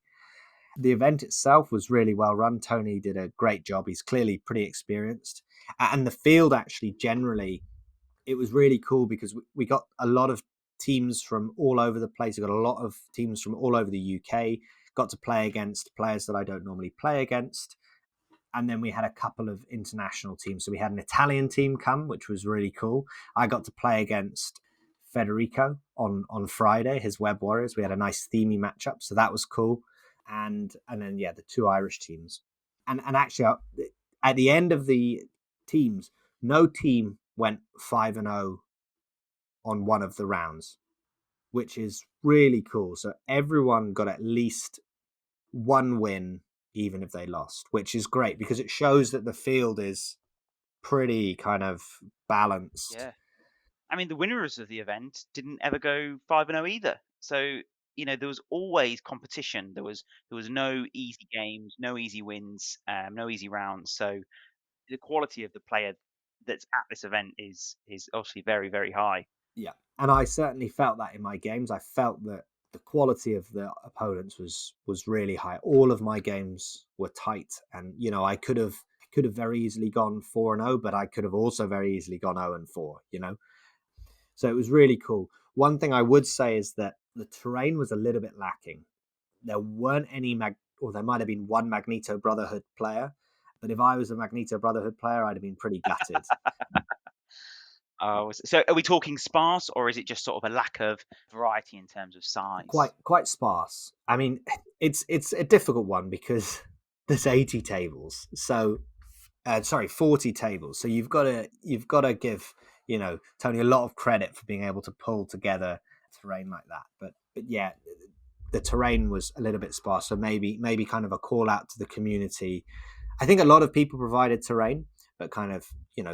The event itself was really well run. Tony did a great job. He's clearly pretty experienced. And the field, actually, generally, it was really cool because we got a lot of teams from all over the place. We got a lot of teams from all over the UK, got to play against players that I don't normally play against. And then we had a couple of international teams. So we had an Italian team come, which was really cool. I got to play against Federico on Friday, his Web Warriors. We had a nice themey matchup, so that was cool. And then, yeah, the two Irish teams. And actually, at the end of the teams, no team went 5-0 on one of the rounds, which is really cool. So everyone got at least one win, even if they lost, which is great because it shows that the field is pretty kind of balanced. Yeah. I mean, the winners of the event didn't ever go 5-0 either. So, there was always competition. There was no easy games, no easy wins, no easy rounds. So the quality of the player that's at this event is obviously very, very high. Yeah. And I certainly felt that in my games. I felt that the quality of the opponents was really high. All of my games were tight, and I could have very easily gone 4-0, but I could have also very easily gone 0-4. So it was really cool. One thing I would say is that the terrain was a little bit lacking. There weren't any or there might have been one Magneto Brotherhood player, but if I was a Magneto Brotherhood player, I'd have been pretty gutted. So are we talking sparse, or is it just sort of a lack of variety in terms of size? Quite sparse. I mean, it's a difficult one because there's 80 tables. So 40 tables. So you've got to give Tony a lot of credit for being able to pull together terrain like that. But yeah, the terrain was a little bit sparse. So maybe kind of a call out to the community. I think a lot of people provided terrain, but kind of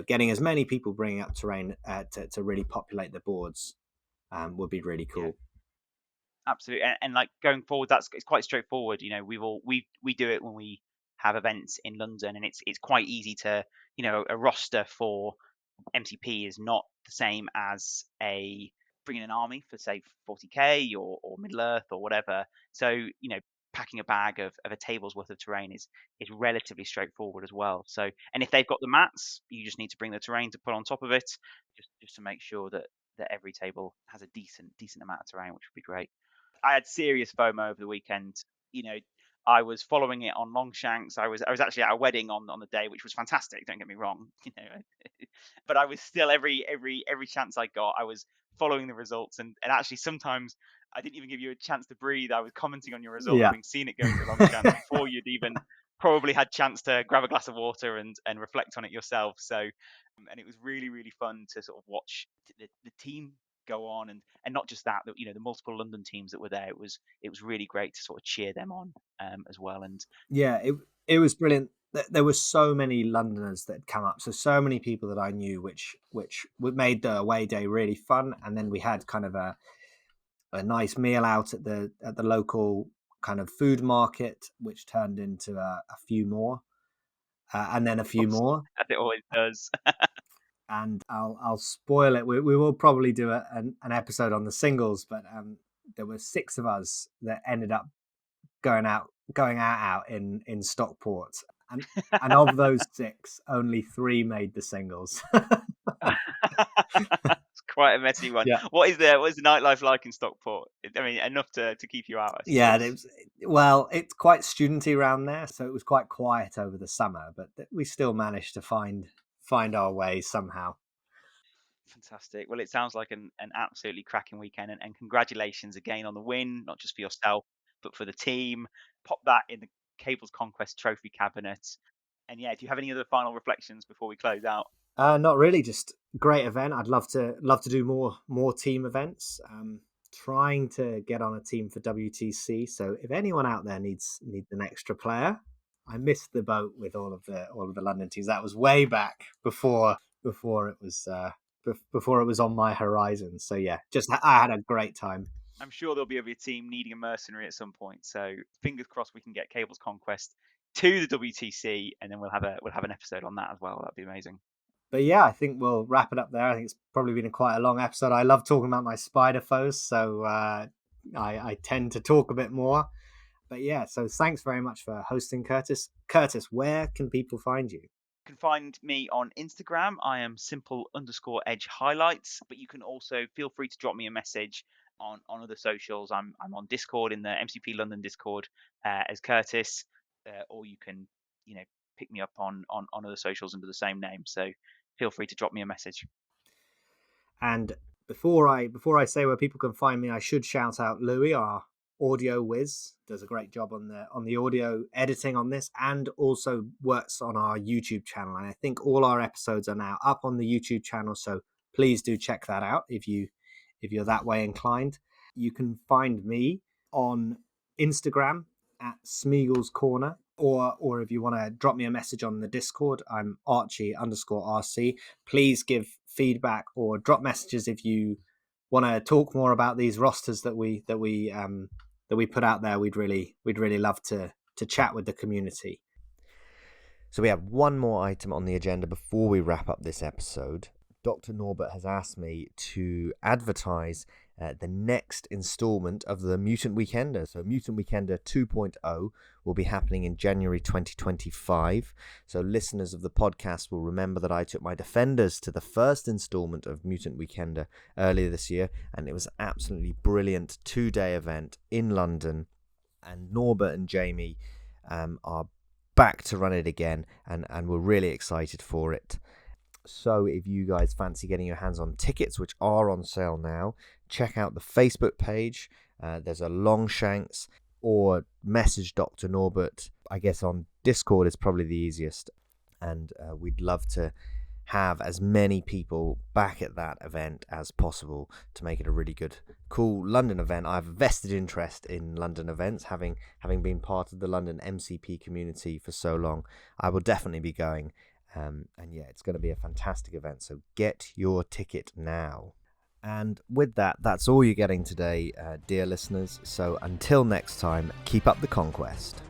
getting as many people bringing up terrain to really populate the boards would be really cool. Yeah. Absolutely, and like going forward, it's quite straightforward. We do it when we have events in London, and it's quite easy to a roster for MCP is not the same as bringing an army for say 40k or Middle Earth or whatever. So packing a bag of a table's worth of terrain is relatively straightforward as well. So, and if they've got the mats, you just need to bring the terrain to put on top of it, just to make sure that every table has a decent amount of terrain, which would be great. I had serious FOMO over the weekend. I was following it on Longshanks. I was actually at a wedding on the day, which was fantastic. Don't get me wrong, but I was still every chance I got, I was following the results, and actually sometimes I didn't even give you a chance to breathe. I was commenting on your results, having seen it go to Longshanks before you'd even probably had chance to grab a glass of water and reflect on it yourself. So, and it was really, really fun to sort of watch the team go on, and not just that, you know, the multiple London teams that were there. It was really great to sort of cheer them on as well. And Yeah, it was brilliant. There were so many Londoners that had come up, so many people that I knew, which made the away day really fun. And then we had kind of a nice meal out at the local kind of food market, which turned into a few more, and then a few more. as it always does. And I'll spoil it. We will probably do an episode on the singles, but there were 6 of us that ended up going out in Stockport, and of those 6, only 3 made the singles. It's quite a messy one. Yeah. What is the nightlife like in Stockport? I mean, enough to keep you out. Yeah, it's quite studenty around there, so it was quite quiet over the summer, but we still managed to find our way somehow. Fantastic. Well, it sounds like an absolutely cracking weekend, and congratulations again on the win, not just for yourself, but for the team. Pop that in the Cables Conquest trophy cabinet. And yeah, do you have any other final reflections before we close out? Not really, just great event. I'd love to do more team events. Trying to get on a team for WTC. So if anyone out there needs an extra player, I missed the boat with all of the London teams. That was way back before it was on my horizon. So yeah, I had a great time. I'm sure there'll be a team needing a mercenary at some point. So fingers crossed we can get Cables Conquest to the WTC, and then we'll have an episode on that as well. That'd be amazing. But yeah, I think we'll wrap it up there. I think it's probably been quite a long episode. I love talking about my spider foes, so I tend to talk a bit more. But yeah, so thanks very much for hosting, Curtis. Curtis, where can people find you? You can find me on Instagram. I am simple_edge highlights, but you can also feel free to drop me a message on other socials. I'm on Discord, in the MCP London Discord, as Curtis, or you can, you know, pick me up on other socials under the same name. So feel free to drop me a message. And before I say where people can find me, I should shout out Louis, our audio whizz. Does a great job on the audio editing on this, and also works on our YouTube channel. And I think all our episodes are now up on the YouTube channel, so please do check that out if you're that way inclined. You can find me on Instagram at Smeagol's Corner, or if you want to drop me a message on the Discord, I'm Archie_RC. Please give feedback or drop messages if you want to talk more about these rosters that we put out there. We'd really love to chat with the community. So we have one more item on the agenda before we wrap up this episode. Dr. Norbert has asked me to advertise the next installment of the Mutant Weekender. So Mutant Weekender 2.0 will be happening in January 2025. So listeners of the podcast will remember that I took my defenders to the first installment of Mutant Weekender earlier this year, and it was an absolutely brilliant 2-day event in London. And Norbert and Jamie are back to run it again, and we're really excited for it. So if you guys fancy getting your hands on tickets, which are on sale now, check out the Facebook page. There's a Longshanks, or message Dr. Norbert. I guess on Discord is probably the easiest. And we'd love to have as many people back at that event as possible to make it a really good, cool London event. I have a vested interest in London events, having been part of the London MCP community for so long. I will definitely be going. And yeah, it's going to be a fantastic event, so get your ticket now. And with that, that's all you're getting today, dear listeners. So until next time, keep up the conquest.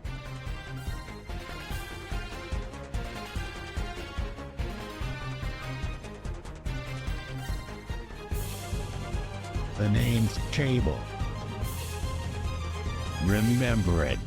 The name's Cable. Remember it.